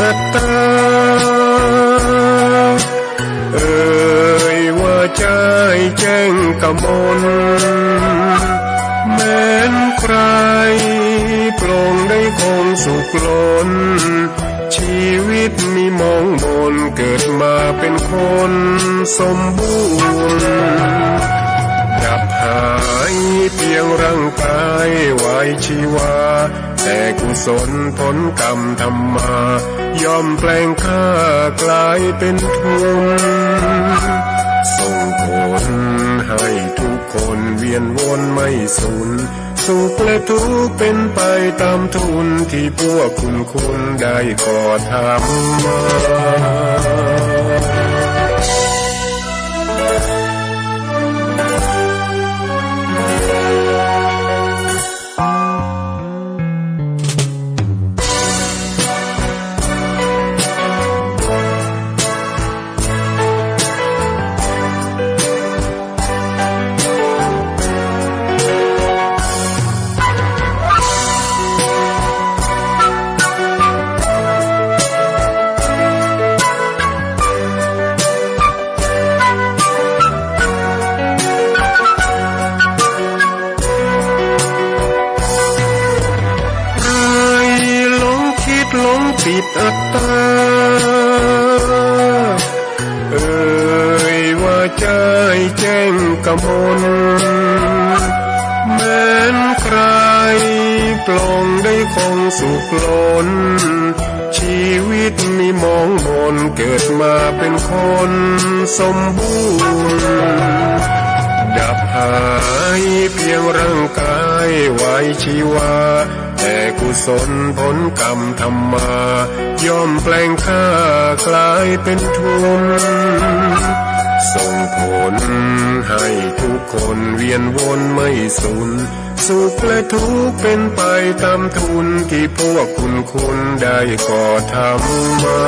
อัตตาเอ่ยว่าใจแจ้งกมลแม้นใครปลงได้คงสุขล้นชีวิตมีมองมนเกิดมาเป็นคนสมบูรณ์ดับหายเพียงร่างกายไว้ชีวาแต่กุศลผลกรรมทำมายอมแปลงค่ากลายเป็นทุนส่งผลให้ทุกคนเวียนวนไม่สูญสุขและทุกข์เป็นไปตามทุนที่พวกคุณได้ก่อทำมาปิดอัตตาเอ่ยว่าใจแจ้งกมลแม้นใครปลงได้คงสุขล้นชีวิตมีมองมนเกิดมาเป็นคนสมบูรณ์ดับหายเพียงร่างกายไว้ชีวาแต่กุศลผลกรรมทำมาย่อมแปลงค่ากลายเป็นทุนส่งผลให้ทุกคนเวียนวนไม่สูญสุขและทุกข์เป็นไปตามทุนที่พวกคุณได้ก่อทำมา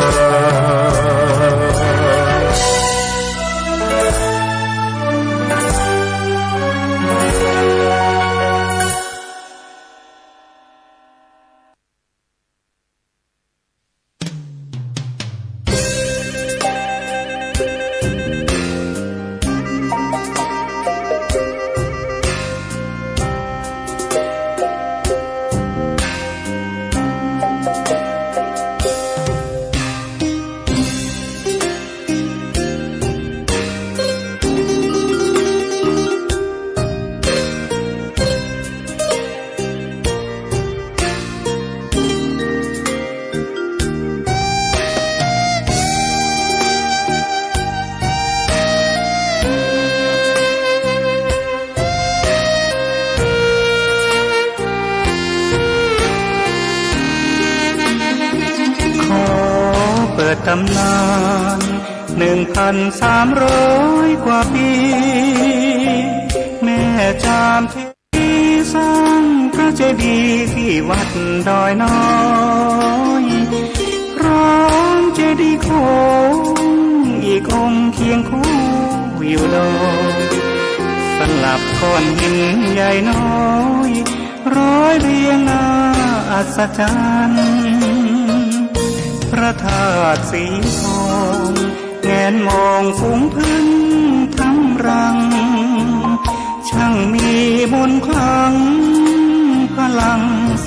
ตำนาน 1,300 กว่าปีแม่จามที่สร้างพระเจดีย์ที่วัดดอยน้อยพร้อมเจดีย์โค้งอีกองค์เคียงคู่อยู่ดอยสลับก้อนหินใหญ่น้อยร้อยเรียงน่าอัศจรรย์พระธาตุสีทองแงนมองฝูงพึ่งทำรังช่างมีมนต์ขลังพลัง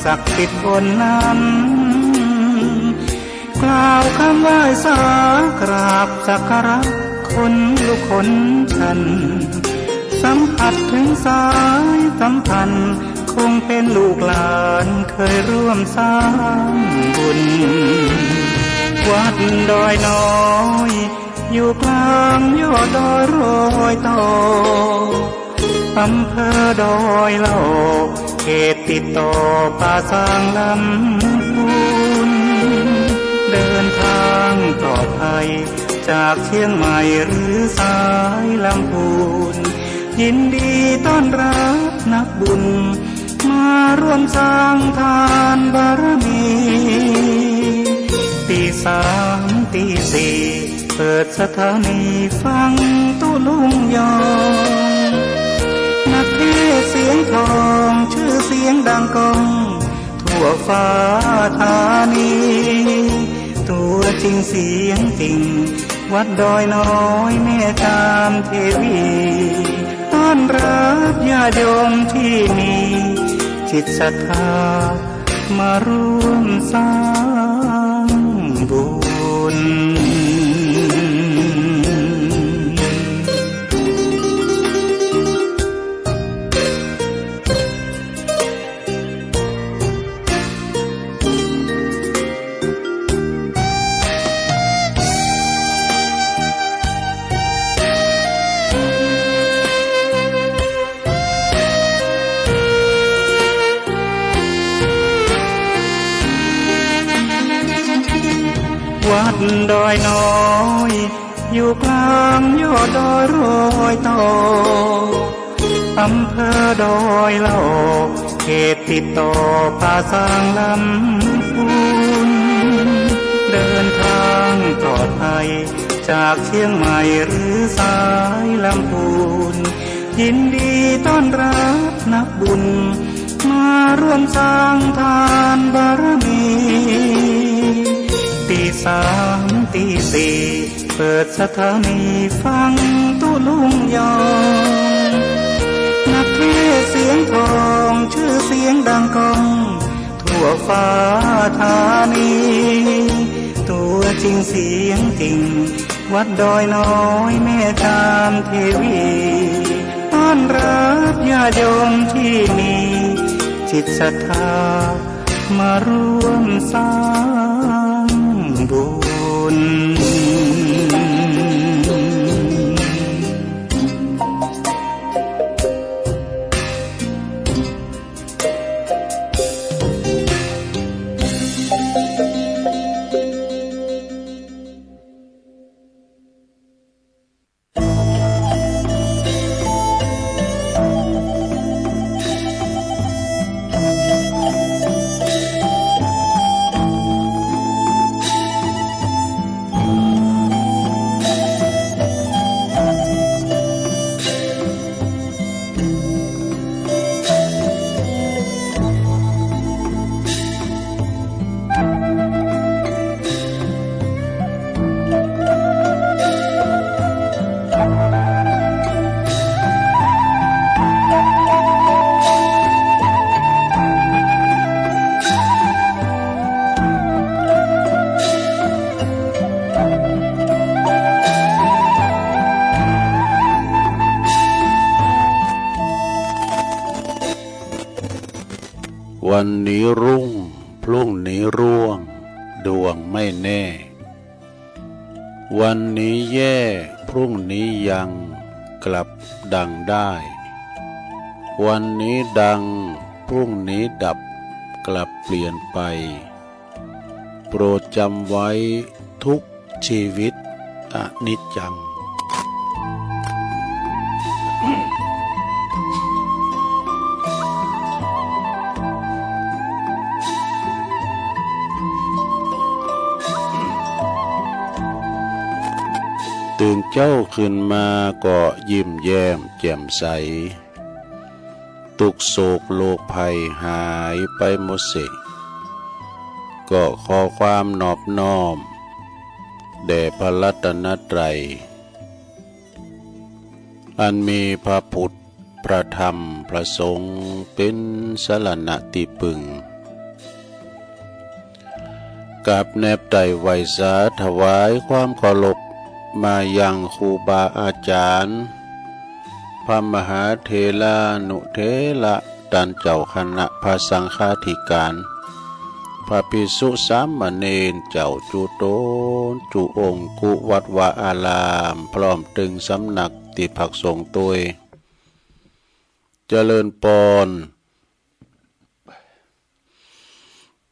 ศักดิ์สิทธิ์บนนั้นกล่าวคำไหว้สากราบสักการะคนลุกคนชันสัมผัสถึงสายสัมพันธ์คงเป็นลูกหลานเคยร่วมสร้างบุญวัดดอยน้อยอยู่กลางยอดดอยโรยต่ออำเภอดอยเหล่าเขตติดต่อป่าสางลำพูนเดินทางปลอดภัยจากเชียงใหม่หรือสายลำพูนยินดีต้อนรับนักบุญมาร่วมสร้างทานบารมีตี3 ตี 4เปิดสถานีฟังตุลุงยองนักเทศเสียงทองชื่อเสียงดังก้องทั่วฟ้าธานีต ตัวจริงเสียงจริงวัดดอยน้อยแม่ตามเทวีต้อนรับญาติโยมที่มีจิตศรัทธามาร่วมสร้างบุญวัดดอยน้อยอยู่กลางยอดดอยโรยต่ออำเภอดอยเหล่าเขตติดต่อป่าสางลำพูนเดินทางปลอดภัยจากเชียงใหม่หรือสายลำพูนยินดีต้อนรับนักบุญมาร่วมสร้างทานบารมีตีสามตีสี่เปิดสถานีฟังตุลุงยองนักเทศเสียงทองชื่อเสียงดังก้องทั่วฟ้าธานีตัวจริงเสียงจริงวัดดอยน้อยแม่ตามเทวีต้อนรับญาติโยมที่มีจิตศรัทธามาร่วมสร้างบุญวันนี้รุ่งพรุ่งนี้ร่วงดวงไม่แน่วันนี้แย่พรุ่งนี้ยังกลับดังได้วันนี้ดังพรุ่งนี้ดับกลับเปลี่ยนไปโปรดจำไว้ทุกชีวิตอนิจจังตื่นเจ้าขึ้นมาก็ยิ้มแย้มแจ่มใสทุกโศกโลกภัยหายไปหมดสิ้นก็ขอความนอบน้อมแด่พระรัตนตรัยอันมีพระพุทธพระธรรมพระสงฆ์เป็นสรณะที่พึ่งกับแนบไตรไวสาถวายความเคารพมายังครูบาอาจารย์พระมหาเถรานุเถระท่านเจ้าคณะพระสังฆาธิการพระภิกษุสามเณรเจ้าจุโตนจุองค์กุวัดวาอารามพร้อมตึงสำนักที่พักสงฆ์ตัวยเจริญปอน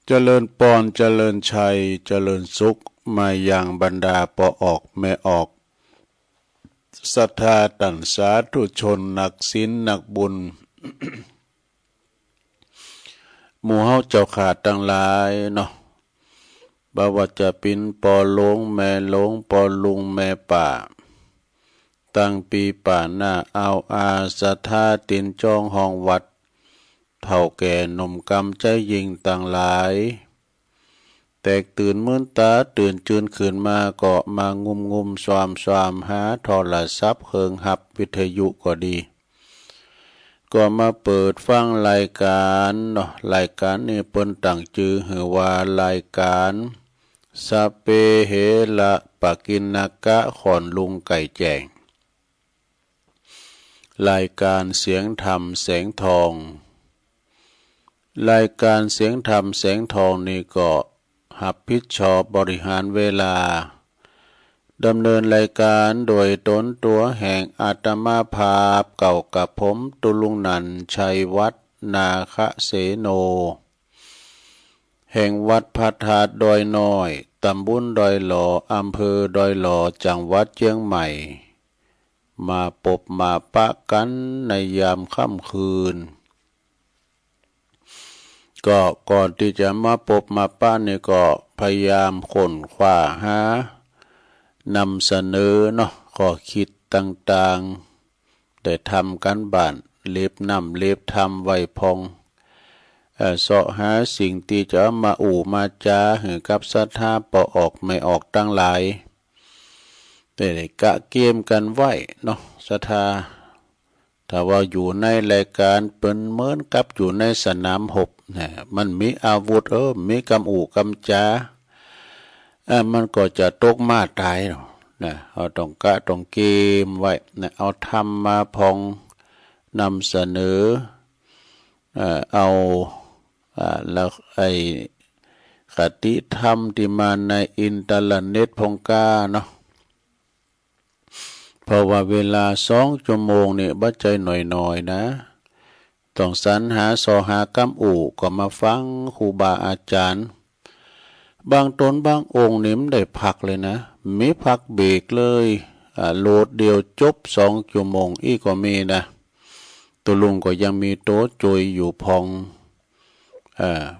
เจริญปอนเจริญชัยเจริญสุขมายังบรรดาปออกแม่ออกศรัทธาตันสาธุชนนักศีลนักบุญ หมู่เฮาเจ้าขาดทั้งหลายเนาะบ่ว่าจะเป็นปอหลงแม่หลงปอลุงแม่ป่าตั้งปีป่าหน้าเอาอาศรัทธาตินจองห้องวัดเฒ่าแก่หนุ่มกำใจยิงต่างหลาย แตกตื่นมื่นตาตื่นจืนขึ้นมาก็มางุมสวามหาโทรศัพท์เฮิงหับวิทยุก็ดีก็มาเปิดฟังรายการเนาะรายการนี้เปิ้นตั้งชื่อหือว่ารายการสเปเหระปะกินกะขอนลุงไก่แจ้งรายการเสียงธรรมแสงทองรายการเสียงธรรมแสงทองนี่ก็รับผิดชอบบริหารเวลาดำเนินรายการโดยตนตัวแห่งอาตมาภาพเก่ากับผมตุลุงนันชัยวัฒนาคเสโนแห่งวัดพระธาตุดอยน้อยตำบลดอยหล่ออำเภอดอยหล่อจังหวัดเชียงใหม่มาปบมาปะกันในยามค่ำคืนก็ก่อนที่จะมาปบมาปะนี่ก็พยายามค้นคว้าหานำเสนอเนาะข้อคิดต่างๆได้ทำกันบ้านเล็บนำเล็บทำไว้พองเสาะหาสิ่งที่จะมามาจาหือกับศรัทธาปอออกไม่ออกตั้งหลายแต่ได้กะเกมกันไว้เนาะศรัทธาถ้าว่าอยู่ในรายการเป็นเหมือนกับอยู่ในสนามรบนะมันมีอาวุธมีกำกำจามันก็จะตกมาตายเนาะนะเอาต้องกะต้องเกมไว้นะเอาธรรมมาพองนำเสนอเอาแล้วคติธรรมที่มาในอินเทอร์เน็ตพงกาเนาะเพราะว่าเวลา2 ชั่วโมงเนี่ยบัดใจหน่อยๆนะต้องสรรหาหากำก็มาฟังครูบาอาจารย์บางตนบางองค์นี่มันได้พักเลยนะมีพักเบรกเลยโหลดเดียวจบ2 ชั่วโมงอีกก็มีนะตัวลุงก็ยังมีโต๊ะจุยอยู่พอง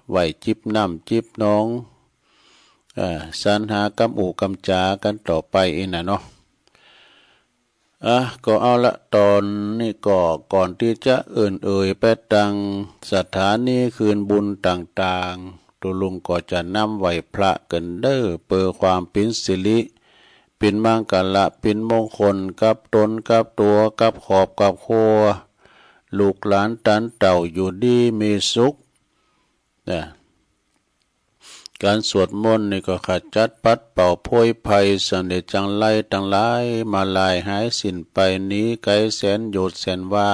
ไหวจิบน้ำจิบน้องสรรหากำจากันต่อไปอีกนะเนาะก็เอาละตอนนี้ก็ก่อนที่จะไปตังสถานีคืนบุญต่างๆตัวลุงก็จะนำไหวพระกันเด้อเพื่อความเป็นสิริเป็นมังกรเป็นมงคลกับตนกับตัวกับขอบกับครัวลูกหลานตันเต่าอยู่ดีมีสุขนะการสวดมนต์นี่ก็ขจัดปัดเป่าโพยภัยเสน่ห์จังไรทั้งหลายมาลายหายสิ้นไปนี้ไกลแสนโยชน์แสนว่า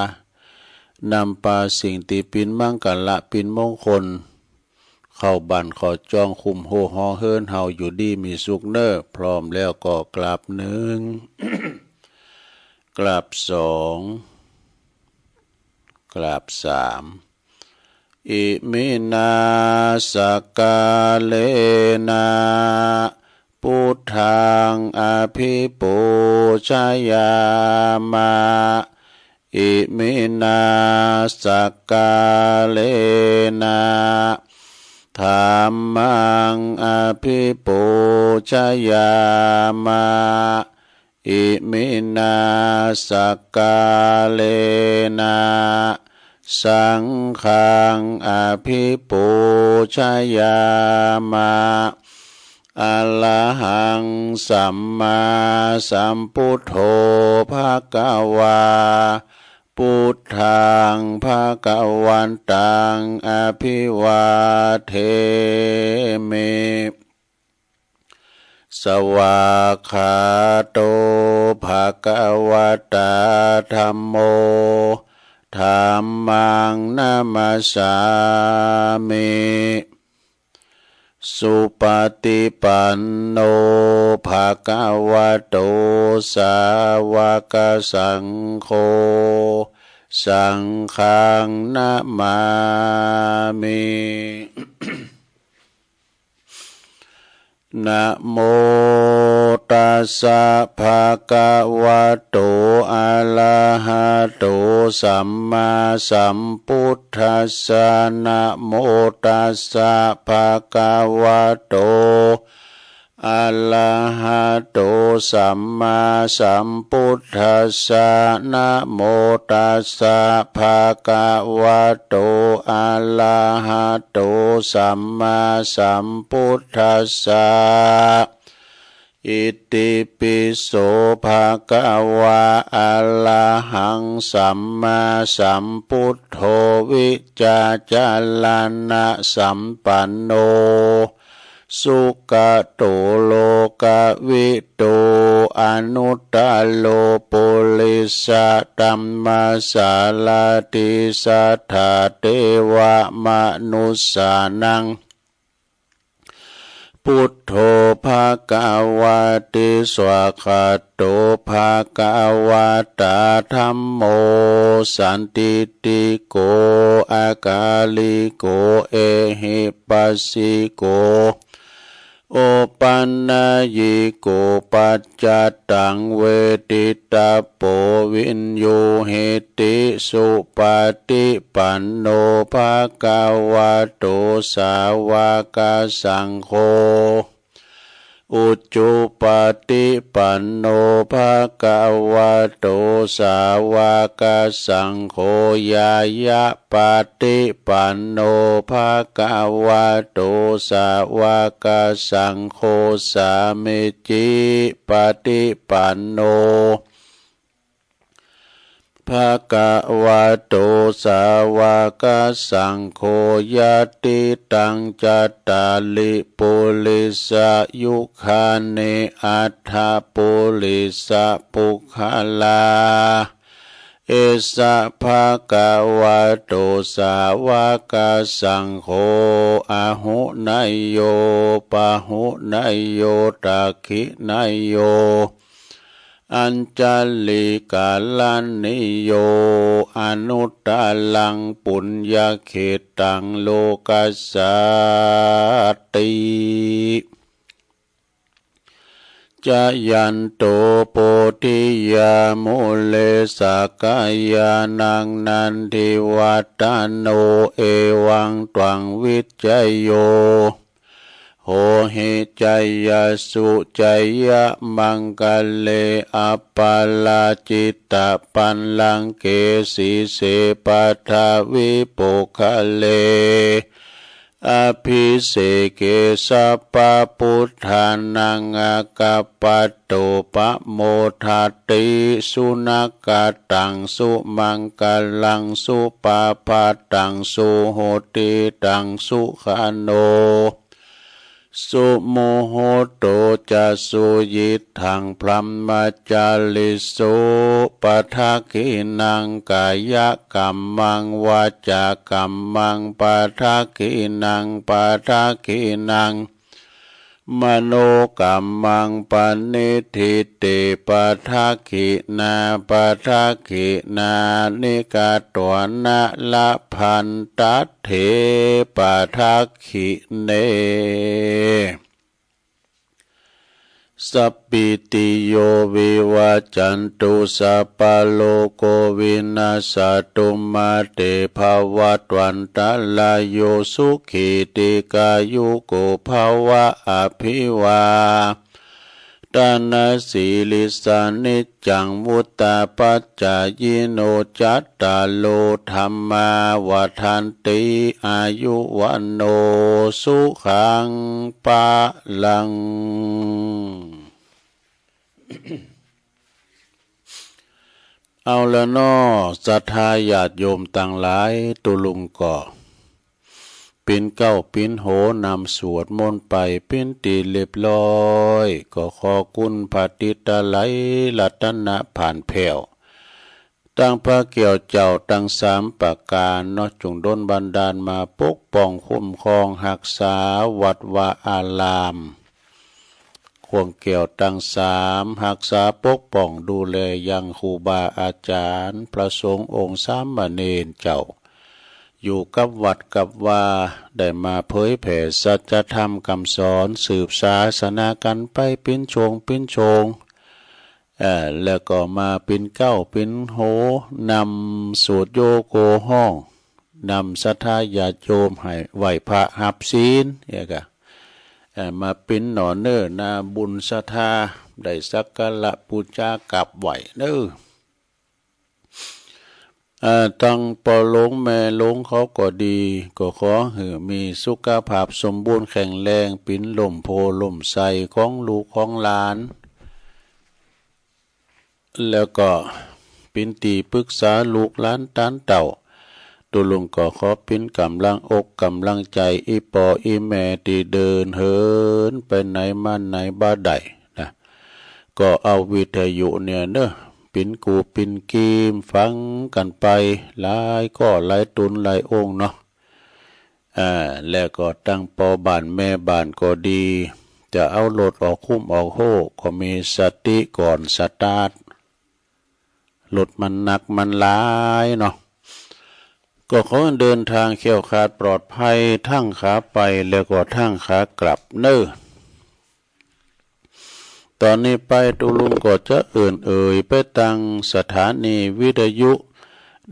นำปาสิ่งที่ปินมังกรปินมงคลเข้าบันขอจองคุมโหฮอเฮิรนเฮาอยู่ดีมีสุขเน้อพร้อมแล้วก็กราบ1 กราบ2 กราบ3อิมินาสกาเลนะพุทธังอภิปูชยามะอิมินาสกาเลนะธัมมังอภิปูชยามะอิมินาสกาเลนะสังฆังอภิปูชยามะอะระหังสัมมาสัมพุทโธภควาพุทธังภควันตังอภิวาเทมิสวากขาโตภควตาธัมโมธัมมังนามัสสามิสุปฏิปันโนภควโตสาวกสังโฆสังฆังนะมามิ นะโมตัสสะภะคะวะโตอะระหะโตสัมมาสัมพุทธัสสะ นะโมตัสสะภะคะวะโต อะระหะโตสัมมาสัมพุทธัสสะนะโมตัสสะภะคะวะโตอะระหะโตสัมมาสัมพุทธัสสะอิติปิโสภะคะวะอะระหังสัมมาสัมพุทโธวิจาจารณะสัมปันโนสุขโตโลกวิโตอนุตตโลปุริสตัมมาสาลาติสัทธาเทวมนุสสานังพุทโธภะคะวะติสวากขาโตภะคะวะตาธัมโมสันติติโกอากาลิโกเอหิปัสสิโกโอปันนายิโกปัจจตังเวทิตาโปวินโยเหติสุปฏิปันโนภะคะวะโตสาวกสังโฆอุจจุปฏิปันโนภะคะวะโตสาวกสังโฆญายะปฏิปันโนภะคะวะโตสาวกสังโฆสามิจิปฏิปันโนภะคะวะโตสาวกสังโฆยติตังจัตตาลิปุริสยุคาเนอัฏฐปุริสปุคลาเอสะภะคะวะโตสาวกสังโฆอะหุนายโยปะหุนายโยตักขินายโยอัญจลิกาลันนิโยอนุตตลังปุญญเขตังโลกัสสติจายันโตโพธิยามุเลสกายานังนันทิวัตโนเอวังตวังวิจัยโยโหหิจายาสุจายะมังกะเลอัปปาลาจิตตปันลังเกสีเสปัทวิปุคะเลอภิเสเกสัพพพุทธานังอากัปปัตโตปะโมทัตติสุนักกตังสุมังกลังสุปาปาตังสุโหติตังสุขาโนสุโมโหโตจะสุยิทังพลัมมาจาลิสุปะทะกินังกายกัมมังวาจากัมมังปะทะกินังปะทะกินังมโนกัมมังปณิทิเตปะทะกินาปะทะกินานิกาตัวนะละพันตัตเถปะทะกิเนสัพพิติโยวิวัจจันตุสัพพะโลกวินาศตุมาเตภวัตวันตลายโยสุขีติกายุโกภวะอภิวาทนาสีลิสานิจังวุตตาปัจจายโนจัตตาโลธัมมาวัฏันติอายุวันโนสุขังปะลังเอาละน้อศรัทธาญาติโยมต่างหลายตุลุงก่อปิ่นเก้าปิ่นโหนำสวดมนต์ไปปิ่นตีเรียบร้อยก็ขอคุณพระติตาไหลรัตนะผ่านแผ่วตั้งพระเกี่ยวเจ้าตั้งสามประการเนาะจงดลบันดาลมาปกป้องคุ้มครองรักษาวัดวาอารามความเกี่ยวตั้งสามรักษาปกป้องดูแลยังครูบาอาจารย์พระสงฆ์องค์สามเณรเจ้าอยู่กับวัดกับว่าได้มาเผยแผ่สัจธรรมคำสอนสืบศาสนากันไปปิ้นโชงแล้วก็มาปิ้นเก้าปิ้นโหนำสูตรโยโกห้องนำศรัทธาญาติโยมให้ไหวพระหับศีลเนี่ยกะ มาปิ้นหนอเนอนาบุญศรัทธาได้สักการะปูชากับไหวเนอตั้งปอลงแม่ลงเขาก็ดีก็ขอให้มีสุขภาพสมบูรณ์แข็งแรงปิ้นล่มโพล่มใสของลูกของหลานแล้วก็ปิ้นตีปรึกษาลูกหลานตานเต่าตุลุงก็ขอปิ้นกำลังอกกำลังใจอีปออีแม่ที่เดินเหินไปไหนมาไหนบ้าใดนะก็เอาวิทยุเนี่ยเนอะปิ้นกูปิ้นกีมฟังกันไปหลายก็หลายตุนหลายองค์เนาะแล้วก็ตั้งปอบ้านแม่บ้านก็ดีจะเอารถออกคุ้มออกโหก็มีสติก่อนสตาร์ทรถมันหนักมันหลายเนาะก็ขอเดินทางเขี่ยวขาดปลอดภัยทั้งขาไปแล้วก็ทั้งขากลับเนอตอนนี้ไปตุลุงก็จะเไปตั้งสถานีวิทยุ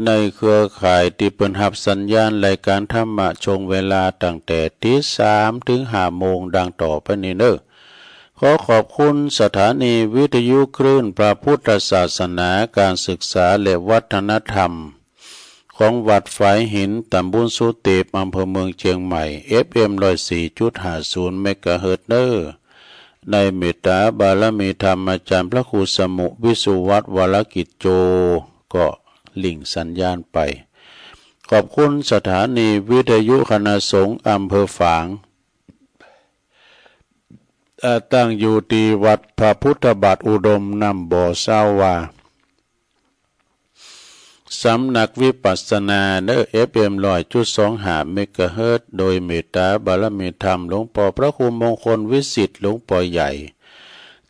ในเครือข่ายที่เปิดหับสัญญาณรายการธรรมะชงเวลาตั้งแต่ตี3 ถึง 5 โมงดังต่อไปนี้เนอขอขอบคุณสถานีวิทยุคลื่นพระพุทธศาสนาการศึกษาและวัฒนธรรมของวัดฝายหินตำบลสุเตปอำเภอเมืองเชียงใหม่ FM 104.50 เมกะเฮิรตซ์เนอในเมตตาบารมีธรรมอาจารย์พระครูสมุวิสุวัฒน์วรกิจโจก็ลิงสัญญาณไปขอบคุณสถานีวิทยุคณะสงฆ์อำเภอฝางตั้งอยู่ที่วัดพระพุทธบาทอุดมนำบ่อเศร้าวาสำนักวิปัสสนาเนอ FM 100.25 เมกะเฮิรตซ์โดยเมตตาบารมีธรรมหลวงพ่อพระครูมงคลวิสิทธิ์หลวงพ่อใหญ่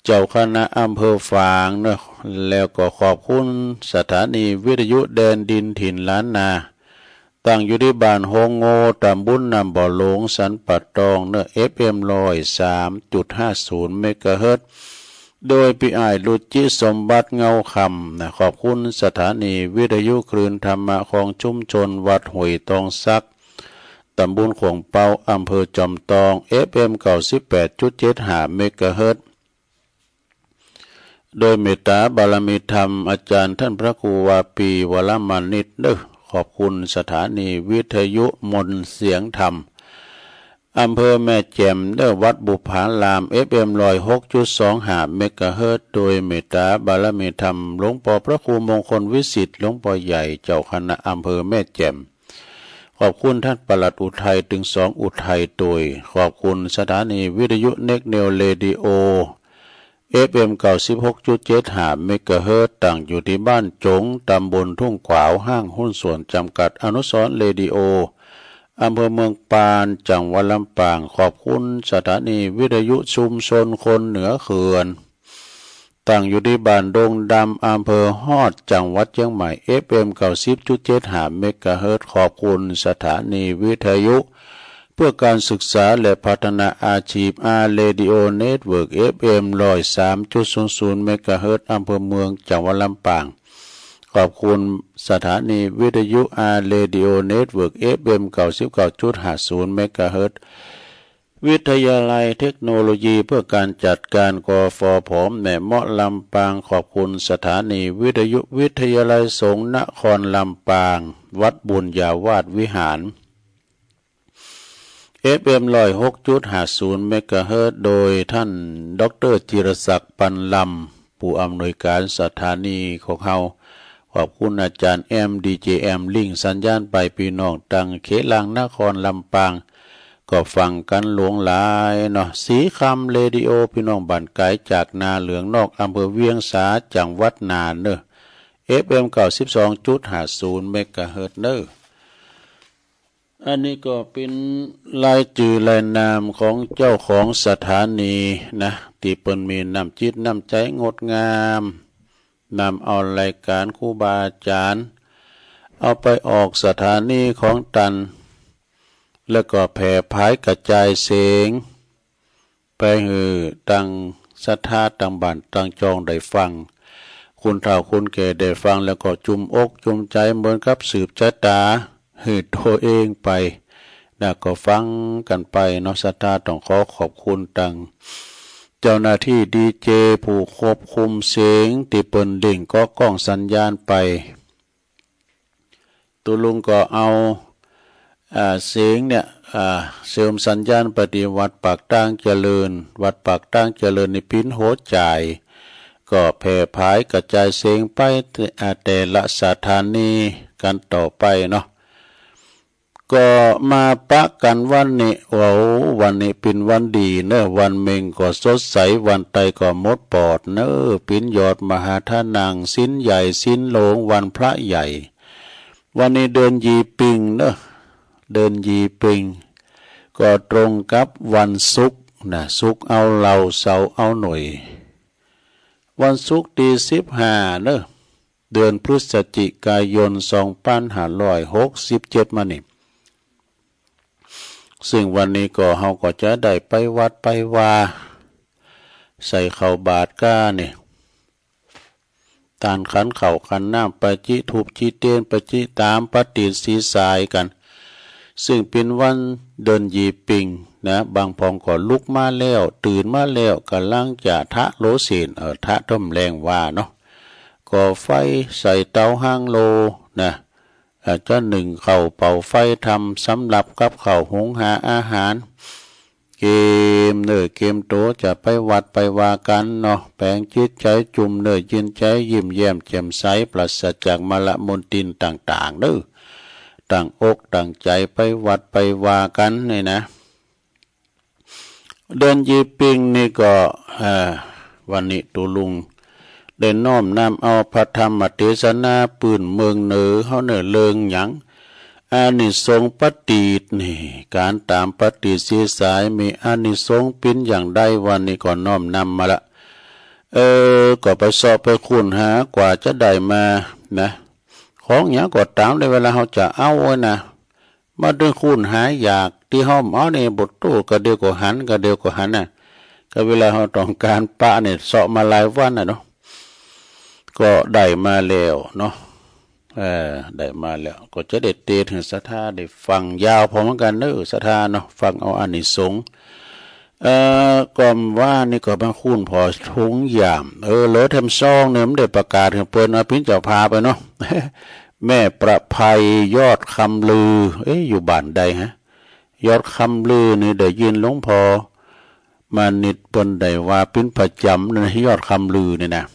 เจ้าคณะอำเภอฝางเนอะแล้วก็ขอบคุณสถานีวิทยุแดนดินถิ่นล้านนาตั้งอยู่ที่บ้านโฮงโงตำบลนำบ่อหลงสันปัดตองเนอะ FM 103.50 เมกะเฮิรตซ์โดยพี่อ้ายลุจิสมบัติเงาคำนะขอบคุณสถานีวิทยุคลื่นธรรมะของชุมชนวัดห้วยตองซักตำบลขวงเปาอำเภอจอมตอง FM 98.75 เมกะเฮิรตซ์โดยเมตตาบารมีธรรมอาจารย์ท่านพระครูวาปีวรมานิตเด้อขอบคุณสถานีวิทยุมนต์เสียงธรรมอำเภอแม่แจ่มเด้อวัดบุพาราม FM 106.25 เมกะเฮิรตซ์โดยเมตตาบารมีธรรมหลวงพ่อพระครูมงคลวิสิทธิ์หลวงพ่อใหญ่เจ้าคณะอำเภอแม่แจ่มขอบคุณท่านปลัดอุทัยถึง2อุทัยโดยขอบคุณสถานีวิทยุเน็กเนลเรดิโอFM 96.75 เมกะเฮิรตซ์ตั้งอยู่ที่บ้านจงตำบลทุ่งขวาวห้างหุ้นส่วนจำกัดอนุสรณ์เรดิโออำเภอเมืองปานจังหวัดลำปางขอบคุณสถานีวิทยุชุมชนคนเหนือเขื่อนตั้งอยู่ที่บ้านดงดำอำเภอฮอดจังหวัดเชียงใหม่ FM 90.75 เมกะเฮิรตซ์ขอบคุณสถานีวิทยุเพื่อการศึกษาและพัฒนาอาชีพเรดิโอเน็ตเวิร์ก FM 103.00 เมกะเฮิรตซ์อำเภอเมืองจังหวัดลำปางขอบคุณสถานีวิทยุเรดิโอเน็ตเวิร์ก FM 99.50 เมกะเฮิรตซ์วิทยาลัยเทคโนโลยีเพื่อการจัดการกฟผแม่เมาะลำปางขอบคุณสถานีวิทยุวิทยาลัยสงฆ์นครลำปางวัดบุญญาวาสวิหาร FM 106.50 เมกะเฮิรตซ์โดยท่านดร.จิรศักดิ์ปันลำผู้อำนวยการสถานีของเฮาขอบคุณอาจารย์DJM ลิงสัญญาณไปพี่น้องตังเขลังนครลำปางก็ฟังกันหลวงหลายเนาะสีคำเรดิโอพี่น้องบ้านไกลจากนาเหลืองนอกอำเภอเวียงสาจังหวัดน่านเนอะ FM 92.50 เมกะเฮิรตซ์เนอะอันนี้ก็เป็นรายจื่อรายนามของเจ้าของสถานีนะที่เปิ้นมีน้ำจิตน้ำใจงดงามนำเอารายการครูบาอาจารย์เอาไปออกสถานีของตันแล้วก็แผ่พายกระจายเสียงไปหือตั้งศรัทธาตั้งบ้านตั้งจองได้ฟังคุณเฒ่าคุณแก่ได้ฟังแล้วก็จุ่มอกจุ่มใจเหมือนกับสืบชะตาหือตัวเองไป ก็ฟังกันไปเนาะศรัทธาต้องขอขอบคุณตังเจ้าหน้าที่ดีเจผู้ควบคุมเสียงติเปินดิ่งก็กล้องสัญญาณไปตุลุงก็เอาเสียงเนี่ยเสริมสัญญาณปฏิวัติปากตั้งเจริญวัดปากตั้งเจริญในพินโหจ่ายก็แผ่ผายกระจายเสียงไปแต่ละสถานีกันต่อไปเนาะก็มาปะกันวันนี้วันนี้เป็นวันดีเนอะวันเมงก็สดใสวันไตก็มดปอดเนอะปินยอดมหาทานังสิ้นใหญ่สิ้นโลงวันพระใหญ่วันนี้เดือนยีปิงเนอะเดือนยีปิงก็ตรงกับวันศุกร์นะศุกร์เอาเราเสาร์เอาหน่วยวันศุกร์ที่15เนอะเดือนพฤศจิกายน2567มานี่ซึ่งวันนี้ก็เฮาก็จะได้ไปวัดไปวาใส่เข้าบาตรก้าเนี่ยตานขันเข่าขันน้ำปจิทูปจิเตียนปจิตามปฏิสีสายกันซึ่งเป็นวันเดินยีปิงนะบางพองก็ลุกมาแล้วตื่นมาแล้วกำลังจะทะโลศีลทะต้มแรงว่าเนาะก่อไฟใส่เตาห้างโลนะอาจจะหนึ่งเข่าเป่าไฟทำสำหรับกับเข่าหุงหาอาหารเกมเกมโตจะไปวัดไปวากันเนาะแปลงจิตใจจุ่มยินใจยิ้มแย้มแจ่มใสปราศจากมลมนทินต่างๆตั้งอกตั้งใจไปวัดไปวากันนี่นะเดินยีปิงนี่ก็วันนี้ตุลุงได้น้อมนำเอาพระธรรมเทศนาปืนเมืองเหนือเขาเลิงหยังอานิสงส์ปฏิทนี่การตามปฏิสีสายมีอานิสงส์เป็นอย่างใดวันนี้ก็น้อมนำมาละก็ไปสอบไปค้นหากว่าจะได้มานะของอย่างก็ตามในเวลาเขาจะเอาไว้นะมาดึงค้นหาอยากที่ห้อมเอาในบทตู้ก็เดียวก็หันน่ะก็เวลาเขาต้องการปะเนี่ยสอบมาหลายวันน่ะเนาะก็ได้มาแล้วเนาะได้มาแล้วก็จะได้เตถึงศรัทธาได้ฟังยาวพอเหมือนกันเนอะศรัทธาเนาะฟังเอาอานิสงส์ก่อนว่านี่ก็บางคุณพอทุงยามเหลือทำซองเนี่ยมันได้ประกาศถึงเปิ้นอภิญเจ้าพาไปเนาะ แม่ประภัยยอดคำลืออยู่บ้านใดฮะยอดคำลือนี่ได้ยินหลวงพ่อมานิดเปิ้นได้ว่าเป็นประจำในยอดคำลือนี่นะ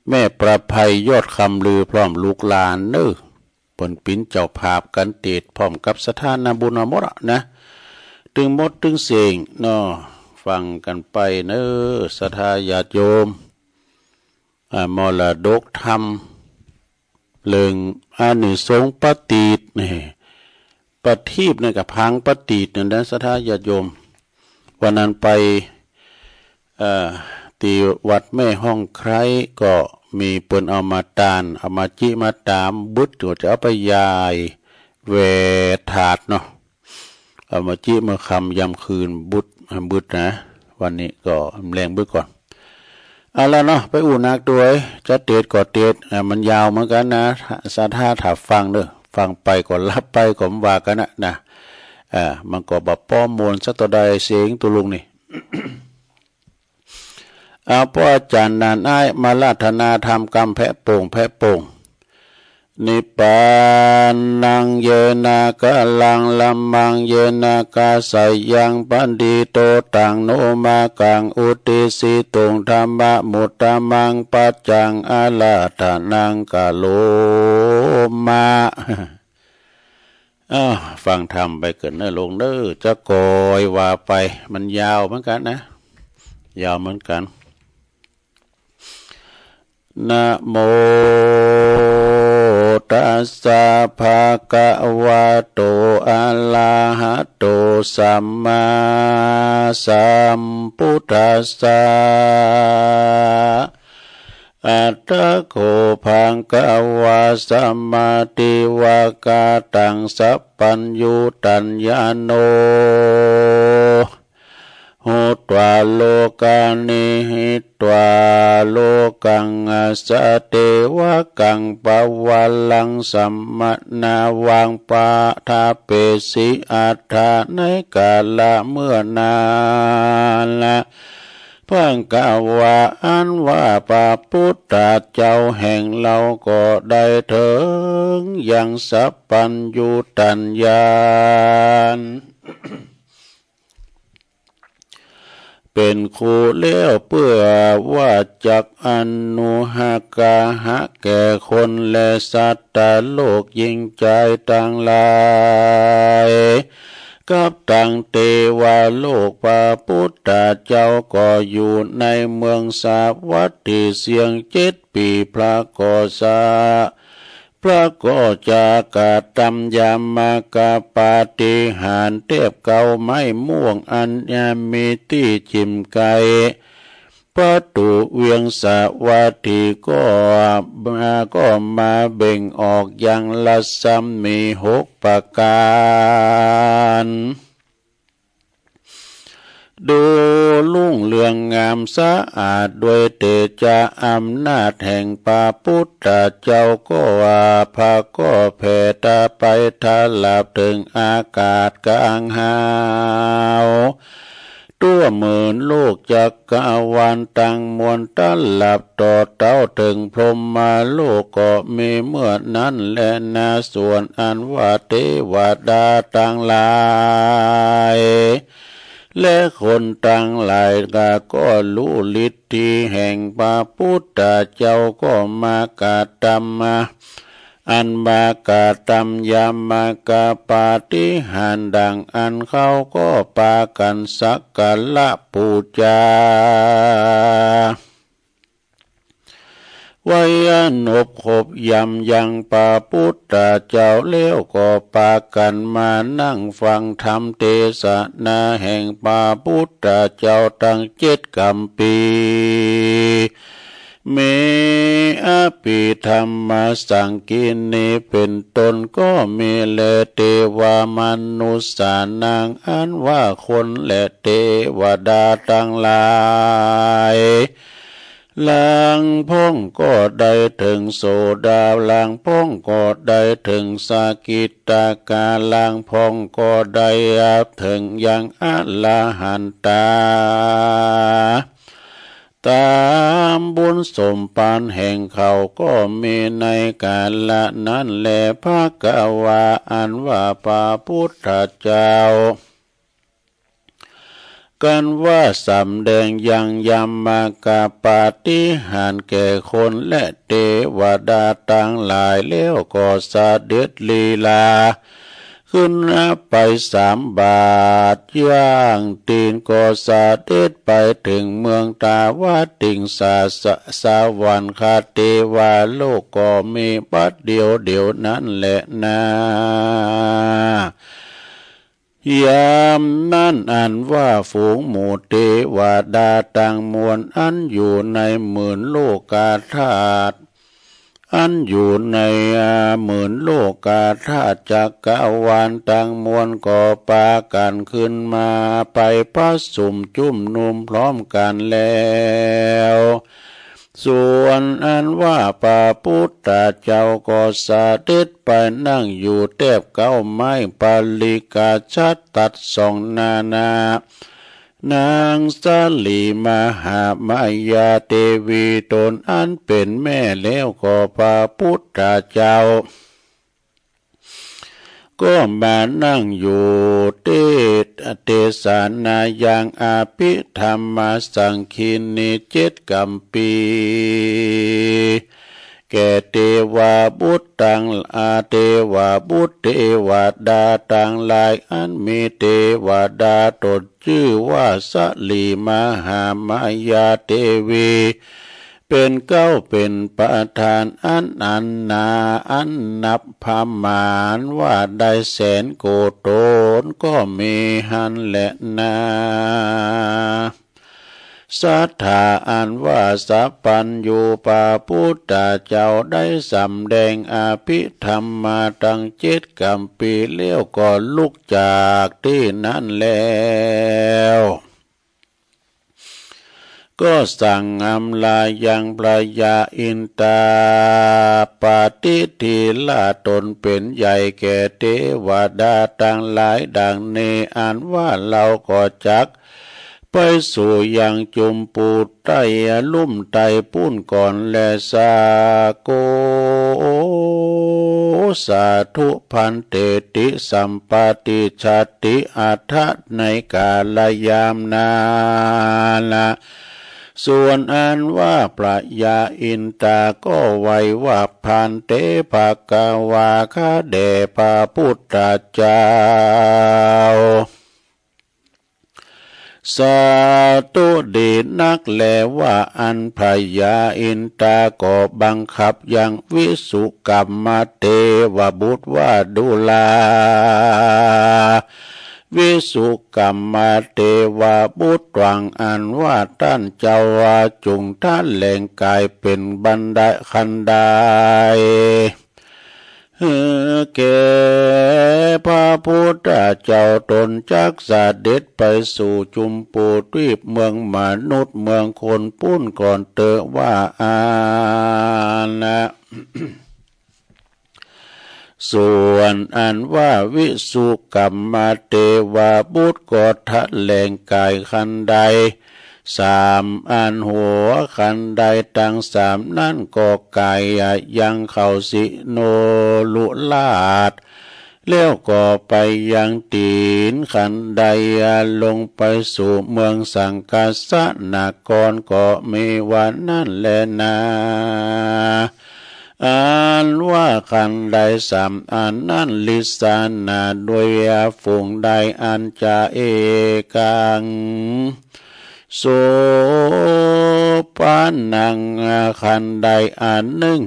แม่ประภัยยอดคำลือพร้อมลูกหลานเนอะเปิ้นปิ้นเจ้าภาพกันเตดพร้อมกับสถานบุญหมดนะตึงหมดตึงเสียงเนาะฟังกันไปเนอะศรัทธาญาติโยมมรดกธรรมเรื่องอานิสงส์ปฏิทนี่ปฏิบเนี่ยกับพังปฏิทเนี่ยนะศรัทธาญาติโยมวันนั้นไปที่วัดแม่ห้องไคร้ก็มีเปิ้นเอามาตานเอามาจิมาตามบุตรก็จะเอาไปยายเวถาดเนาะเอามาจิมาคำยำคืนบุตรนะวันนี้ก็แรงบุตรก่อนเอาละเนาะไปอู่นักด้วยจะเตดก็เตดมันยาวเหมือนกันนะสาธาถ้าฟังเด้อฟังไปก็รับไปก็ว่ากันนะมันก็บ่ป้อมมวลสักตัวใดเสียงตัวลุงนี่ พระอาจารย์นานอ้ายมาลาธนาธรรมกรรมแพะโป่งนิปานังเยนากะลังลัมมังเยนากาสยังปันดิโตตังโนมากังอุติสิตุงธรรมะมุตตะมังปัจจังอาลาธนังกะโลมาฟังธรรมไปเกิดเนื้อลงเนื้อจะกอยว่าไปมันยาวเหมือนกันนะยาวเหมือนกันนะโมตัสสะภะคะวะโตอะระหะโตสัมมาสัมพุทธัสสะอัตถะโคภังกวาสัมมาติวากาตังสัพพัญญูตัญญาโนโห ตวาโลกานิหิตวาโลกังสเตวะกังปวัลลังสัมมนาวังปะทาเปสิอัฏฐาในกาละเมื่อนานละพังกาวาอันว่าพระพุทธเจ้าแห่งเราก็ได้ถึงยังสัพพัญญูตัญญาณ เป็นครูเลี้ยวเพื่อว่าจักอนุหากาหะแก่คนและสัตว์โลกยิ่งใจต่างหลายกับต่างเทวโลกพระพุทธเจ้าก็อยู่ในเมืองสาวัตถีเสียง7 ปีพระก็สาพระก็จะกะทำยามากาปาฏิหาริย์เทพเก่าไม้ม่วงอัญญมีที่จิมไกประตูเวียงสาวัตถีก็มาเบ่งออกอย่างละซ้ำมี6 ประการดูลุ่งเรืองงามสะอาดด้วยเตจาอำนาจแห่งพระพุทธเจ้าก็ว่าพระก็แผ่ตาไปทะลับถึงอากาศกลางหาวตัวหมื่นโลกจักรวาลตั้งมวลตลับต่อเต้าถึงพรหมโลกก็มีเมื่อนั้นและนาส่วนอันว่าเทวดาตั้งหลายและคนตั้งหลายก็รู้ฤทธิ์แห่งพระพุทธเจ้าก็มากาตำมาอันมากาตำยามากาปาฏิหาริย์ดังอันเขาก็ปากันสักการะบูชาไว้อนบขบยำยังพระพุทธเจ้าเลี้ยวก็ปากันมานั่งฟังธรรมเทศนาแห่งพระพุทธเจ้าตั้ง7 กัมปีเมอภิธรรมสังกินีเป็นต้นก็มีและเทวามนุษย์สานางอันว่าคนและเทวดาทั้งหลายลางพ้องก็ได้ถึงโสดาลางพ้องก็ได้ถึงสากิตาการลางพ้องก็ได้ถึงยังอรหันตาตามบุญสมปานแห่งเขาก็มีในกาลนั้นแลภะคะวาอันว่าพระพุทธเจ้ากันว่าสำแดงยังยามากาปาฏิหาริย์แก่คนและเทวดาทั้งหลายแล้วก็เสด็จลีลาขึ้นไป3 บาทย่างตีนก็เสด็จไปถึงเมืองตาวัดติงสวรรคาเทวาโลกก็มีบัดเดียวนั้นแหละนะยามนั้นอันว่าฝูงหมู่เทวดาต่างมวลอันอยู่ในหมื่นโลกาธาตุอันอยู่ในหมื่นโลกาธาตุจักรวาลต่างมวลก็ปากันขึ้นมาไปประชุมจุ่มนุมพร้อมกันแล้วส่วนอันว่าพระพุทธเจ้าก็เสด็จไปนั่งอยู่แทบเก้าไม้ปาลิกาชัดตัด2 นานางสาลีมหามายาเทวีตนอันเป็นแม่แล้วก็พระพุทธเจ้าก็มานั่งอยู่เทศนาอย่างอภิธรรมสังคีนี7 กัมปีแก่เทวบุตรต่างเทวบุตรเทวดาต่างหลายอันมีเทวดาตนชื่อว่าสลีมหามายาเทวีเป็นเก้าเป็นประธานอันนับพามานว่าได้100,000 โกฏนก็มีหันแหละนาสัทธาอันว่าสัพพัญญูพระพุทธเจ้าได้สำแดงอภิธรรมมาตั้ง7 กัมปีแล้วก็ลุกจากที่นั้นแล้ว ก็สั่งอำลายังพระยาอินตาปาติทีลาตนเป็นใหญ่แก่เทวดาต่างหลายดังนี้อ่านว่าเราก็จักไปสู่ยังจุมปูไตลุ่มไตปุ้นก่อนและสาโกสาธุพันเตติสัมปติชาติอัฏฐในกาลยามนาละส่วนอันว่าพระยาอินตาก็ไว้ว่าพันเตภกวาคาเดพระพุทธเจ้าสาธุดีนักแลว่าอันพระยาอินตาก็บังคับยังวิสุกรรมเทวบุตรว่าดุลาวิสุกรรมเทวบุตรวังอันว่าท่านเจ้าวาจุงท่านแหล่งกายเป็นบันไดคันไดแก่พระพุทธเจ้าตนจักเสด็จไปสู่จุมปูทวีปเมืองมนุษย์เมืองคนปุ้นก่อนเตอว่าอานะส่วนอันว่าวิสุกรรมเทวบุตรก็ทะแหลงกายคันใดสามอันหัวคันใดทั้งสามนั่นก็กายยังเข้าสิโนลุลาดแล้วก็ไปยังตีนคันใดลงไปสู่เมืองสังกัสสนากรก็มีวันนั่นแลนาอันว่าคันใดสามอันนั่นลิสานาโดยฝูงใดอันจะเอกังโสปานังคันใดอันหนึ่ง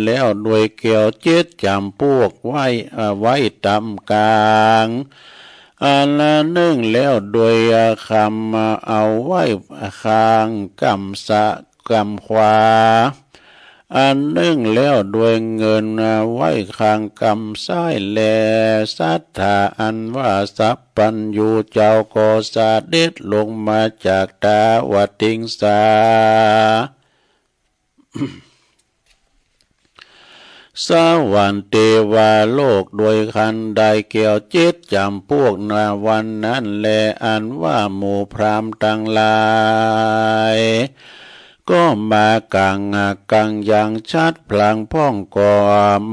แล้วโดยเกี่ยวเจ็ดจำพวกไว้ตำกลางอันละหนึ่งแล้วโดยคำเอาไว้ข้างกำสะกำขวาอันหนึ่งแล้วด้วยเงินไว้ข้างกำซ้ายแลสัทธาอันว่าสัพพัญญูเจ้าก็เสด็จลงมาจากดาวติงสา สวรรค์เทวาโลกโดยคันใดเกี่ยวเจ็ดจำพวกนาวันนั้นแลอันว่าหมู่พราหมณ์ทั้งหลายก็มากังอย่างชัดพลางพ้องก่อ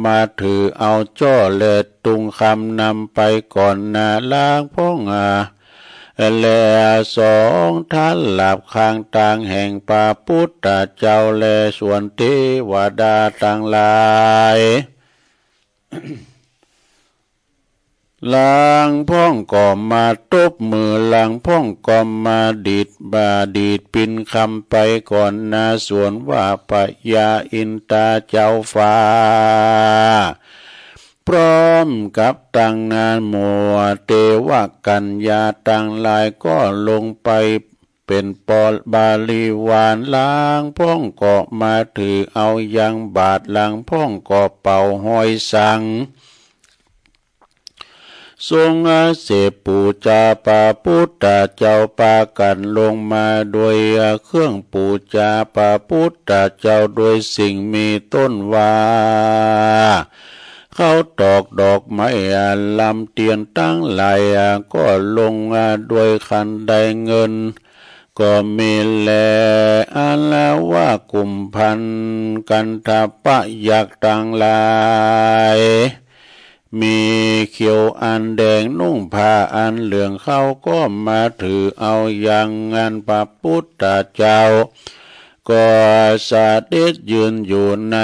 มาถือเอาจ้อเลตุงคำนำไปก่อนนาล้างพ้องแลสองท่านหลับข้างต่างแห่งพระพุทธเจ้าแลส่วนเทวดาทั้งหลายล้างพ้องก่อมาตบมือล้างพ้องก่อมาดีดปินคำไปก่อนนาส่วนว่าพระยาอินตาเจ้าฟ้าพร้อมกับตังนานหมัวเทวกัญญาตังหลายก็ลงไปเป็นปบาลีวานล้างพ้องก่อมาถือเอายังบาทล้างพ้องก่อเป่าห้อยสังทรงเสพปูจาพระพุทธเจ้าปากันลงมาโดยเครื่องปูจาพระพุทธเจ้าโดยสิ่งมีต้นว่าเขาตอกดอกไม้ลำเตียนตั้งหลายก็ลงโดยคันไดเงินก็มีแลอันแล้วว่ากุมพันกันทปะยักต่างหลายมีเขียวอันแดงนุ่งผ้าอันเหลืองเขาก็มาถือเอาอย่างงานพระพุทธเจ้าก็เสด็จยืนอยู่ใน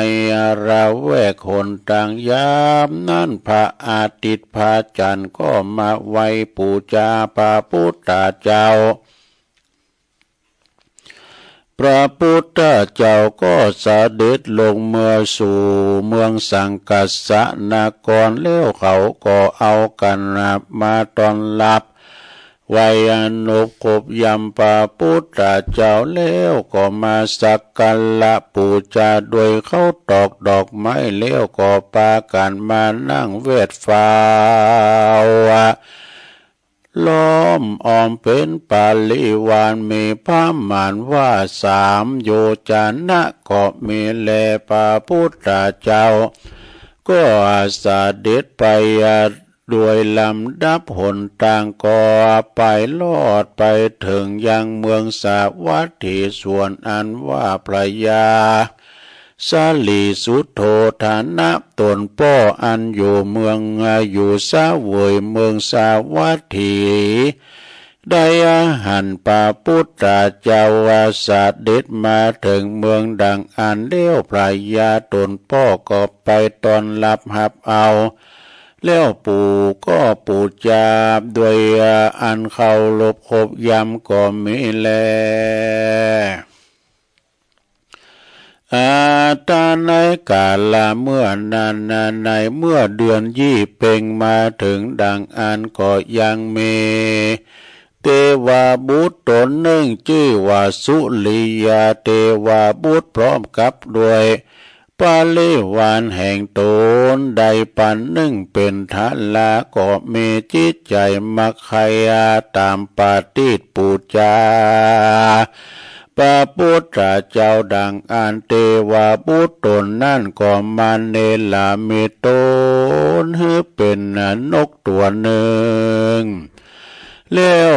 ระแวกหนต่างยามนั้นพระอาทิตย์พระจันทร์ก็มาไว้ปูจาพระพุทธเจ้าพระพุทธเจ้าก็เสด็จลงเมื่อสู่เมืองสังกัสสนากรแล้วเขาก็เอากันมาตอนรับไว้อนุกบยำพระพุทธเจ้าแล้วก็มาสักการะปูจาโดยเขาตอกดอกไม้แล้วก็ปากันมานั่งเวทฟ้า ล้อมอ้อมเป็นปาลิวานมีพระมานว่า3 โยจานะก็มีแลพระพุทธเจ้าก็อาสาเด็จไปด้วยลำดับหนทางก็ไปลอดไปถึงยังเมืองสาวัตถีส่วนอันว่าพระยาสาลีสุโธฐานะตนป้ออันอยู่เมืองอยู่สาเวยเมืองสาวัตถีได้อาหารพระพุทธเจ้าเสด็จมาถึงเมืองดังอันเลี้ยวพระยาตนป้อก็ไปตอนรับหับเอาแล้วปู่ก็ปูจาด้วยอันเขาลบคบยำก็มีแลตาในกาลเมื่อนานในเมื่อเดือนยี่เพ็งมาถึงดังอันก็ยังมีเทวาบุตรตนหนึ่งชื่อว่าสุริยาเทวาบุตรพร้อมกับด้วยปาลิวานแห่งตนใดปันหนึ่งเป็นทัลลาก็มีจิตใจมักขยาตามปาฏิปูจาพระพุทธเจ้าดังอันเทวาบุตรตนนั่นก็มาเนลามิตนให้เป็นนกตัวหนึ่งแล้ว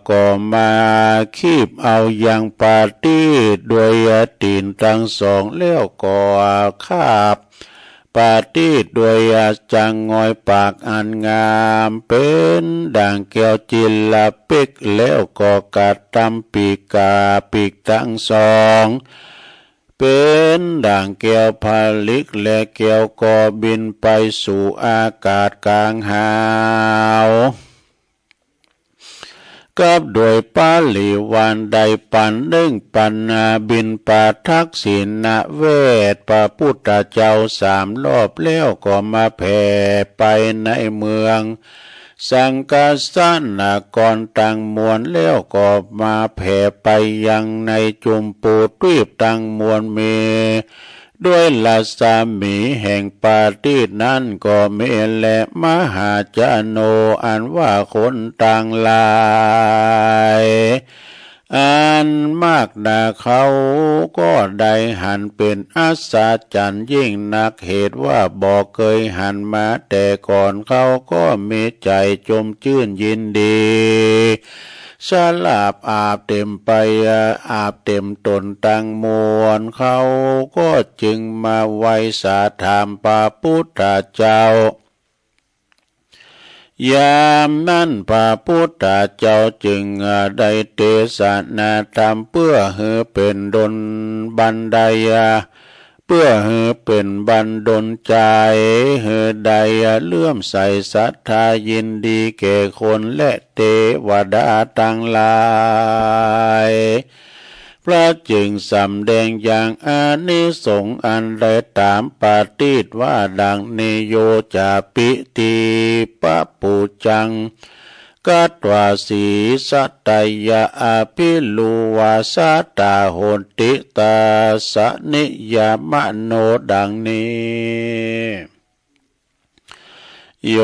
ก็มาคีบเอาอย่างปาฏิด้วยตีนทั้งสองแล้วก็คาบปาฏิด้วยจังงอยปากอันงามเป็นด่างแก้วจิลาปิกแล้วก็กัดตำปีกาปีกทั้งสองเป็นด่างแก้วผลิกและแก้วก็บินไปสู่อากาศกลางหาวกับโดยปาลิวานใดปันหนึ่งปันนาบินปาทักษิณเวทพระพุทธเจ้า3 รอบแล้วก็มาแผ่ไปในเมืองสังกาสนกรต่างมวลแล้วก็มาแผ่ไปยังในจุมปูทวีปต่างมวลมีด้วยลาสามีแห่งปาฏินั้นก็มีและมหาจโนอันว่าคนต่างหลายอันมากนาเขาก็ได้หันเป็นอัศจรรย์ยิ่งนักเหตุว่าบอกเคยหันมาแต่ก่อนเขาก็มีใจจมชื่นยินดีสลาบอาบเต็มไปอาบเต็มตนตั้งมวลเขาก็จึงมาไว้สาธามพระพุทธเจ้ายามนั้นพระพุทธเจ้าจึงได้เทศนาธรรมเพื่อให้เป็นดลบันไดเพื่อให้เป็นบันดลใจให้ได้เลื่อมใสศรัทธายินดีแก่คนและเทวดาทั้งหลายพระจึงสำแดงอย่างอานิสงส์อันได้ตามปาฏิว่าดังนิโยจาปิติปะปูจังกัตวาสีสัตยาอาภิลูวาสาตาโหติตาสนิยามโนดังนี้โย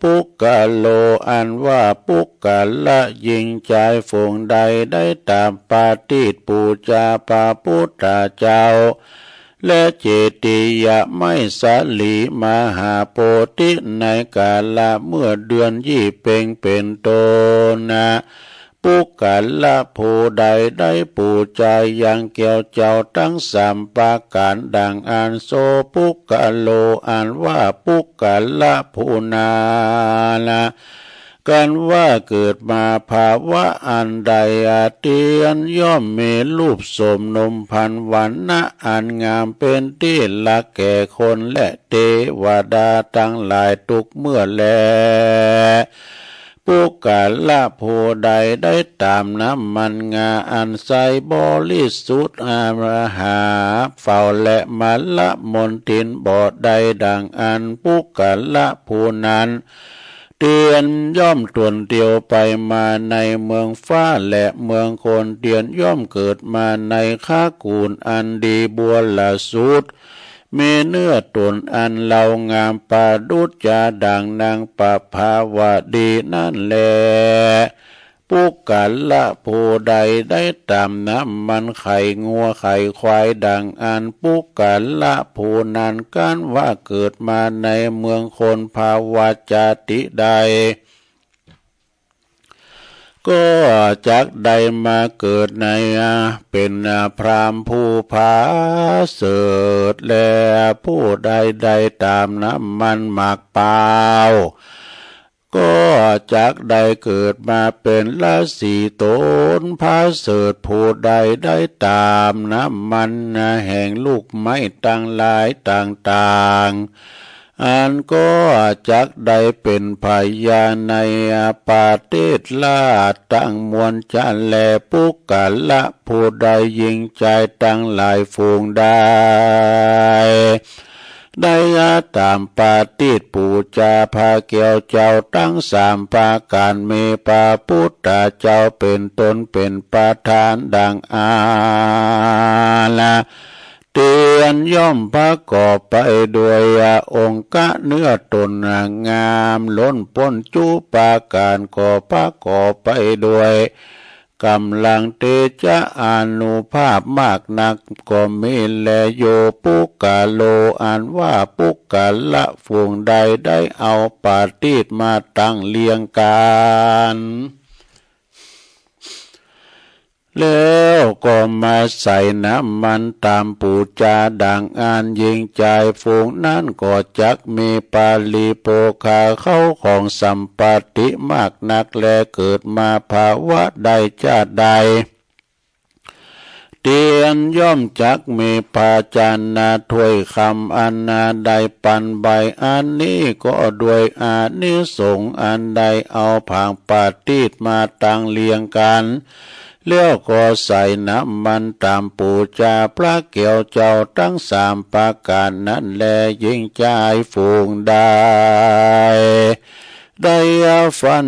ปุกกะโลอันว่าปุกกะละยิงใจฝูงใดได้ตามปาฏิปูจาพระพุทธเจ้าและเจติยะไม่สาลีมหาโพธิในกาลเมื่อเดือนยี่เพ็งเป็นต้นปุกกะละผู้ใดได้ปูจายังแก้วเจ้าทั้ง3 ประการดังอันโซปุกกะโลอันว่าปุกกะละผู้นากันว่าเกิดมาภาวะอันใดเตียนย่อมมีรูปสมนมพันวรรณะอันงามเป็นที่ละแก่คนและเทวดาทั้งหลายทุกเมื่อแลปุกกะละผู้ใดได้ตามน้ำมันงาอันใสบริสุทธิ์อามหาเฝ้าและมัลละมนทินบ่อใดดังอันปุกกะละผู้นั้นเตียนย่อมตวนเดียวไปมาในเมืองฟ้าและเมืองคนเตียนย่อมเกิดมาในข้ากูลอันดีบัวละสุด มีเนื้อตนอันเหล่างามประดุจจาดังนางประภาวดีนั่นแลปุกกะละผู้ใดได้ตามน้ำมันไข่งัวไข่ควายดังอันปุกกะละผู้นั้นกันว่าเกิดมาในเมืองคนภาวะจาติใดก็จักใดมาเกิดในเป็นพราหมณ์ผู้ผาเสดแลผู้ใดได้ตามน้ำมันหมากเปล่าก็จักได้เกิดมาเป็นราศีตนผาเสดผู้ใดได้ตามน้ำมันแห่งลูกไม้ตั้งหลายต่างๆอันก็จักได้เป็นพญาในปาเทศลาตั้งมวลจันแลปุกกะละผู้ใดยิงใจตั้งหลายฝูงได้ได้ตามปาติดปูจาพาเกี่ยวเจ้าตั้งสามปาการเมปาพุทธเจ้าเป็นตนเป็นประธานดังอาลาเตียนย่อมประกอบไปด้วยองค์กะเนื้อตนงามล้นพ้นจุปาการก่อประกอบไปด้วยกำลังเตจาอานุภาพมากนักก็มีแลโยปุกกะโลอันว่าปุกกะละฝูงใดได้เอาปาติดมาตั้งเลียงกันแล้วก็มาใส่น้ำมันตามปูจาดังอันยิงใจฝูงนั้นก็จักมีปาลีโปคาเข้าของสัมปติมากนักแลเกิดมาภาวะใดชาติใดเตียนย่อมจักมีภาจานาถ้วยคำอันนาใดปันใบอันนี้ก็ด้วยอานิสงส์อันใดเอาผางปาติดมาตั้งเลียงกันแล้วก็ใส่น้ำมันตามปูจาพระเกี่ยวเจ้าทั้งสามประการนั้นแลยิ่งใจฝูงได้ฟัน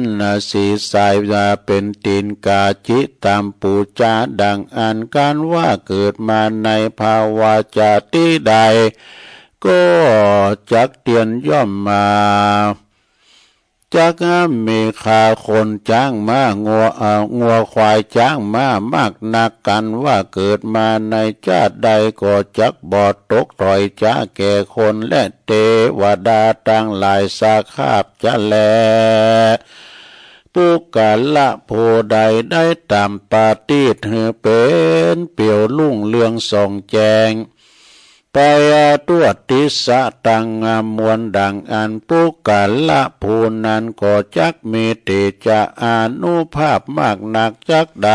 สีสายเป็นตีนกาจิตามปูจาดังอันการว่าเกิดมาในภาวะจาติใดก็จักเตียนย่อมมาจักมีขาคนจ้างมางัวควายจ้างมามากนักกันว่าเกิดมาในชาติใดก็จักบอดตกถอยจ้าแก่คนและเทวดาตั้งหลายสาขาบจะแลปุกกะละผู้ใดได้ตามปาติดเป็นเปี่ยวลุ่งเรืองส่องแจงไปตัวติสะตังมวลดังอันปุกกะละผู้นั้นก็จักมีเตจาอานุภาพมากนักจักใด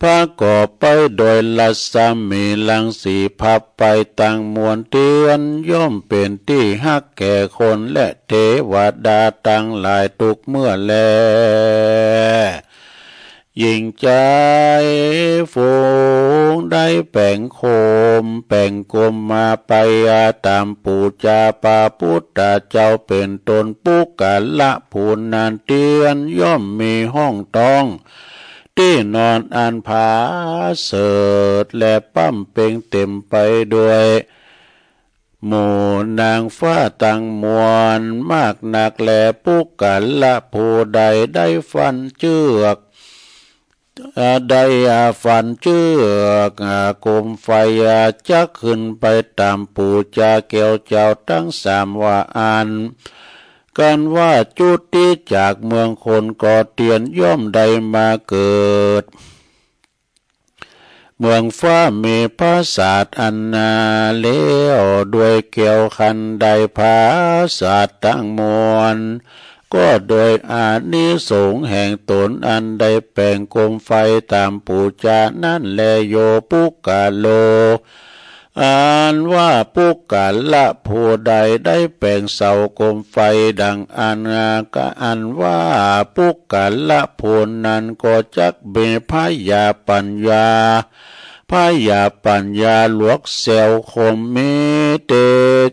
ประกอบไปโดยลัสสมีลังสีพับไปตั้งมวลเตียนย่อมเป็นที่ฮักแก่คนและเทวดาตั้งหลายทุกเมื่อแลยิ่งใจฝูงได้แป่งโคมแป่งกลมมาไปตามปูจาปาพุทธเจ้าเป็นตนปุกกะละผู้นั้นเตียนย่อมมีห้องต้องที่นอนอันผาเสดและปั้มเป่งเต็มไปด้วยหมู่นางฟ้าตั้งมวลมากนักแลปุกกะละผู้ใดได้ฟันเชือกได้ฟันเชือกโคมไฟจักขึ้นไปตามปูจาเกี่ยวเจ้าทั้งสามว่าอันกันว่าจุติจากเมืองคนก่อเตียนย่อมใดมาเกิดเมืองฟ้ามีปราสาทอันนาเลี้ยวด้วยเกี่ยวคันใดภาสาทตั้งมวลก็โดยอานิสงส์แห่งตนอันใดแปลงโคมไฟตามปูจานั่นแลโยปุกกะโลอันว่าปุกกะละผู้ใดได้แปลงเสาโคมไฟดังอันก็อันว่าปุกกะละผู้นั้นก็จักเบพยาปัญญาพยาปัญญาหลวกเซลคมมีเต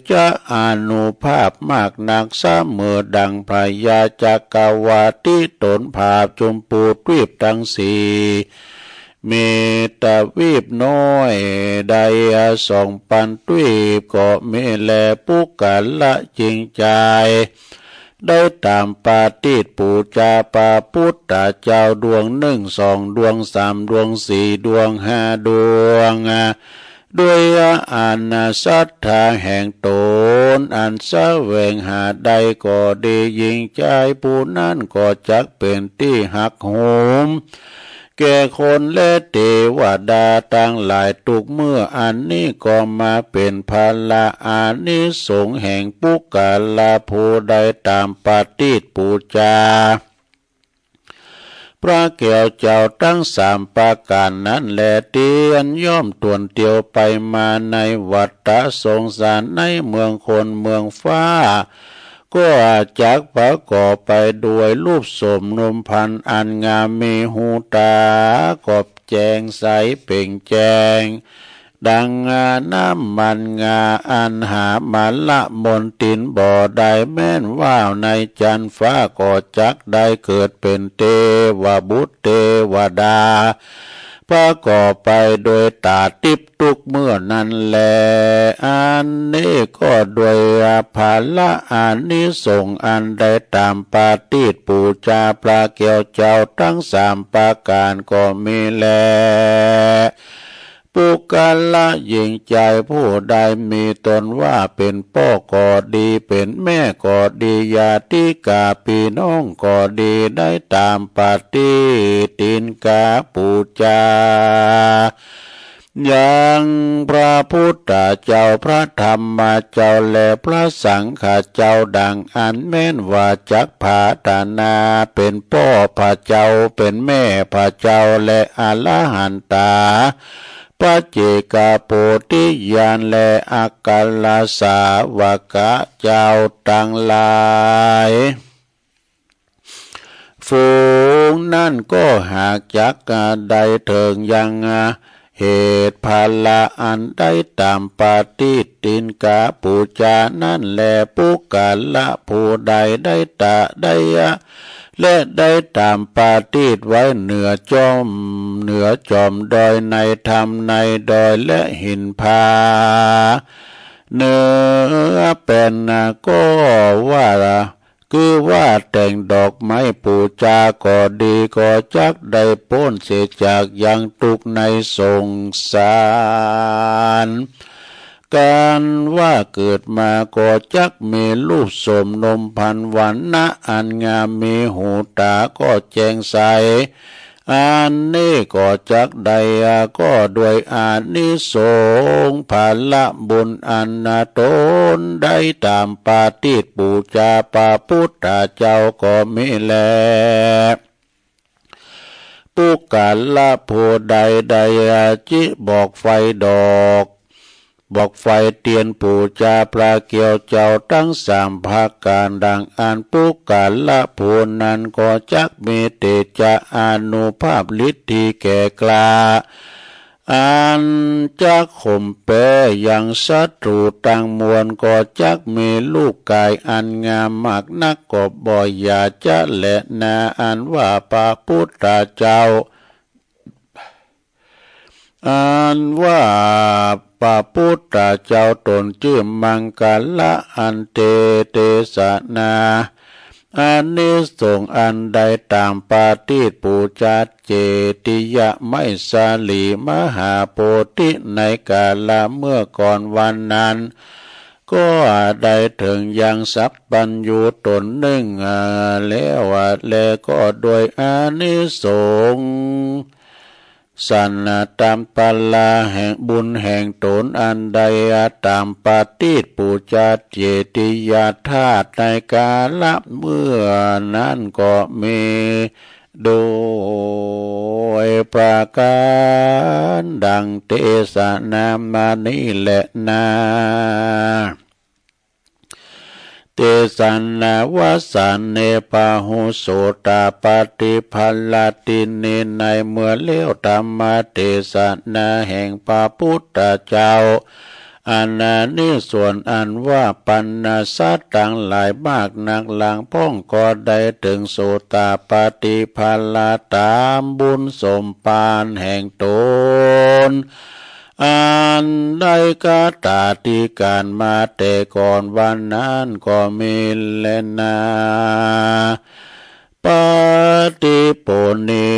จะอานุภาพมากนักเสมอดังพยาจักรวาติตนภาพจมปูทวีปทั้งสี่ เมตตาวีบน้อยใดส่องปันตุยก็เมแลปุกกะละจริงใจได้ตามปาติดปูจาปาพุทธเจ้าดวงหนึ่งสองดวงสามดวงสี่ดวงห้าดวงด้วยอานาศรัทธาแห่งตนอันแสวงหาใดก็ดียิ่งใจผู้นั้นก็จักเป็นที่หักโหมแก่คนและเทวดาตั้งหลายทุกเมื่ออันนี้ก็มาเป็นภาละอานิสงส์แห่งปุกกาลาผู้ใดตามปฏิจปูจาพระแก้วเจ้าทั้งสามประการนั้นแลเตียนย่อมตวนเตียวไปมาในวัฏสงสารในเมืองคนเมืองฟ้าก็อาจักประกอบไปด้วยรูปสมนมพันอันงามมีหูตากบแจงใสเป่งแจงดังน้ำมันงาอันหามาละมนตินบ่อใดแม่นว่าวในจันฟ้าก็จักได้เกิดเป็นเทวบุตรเทวดาประกอบไปโดยตาทิพทุกเมื่อนั้นแลอันนี้ก็โดยภาละอานิสงส์อันได้ตามปาฏิจปูจาพระแก้วเจ้าทั้งสามประการก็มีแลปุกกาละยิ่งใจผู้ใดมีตนว่าเป็นพ่อก็ดีเป็นแม่ก็ดีญาติกาพี่น้องก็ดีได้ตามปฏิทินกาปูจายังพระพุทธเจ้าพระธรรมเจ้าและพระสังฆเจ้าดังอันแม้นว่าจักภาตนาเป็นพ่อพระเจ้าเป็นแม่พระเจ้าและอรหันตาปัจเจกโพธิญาณและอากัลสาวกะเจ้าทั้งหลายฝูงนั่นก็หากจักได้เถิงยังเหตุภาละอันได้ตามปาฏิทินกาปูจานั่นแลปุกกาละผู้ใดได้ตะได้และได้ตามปาฏิทินไว้เหนือจอมดอยในธรรมในดอยและหินผาเนื้อเป็นก็ว่าคือว่าแต่งดอกไม้ปูจาก็ดีก็จักได้พ้นเสียจากยังทุกข์ในสงสารการว่าเกิดมาก็จักมีรูปสมนมพันวันนะอันงามมีหูตาก็แจ้งใสอันนี้ก็จักได้ก็ด้วยอานิสงส์ภาละบุญอันตนได้ตามปาฏิจปูจาพระพุทธเจ้าก็มีแลปุกกาละผู้ใดจิบอกไฟดอกบอกไฟเตียนปูจาพระเกี่ยวเจ้าทั้งสามภาคการดังอันปุกกาละผู้นั้นก็จักมีเตจาอานุภาพฤทธิ์แก่กล้าอันจักข่มแปรยังศัตรูตั้งมวลก็จักมีลูกกายอันงามมากนักก็บ่อยาจะและนาอันว่าพระพุทธเจ้าอันว่าพระพุทธเจ้าตนชื่อมังกละอันเตสนาอันนี้ส่งอันใดตามปาฏิจปูจาเจติยะไม่สาลีมหาโพธิในกาลเมื่อก่อนวันนั้นก็ได้ถึงยังสัพพัญญูตนหนึ่งแล้วแล้วก็โดยอานิสงส์สันตามปาลาแห่งบุญแห่งตนอันใดตามปาฏิจปูจาเจติยาธาตุในกาลเมื่อนั้นก็มีโดยประการดังเทศนามานี้แหละนาเตสันนาวสันเนปะหุโสตาปฏิภัลลตินในเมื่อเลี้ยวธรรมเทศนาแห่งพระพุทธเจ้า อันนั้นนี่ส่วนอันว่าปัญนาสัตต่างหลายมากนักหลังพ้องก็ได้ถึงโสตาปฏิภาลาตามบุญสมปานแห่งตนอันได้กาตาติการมาแต่ก่อนวันนั้นก็มีแลนาปฏิปุณี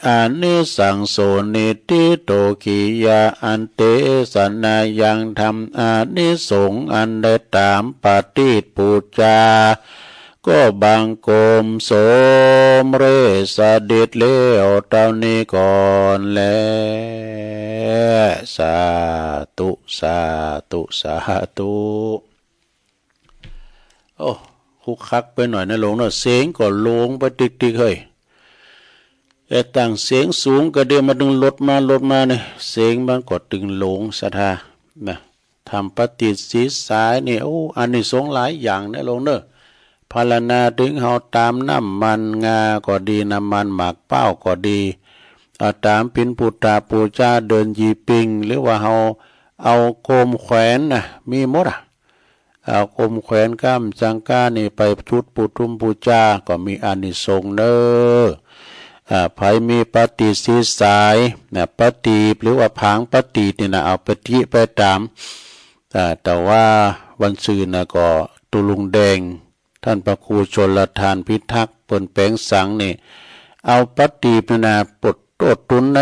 อานิสังโสนิติโตกิยาอันเตสนายังทำอานิสงส์อันได้ตามปฏิปูจาก็บังกรมสมเรสดิดเลี้ยวเท่านี้ก่อนแล้วสาธุสาธุสาธุโอ้คุกคักไปหน่อยนะหลวงเนาะเสียงก็ลงไปติ๊กๆเฮ้ยแต่ต่างเสียงสูงก็เดี๋ยวมาดึงลดมาเนี่ยเสียงมันก็ดึงลงศรัทธานะทำปฏิสีสายนี่โอ้อันนี้สงหลายอย่างนะหลวงเนาะพารณาถึงเฮาตามน้ำมันงาก็ดีน้ำมันหมากเป้าก็ดีเอาตามปินปุตตาปูจาเดินยีปิงหรือว่าเฮาเอาโคมแขวนนะมีหมดเอาคมแขวนก้ามจังก้านี่ไปชุดปุถุมปูจาก็มีอานิสงส์เนอไผมีปฏิสีสายนะปฏิหรือว่าผางปฏินี่นะเอาปฏิไปตามแต่ว่าวันซื่อนะก็ตุลุงแดงท่านพระครูชลทานพิทักษ์เปิ้นแปลงสังนี่เอาปฏินี่นะปลดโตดตุนใน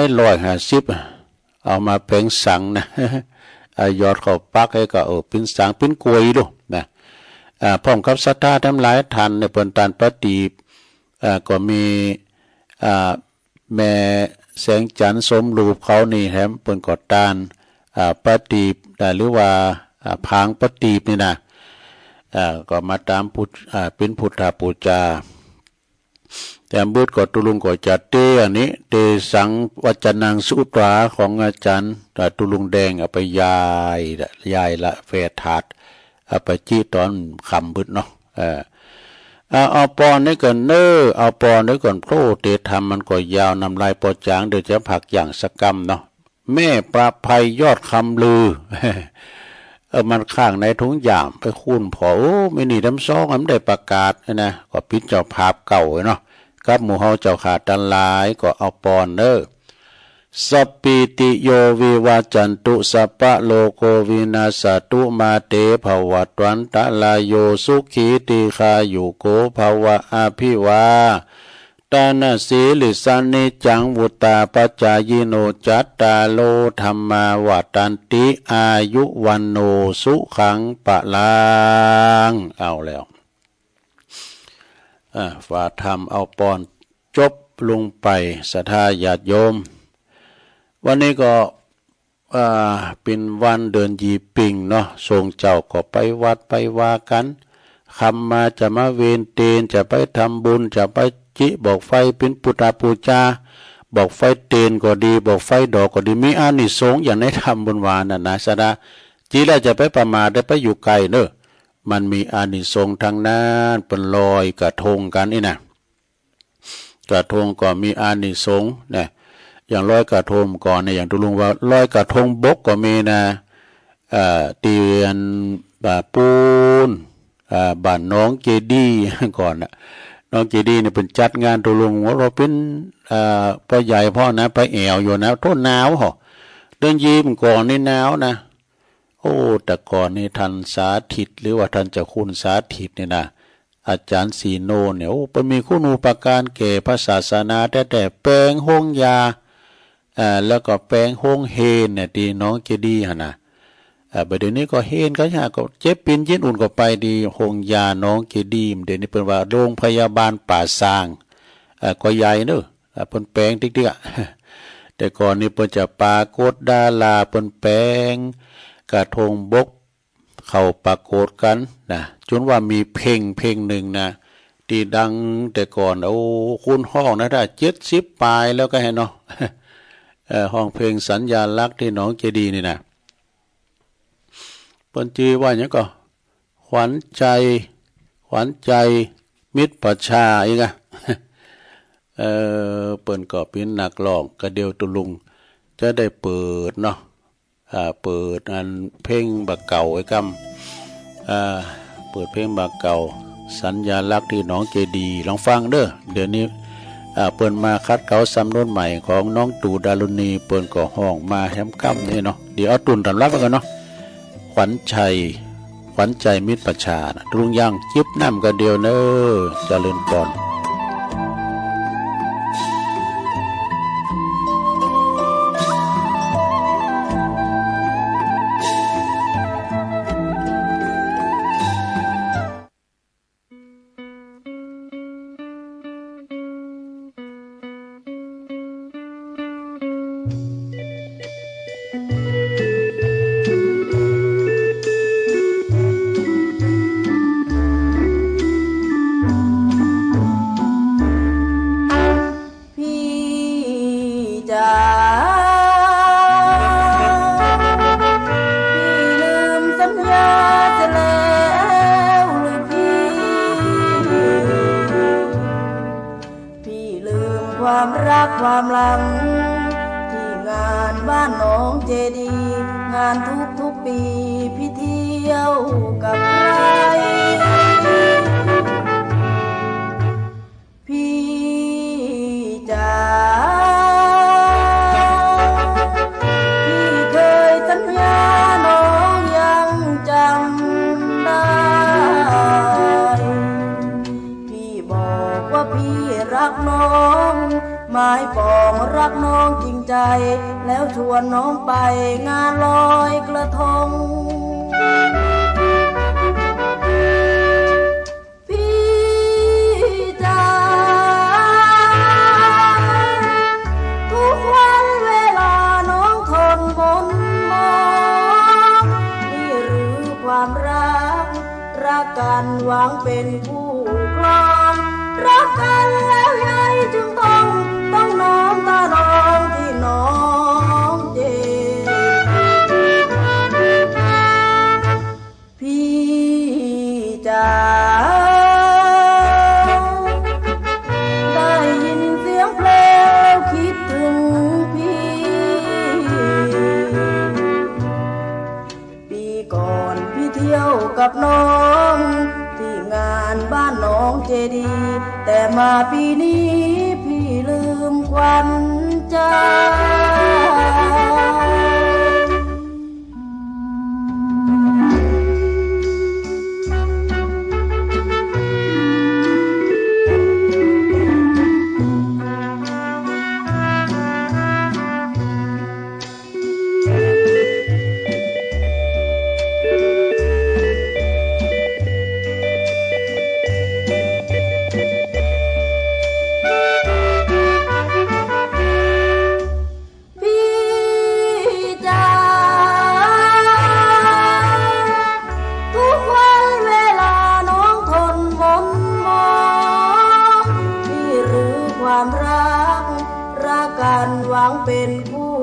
150เอามาแปลงสังนะยอดเขาปักให้ก็เป็นสังเป็นกลวยดูนะพร้อมกับศรัทธาทั้งหลายท่านในเปิ้นตานปฏิก็มีแม่แสงจันทร์สมรูปเขานี่แถมเปิ้นก็ตานปฏิหรือว่าผางปฏินี่นะก็มาตามพุทธเป็นพุทธปูจาแต่บุตรก็ตุลุงก็จัดเตอันนี้เตสังวัจนังสุตราของอาจารย์ตุลุงแดงเอาไปยายละเฟถาดเอาไปจี้ตอนคำบุตรเนาะเอาปอนนี่ก่อนเอาปอนนี่ก่อนโครเตธรรมมันก็ยาวนำลายปอจางเดี๋ยวจะผักอย่างสกรรมเนาะแม่ประภัยยอดคำลือมันข้างในถุงยามไปคุ้นพอไม่หนีน้ำซองมันได้ประกาศนะก็พิจเจ้าภาพเก่าเนาะกับหมู่เฮาเจ้าขาดตันหลายก็เอาปอนสัพปิติโยวิวาจันตุสัพพะโลโกวินาสตุมาเตภวัตวันตะลายโยสุขีติคายุโกภวะอาภิวาตานาสีลิสันนิจังวุตตาปัจจายโนจัตตาโลธรรมาวัตันติอายุวันโนสุขังปะลังเอาแล้วฝ่าธรรมเอาปอนจบลงไปศรัทธาญาติโยมวันนี้ก็เป็นวันเดือนยีปิงเนาะทรงเจ้าก็ไปวัดไปว่ากันคำมาจะมาเวนเตนจะไปทำบุญจะไปจิบอกไฟเป็นปุตตาปูจาบอกไฟเตนก็ดีบอกไฟดอกก็ดีมีอานิสงส์อย่างในทำบุญวานนะสดาจีแล้วจะไปประมาทได้ไปอยู่ไกลเนอะมันมีอานิสงส์ทางนั้นเป็นลอยกระทงกันนี่นะกระทงก็มีอานิสงส์นะอย่างลอยกระทงก่อนเนี่ยอย่างตุลุงว่าลอยกระทงบกก็มีนะเตียนปูนบ้านน้องเจดีก่อนนะน้องเจดีเนี่ยเป็นจัดงานตุลุงว่าเราเป็นไปใหญ่พ่อนะไปแอวอยู่นะต้นหนาวเหรอเดินยิ้มก่อนนี่หนาวนะโอ้แต่ก่อนนี่ท่านสาธิตหรือว่าท่านเจ้าคุณสาธิตเนี่ยนะอาจารย์สีโนเนี่ยโอ้เป็นมีคุณูปการแก่พระศาสนาแต่แปลงห้องยาแล้วก็แปลงห้องเฮนเนี่ยดีน้องเจดีฮะนะเดี๋ยวนี้ก็เฮนก็ยากก็เจ็บปินยินอุ่นก็ไปดีห้องยาน้องเจดีเดี๋ยวนี้เป็นว่าโรงพยาบาลป่าซางก็ใหญ่เนอะเพิ่นแปลงติ๊กๆแต่ก่อนนี่เพิ่นจะปากดดาราเพิ่นแปลงกระทงบกเข้าปรากฏกันนะจนว่ามีเพลงหนึ่งนะที่ดังแต่ก่อนโอ้คุณห้องนะถ้า70ปลายแล้วก็ให้เนาะห้องเพลงสัญญาลักษณ์ที่หนองเจดีนี่นะเปิ้นจื่อว่าหยังก็ขวัญใจมิตรประชาอีกอะเปิ้นก็เป็นนักร้องกระเดียวตุลุงจะได้เปิดเนาะ เปิดอันเพลงบักเก่าไอ้กำเปิดเพลงบักเก่าสัญญาลักษณ์ที่น้องเจดีลองฟังเด้อเดี๋ยวนี้เปิ่นมาคัดเก่าสำนวนใหม่ของน้องตู่ดารุณีเปิ่นก็ห้องมาแฮมกำนี่เนาะเดี๋ยวเอาตุนตำรับกันเนาะขวัญใจมิตรประชานะตรุงย่างจิบน้ำกันเดียวเนอเจริญก่อนความรักความหลังที่งานบ้านน้องเจดีงานทุกปีพี่เที่ยวกับใครพี่จ๋าพี่เคยสัญญาน้องยังจำได้พี่บอกว่าพี่รักน้องหมายปองรักน้องจริงใจแล้วชวนน้องไปงานลอยกระทงพี่จ๋าทุกวันเวลาน้องทนมนมองนี่หรือความรักกันหวังเป็นผู้ครองรักกันแล้วยายจึงต้องน้ำตาน้องที่น้องเจพี่จ๋าได้ยินเสียงเพลงคิดถึงพี่ปีก่อนพี่เที่ยวกับน้องที่งานบ้านน้องเจดีแต่มาปีนี้พี่ลืมขวัญใจรักกันหวังเป็นผู้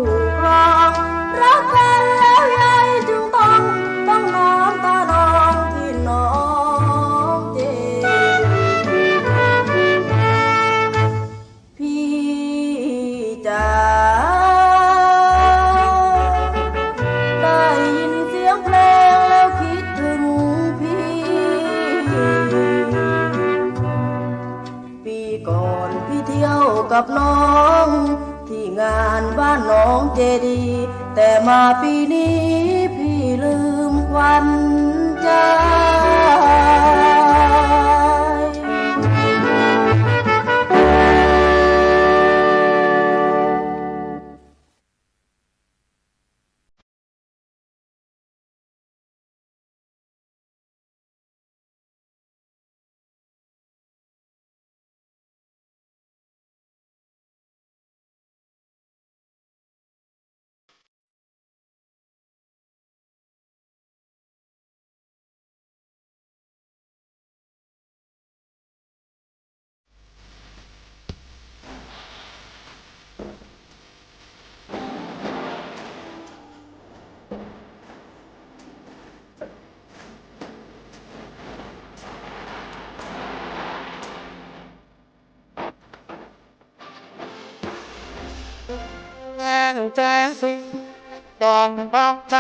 ครองรักกันแล้วยายจึงต้องน้ำตาน้องที่น้องเจพี่จ๋าได้ยินเสียงเพลงแล้วคิดถึงพี่ปีก่อนพี่เที่ยวกับน้องที่งานบ้านน้องเจดีแต่มาปีนี้พี่ลืมขวัญใจ and dancing จองบ้องใจ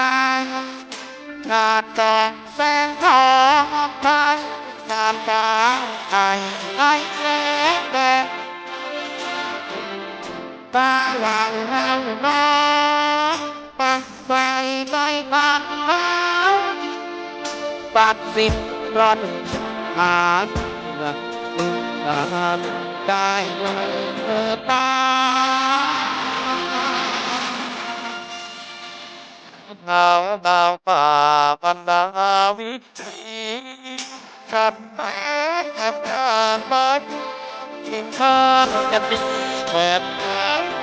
งานจองแสงทองไปงานตาไอ้ไอ้เล็กแดงตาหลังน้องปักใส่ในกันปัดสิบร้อนหาได้ตาดาวป่าปันดาวิธีขัดแย้งกับการบ้านกินข้าวจะติดแบบ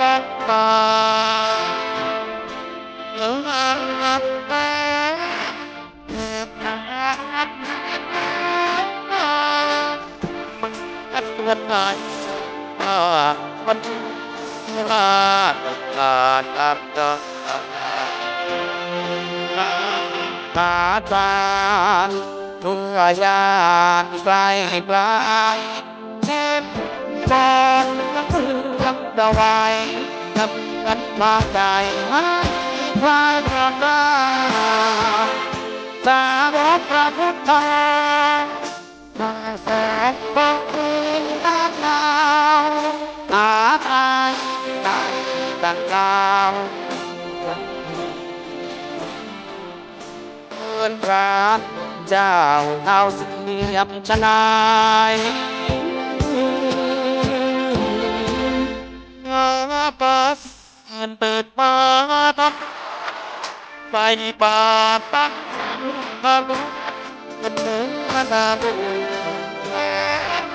กันมาเงินหายมันลาตับตาตาทุกอย่างไกลไกลเทพบอลกับดาวไว้กับกันมาได้พระพระตาบอกพระพุทธมาแสงบอกตาดาวตาตายตายตั้งดาวเพื่อนพระเจ้าเอาเสียมชนายปัสเปิดมาทับไปป่าตักตะลุกันเดินมาดาบุ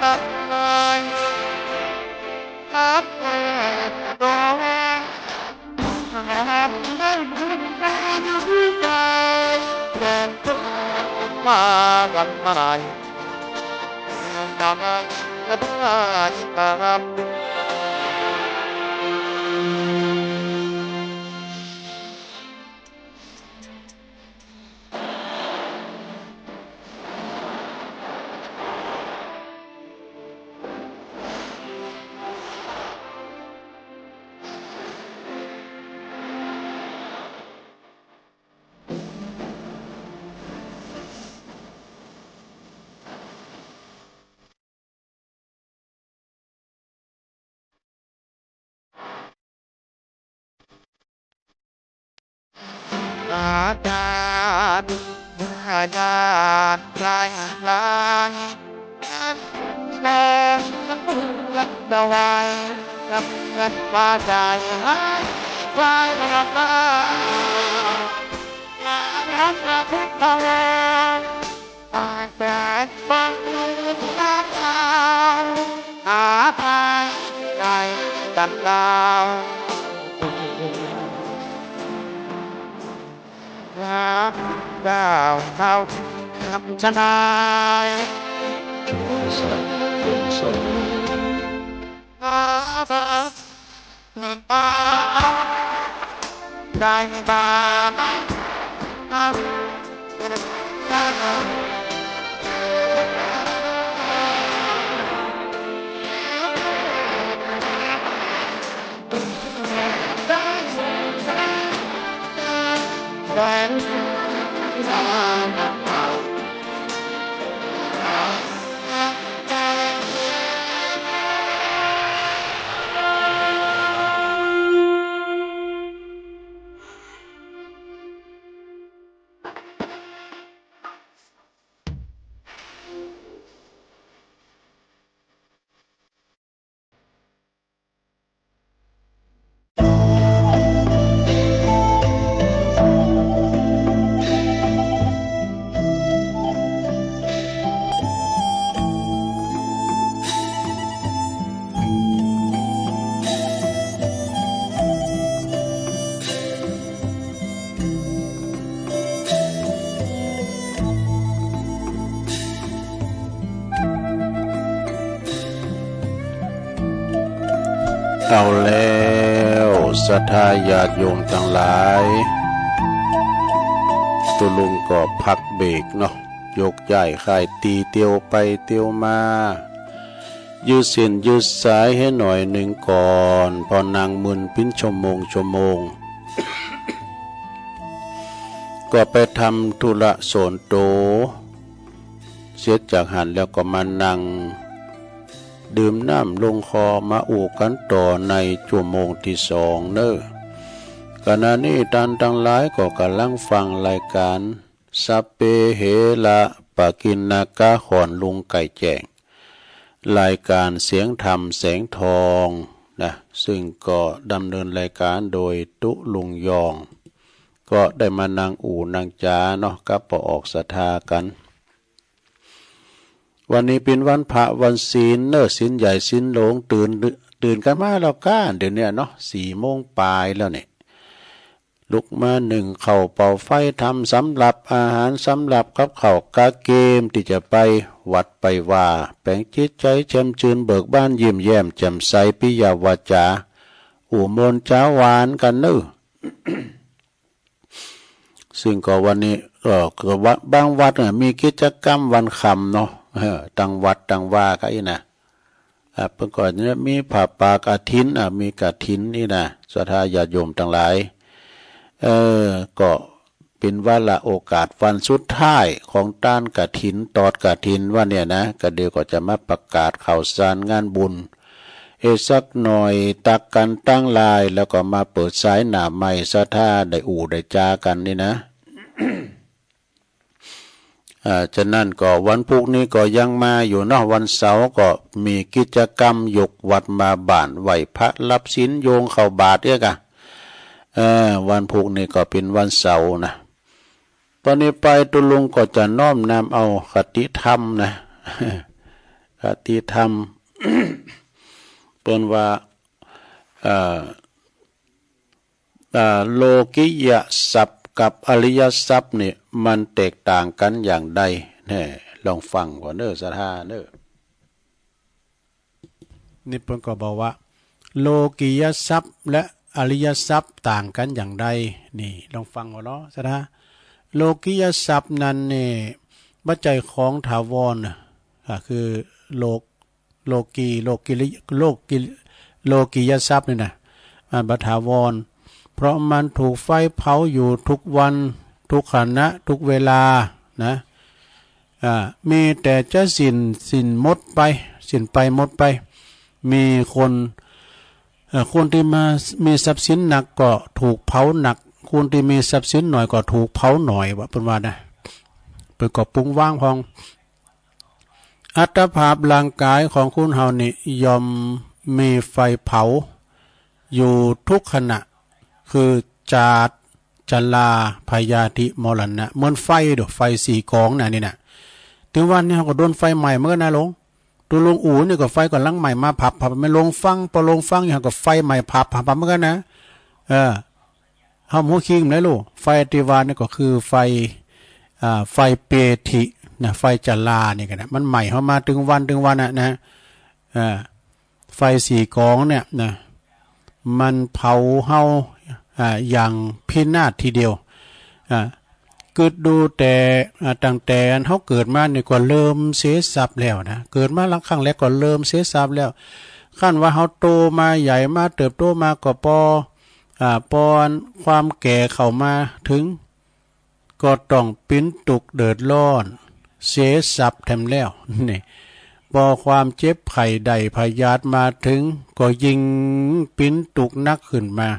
ตัดเลยตัดรอหับได้ใจแดนทุกมากันมาทำกันได้ตามอาจารย์อาจารย์ลายลายแรงรักดาวายกับเงินมาใจลายรักลายรักรักทุกทางตาแสงบังตาตาหาทางใจตัดดาวดาวเท่าคำชนายป่าได้ป่าเอาแล้วศรัทธาญาติโยมทั้งหลายตุลุงก็พักเบรกเนาะยกใหญ่ค่ายตีเตียวไปเตียวมายืดเส้นยืดสายให้หน่อยหนึ่งก่อนพอนางมึนปิ้นชั่วโมง ก็ไปทำธุระโสนโตเสียจากหันแล้วก็มานั่งดื่มน้ำลงคอมาอู่กันต่อในชั่วโมงที่สองเนอะขณะนี้ท่านทั้งหลายก็กำลังฟังรายการสัพเพเหระปะกินนากะขอนลุงไก่แจ้งรายการเสียงธรรมแสงทองนะซึ่งก็ดำเนินรายการโดยตุลุงยองก็ได้มานางอู่นางจาเนาะก็ปออกศรัทธากันวันนี้เป็นวันพระวันศีลเนอะศีลใหญ่ศีลหลงตื่นกันมาแล้วก้าเดี๋ยวนี้เนาะ4 โมงปลายแล้วเนี่ยลุกมาหนึ่งเข่าเป่าไฟทำสำหรับอาหารสำหรับกับเข่ากาเกมที่จะไปวัดไปว่าแปลงจิตใจแจ่มชื่นเบิกบ้านยิ้มแย้มแจ่มใสปิยาวาจาอุโมนจ้าหวานกันเนอะ ซึ่งก็วันนี้ก็บางวัดมีกิจกรรมวันคำเนาะตั้งวัดตั้งว่ากันอีนะเมื่อก่อนนี้มีผ่าปากอาทินมีกฐินนี่นะศรัทธาญาติโยมทั้งหลายก็เป็นว่าละโอกาสวันสุดท้ายของต้านกฐินตอดกฐินว่าเนี่ยนะก็เดี๋ยวก็จะมาประกาศข่าวสารงานบุญสักหน่อยตักกันตั้งลายแล้วก็มาเปิดสายหน้าใหม่ศรัทธาได้อู่ได้จากันนี่นะ ฉะนั้นก็วันพุธนี้ก็ยังมาอยู่เนาะวันเสาร์ก็มีกิจกรรมยกวัดมาบ้านไหวพระรับศีลโยงเข้าบาตรเนี่ยกันวันพุธนี้ก็เป็นวันเสาร์นะตอนนี้ไปตุลุงก็จะน้อมนำเอาคติธรรมนะ คติธรรม เป็นว่าโลกิยทรัพย์กับอริยทรัพย์เนี่ยมันแตกต่างกันอย่างใดเนี่ยลองฟังก่อนเด้อศรัทธาเด้อนี่เพิ่นก็บอกว่าโลกิยทรัพย์และอริยทรัพย์ต่างกันอย่างใดนี่ลองฟังก่อนเนาะศรัทธาโลกิยทรัพย์นั้นนี่ปัจจัยของถาวรคือโลกียทรัพย์นี่นะบัถาวรเพราะมันถูกไฟเผาอยู่ทุกวันทุกขณะทุกเวลานะมีแต่จะสิ้นหมดไปสิ้นไปหมดไปมีคนที่มามีทรัพย์สินหนักก็ถูกเผาหนักคนที่มีทรัพย์สินหน่อยก็ถูกเผาหน่อยว่าเป็นว่านะเป็นก็ปรุงว่างพองอัตภาพร่างกายของคุณเฮานี่ยอมมีไฟเผาอยู่ทุกขณะคือจาดจลาพยาธิมรณะเหมือนไฟดูไฟ4 กองน่ะนี่น่ะถึงวันนี้เขาก็โดนไฟใหม่เมื่อนะลงตัวลงอู่นี่ก็ไฟก่อนลังใหม่มาผับไม่ลงฟังพอลงฟังอย่างก็ไฟใหม่ผับเมื่อกันนะเฮาหัวคิงได้ลูกไฟติวานี่ก็คือไฟเปธินะไฟจลานี่กันนะมันใหม่เข้ามาถึงวันนะไฟ4 กองเนี่ยนะมันเผาเฮาอย่างพินาศทีเดียวเกิดดูแต่ตั้งแต่เขาเกิดมาเนี่ยก็เริ่มเสียทรัพย์แล้วนะเกิดมาครั้งแรกก็เริ่มเสียทรัพย์แล้วขั้นว่าเขาโตมาใหญ่มาเติบโตมาก็ปอนความแก่เข้ามาถึงก็ต้องปิ้นตุกเดือดร้อนเสียทรัพย์แถมแล้วนี่พอความเจ็บไข้ใดพยาธิมาถึงก็ยิงปิ้นตุกนักขึ้นมา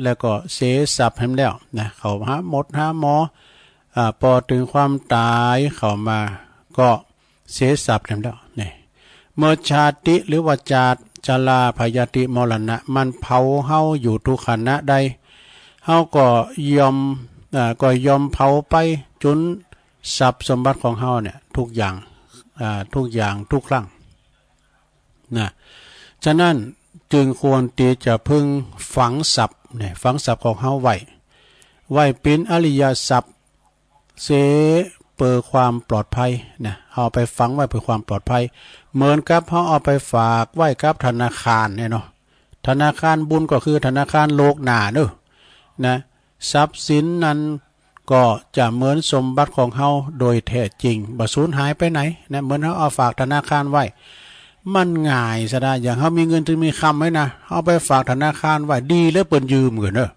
แล้วก็เสียทรัพย์แถมแล้วนะเขาหาหมอพอถึงความตายเข้ามาก็เสียทรัพย์แถมแล้วนี่เมื่อชาติหรือว่าจลาพยาธิมรณะมันเผาเฮาอยู่ทุกขณะใดเฮาก็ยอมเผาไปจนทรัพย์สมบัติของเฮาเนี่ยทุกอย่างทุกครั้งนะฉะนั้นจึงควรที่จะพึงฝังทรัพย์เนี่ยฝังทรัพย์ของเฮาไว้เป็นอริยทรัพย์เสเพื่อความปลอดภัยนะเอาไปฝังไว้เพื่อความปลอดภัยเหมือนกับเฮาเอาไปฝากไว้กับธนาคารเนี่ยเนาะธนาคารบุญก็คือธนาคารโลกหน้าเด้อนะทรัพย์สินนั้นก็จะเหมือนสมบัติของเฮาโดยแท้จริงบ่สูญหายไปไหนนะเหมือนเฮาเอาฝากธนาคารไว้มันง่ายซะได้อย่างเฮามีเงินถึงมีคำไว้นะเอาไปฝากธนาคารไว้ดีแล้วเปิ้นยืมเหมือนเด้อ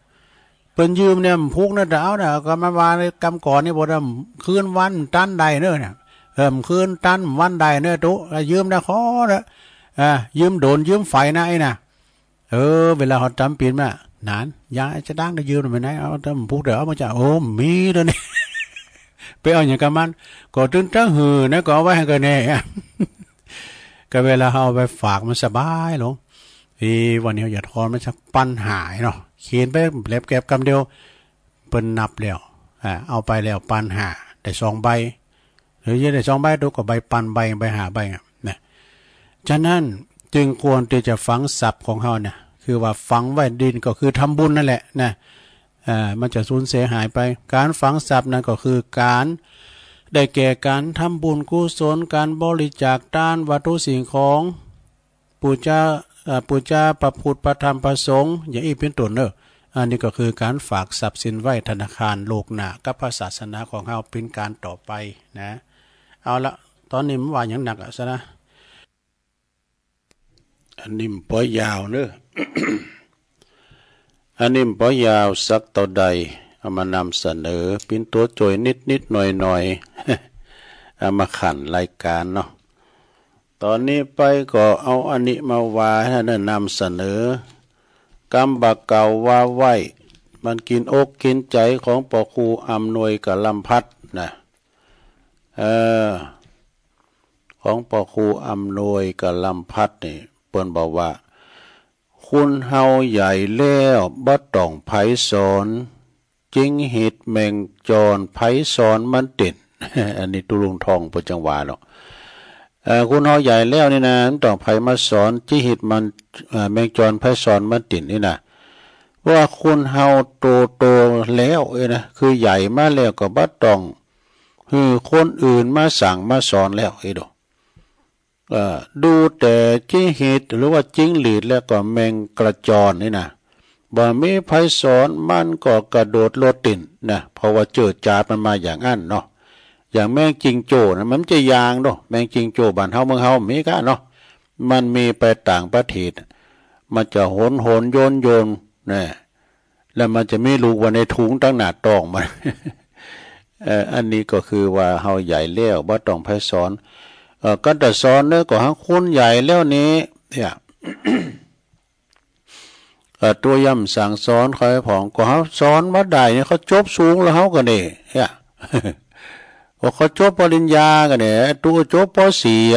เปิ้ เป็นยืมเนี่ยพุกนะดาวเนี่ยก็มาว่าในกำก่อนนี่บ่ได้คืนวันตันใดเน้อเนี่ยคืนตันวันใดเน้อตุยืมนะขอนะยืมโดนยืมไฟนะไอ้น่ะเวลาเขาจำปีนมานานยาจะดังได้ยืมไปไหนเอาทำพุกเดี๋ยวเอามาจากโอ้มีตัวนี้ ไปเอาอย่างกับมันก็ตึ้งตั้งหือนะก็เอาไว้ให้กันแน่ก็เวลาเอาไปฝากมันสบายหลงวันนี้อย่าทอนมันจะปัญหาเนาะเขียนไปเล็บแก็บกำเดียวเปิ้นนับแล้วเอาไปแล้วปันหาได้2 ใบหรือยังได้2 ใบตัวก็ใบปันใบหาใบนะฉะนั้นจึงควรที่จะฝังศัพท์ของเขาเนี่ยคือว่าฝังไว้ดินก็คือทำบุญนั่นแหละนะมันจะสูญเสียหายไปการฝังศัพท์นั้นก็คือการได้แก่การทำบุญกุศลการบริจาคทานวัตถุสิ่งของปูชาพระพุทธพระธรรมพระสงฆ์อย่างนี้เป็นต้นอันนี้ก็คือการฝากทรัพย์สินไว้ธนาคารโลกหน้ากับพระศาสนาของเราเป็นการต่อไปนะเอาละตอนนี้มันว่าอย่างหนักซะนะอันนี้มันปล่อยยาวเนอะ อันนี้มันปล่อยยาวสักต่อใดเอามานำเสนอเป็นตัวโจยนิดหน่อย เอามาขันรายการเนาะตอนนี้ไปก็เอาอันนี้มาว่าให้นำเสนอกำบักเก่าว่าไว้มันกินอกกินใจของปอครูอำนวยกับลำพัดนะของปอครูอำนวยกับลำพัดนี่เปิ้นบอกว่าคุณเฮาใหญ่แล้วบ่ต้องไผสอนจิงหิดแมงจรไผสอนมันติด อันนี้ตุลุงทองปุจังหวาเนาะคุณเฮาใหญ่แล้วนี่นะต้องไผมาสอนจิหิดมันแมงจรไผสอนมันติดนี่นะว่าคุณเฮาโตแล้วนะคือใหญ่มาแล้วก็บ่ต้องคือคนอื่นมาสั่งมาสอนแล้วดอกดูแต่จิ้งหิดหรือว่าจิ้งหรีดแล้วก็แมงกระจรนี่นะบ่มีไผสอนมันก็กระโดดโลดติ่นนะเพราะว่าเจิดจาดมันมาอย่างนั้นเนาะอย่างแมงจิงโจ้นะมันจะยางเนาะแมงจิงโจ้บ้านเฮาเมืองเฮามีกะเนาะมันมีไปต่างประเทศมันจะโหนโยนนะแล้วมันจะไม่รู้ว่าในถุงตั้งหน้าตองมัน อันนี้ก็คือว่าเฮาใหญ่แล้วบ่ต้องไผสอนก็แต่สอนเนื้อก็หาคุณใหญ่แล้วนี้เนี่ย ตัวย่ำสั่งสอนคอยผ่องก็เขาสอนมาได้เนี่ยเขาจบสูงแล้วเขาก็เนี่ยพอเขาจบปริญญากันเนี่ยตัวจบป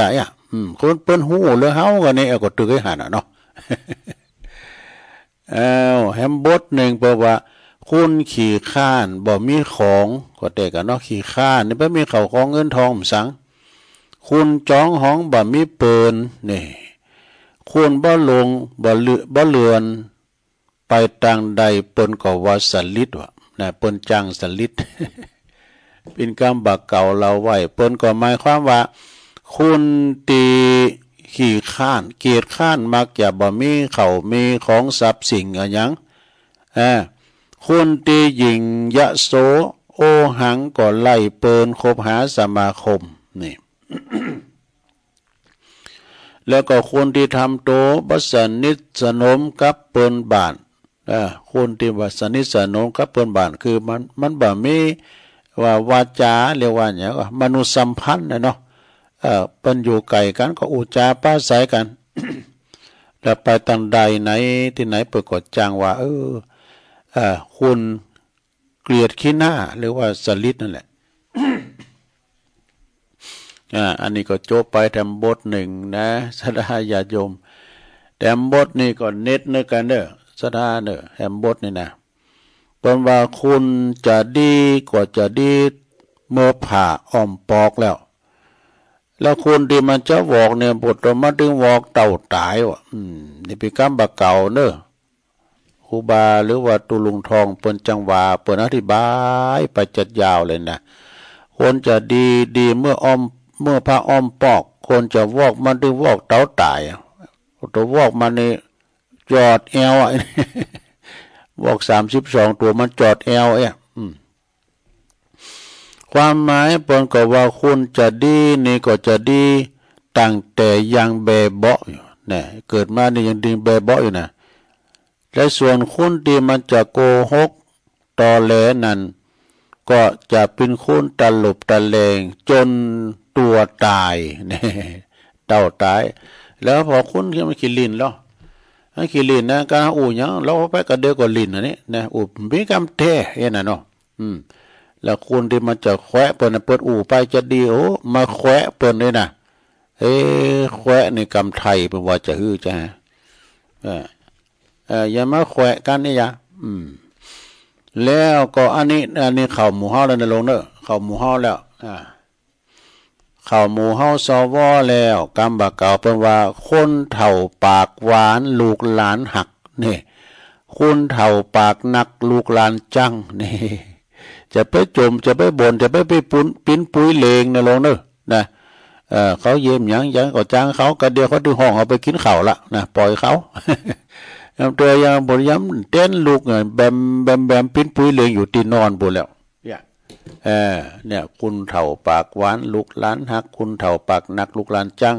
.4คนเปิ้นหูแล้วเขาก็เนี่ยก็ตึกให้หันเนาะ แฮมบดหนึ่งแปลว่าคุณขี่ข้านบ่มีของก็แต่กันเนาะขี่ข้านนี่บ่มีข้าวของเงินทองสังคุณจ้องห้องบ่มีเปินนี่คุณบ่ลงบ่เลือนไปต่างใดเปิ้นก็ว่าสลิดว่ะนะเปิ้นจังสลิด เป็นกรรมบักเก่าเราไว้เปิ้นก็หมายความว่าคุณตีขี่ข้านเกียรติข้านมักจะบ่มีเขามีของทรัพย์สิ่งอะไรหยังคุณตีหญิงยะโสโอหังก็ไล่เปิ้นคบหาสมาคมนี่ แล้วก็คนที่ทำโตบัสนิทสนมกับเปิ้นบ้านคนที่ว่าสนิทสนมกับเปิ้นบ้านคือมันบ่มีว่าวาจาเรียกว่าหยังว่ามนุษยสัมพันธ์เนาะเปิ้นอยู่ไกลกันก็อุจาปราศัยกัน แล้วไปทางใดไหนที่ไหนเปิดกดจ้างว่าคุณเกลียดขี้หน้าหรือว่าสลิดนั่นแหละ อันนี้ก็จบไปแถมบทหนึ่งนะสดาญาติโยมแถมบทนี่ก็เน็ตเนอะกันเด้อสดาเนอะแถมบทนี่นะเป็นว่าคุณจะดีกว่าจะดีเมื่อผ่าอ้อมปอกแล้วคนที่มันจะวอกเนี่ยบทเรามาดึงวอกเต่าตายวะนี่เป็นกรรมบักเก่าเนอะครูบาหรือว่าตุลุงทองเปิ้นจังหวาเปิ้นอธิบายไปจัดยาวเลยนะคนจะดีเมื่อพระอ้อมปอกคนจะวอกมันดึงวอกเต่าตายตัววอกมันนี่จอดแอววอก32ตัวมันจอดแอวความหมายเปิ้นก็ว่าคุณจะดีนี่ก็จะดีตั้งแต่ยังเบเบาะอยู่นะเกิดมานี่ยังดีเบเบาะอยู่นะและส่วนคุณที่มันจะโกหก ตอแหลนั้นก็จะเป็นคนตลบตะเลงจนตัวตายเนี่ยเต่าตายแล้วพอคุณที่มันขี้ลิ้นแล้วขี้ลิ้นนะการอู่ยังเราไปกระเดียวก็ลิ้นอันนี้นะอู่มีกำเทเห็นนะเนาะแล้วคุณที่มันจะแควะเปิดนะเปิดอู่ไปจะดีโอ้มาแควะเปิดเลยนะแควะในกำไทยเป็นว่าจะฮือจ้าอย่ามาแขวะกันนี่ยะแล้วก็อันนี้เข่าหมู่เฮาแล้วนะลงเนอะเข่าหมู่เฮาแล้วเข่าหมู่เฮาสวแล้วกำบะเก่าเป็นว่าคนเฒ่าปากหวานลูกหลานหักนี่คนเฒ่าปากหนักลูกหลานจังนี่จะไปจมจะไปบ่นจะไปปิ้นปุ้ยเลงนะลงเนอะนะเขาเยี่ยมยังก็จ้างเขากระเดียวเขาดึงห้องเอาไปกินข้าวละนะปล่อยเขาตัวยังบริยมเต้นลูกแบมปิ้นปุ้ยเลงอยู่ที่นอนบุแล้วเนี่ยคุณเฒ่าปากหวานลูกหลานหักคุณเฒ่าปากหนักลูกหลานจัง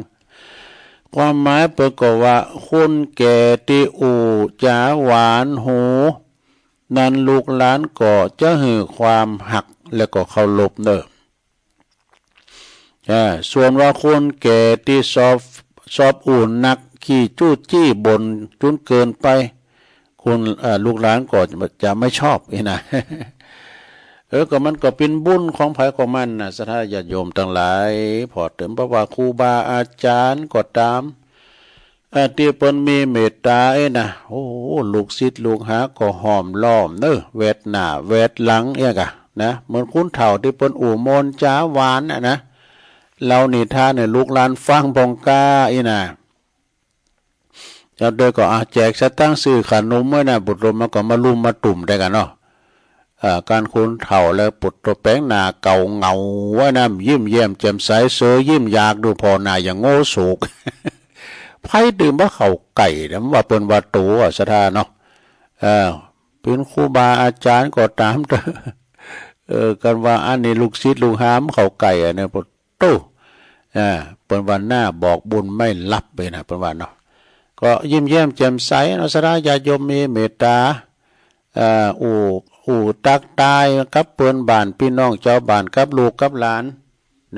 ความหมายประกอบว่าคนแก่ที่อู่จ๋าหวานหูนั้นลูกหลานก็จะหือความหักแล้วก็เคารพเนอะส่วนว่าคนแก่ที่ชอบอุ่นนักขี้จู้จี้บนจนเกินไปคุณลูกหลานก็จะไม่ชอบนะก็มันก็เป็นบุญของไผของมันนะสัทธาญาติโยมทั้งหลายพอถึงเพราะว่าครูบาอาจารย์ก็ตามที่เปิ้นมีเมตตานะโอ้ลูกศิษย์ลูกหาก็หอมล้อมเนอะเวทหน้าเวทหลังกะนะเหมือนคุณเฒ่าที่เปิ้นอู่มนจ้าหวานนะเรานิทานเนี่ยลูกหลานฟังพงกานะแล้วโดยก็แจกสตั้งซื้อขนมเมื่อนะบุตรลมมาก็มาลุ่มมาตุ่มได้กันเนาะการคุณเฒ่าแล้วปุดตัวแป้งหนาเก่าเงาว่าน้ำยิ้มแย้มแจ่มใสเสือยิ้มอยากดูพอหนาอย่างโง่สุกไพ่ดื่มว่าเข่าไก่แล้วว่าเป็นว่าตัวสถานเนาะเป็นครูบาอาจารย์ก็ตามเถอะกันว่าอันนี้ลูกศิษย์ลูกหามเข่าไก่เนี่ยปุดตู้เป็นวันหน้าบอกบุญไม่รับไปนะเป็นวันเนาะก็ยิ้มแย้มแจ่มใสเนาะสระญาติโยมมีเมตตาอู่ตักตายกับเปิ้นบ้านพี่น้องเจ้าบ้านกับลูกกับหลาน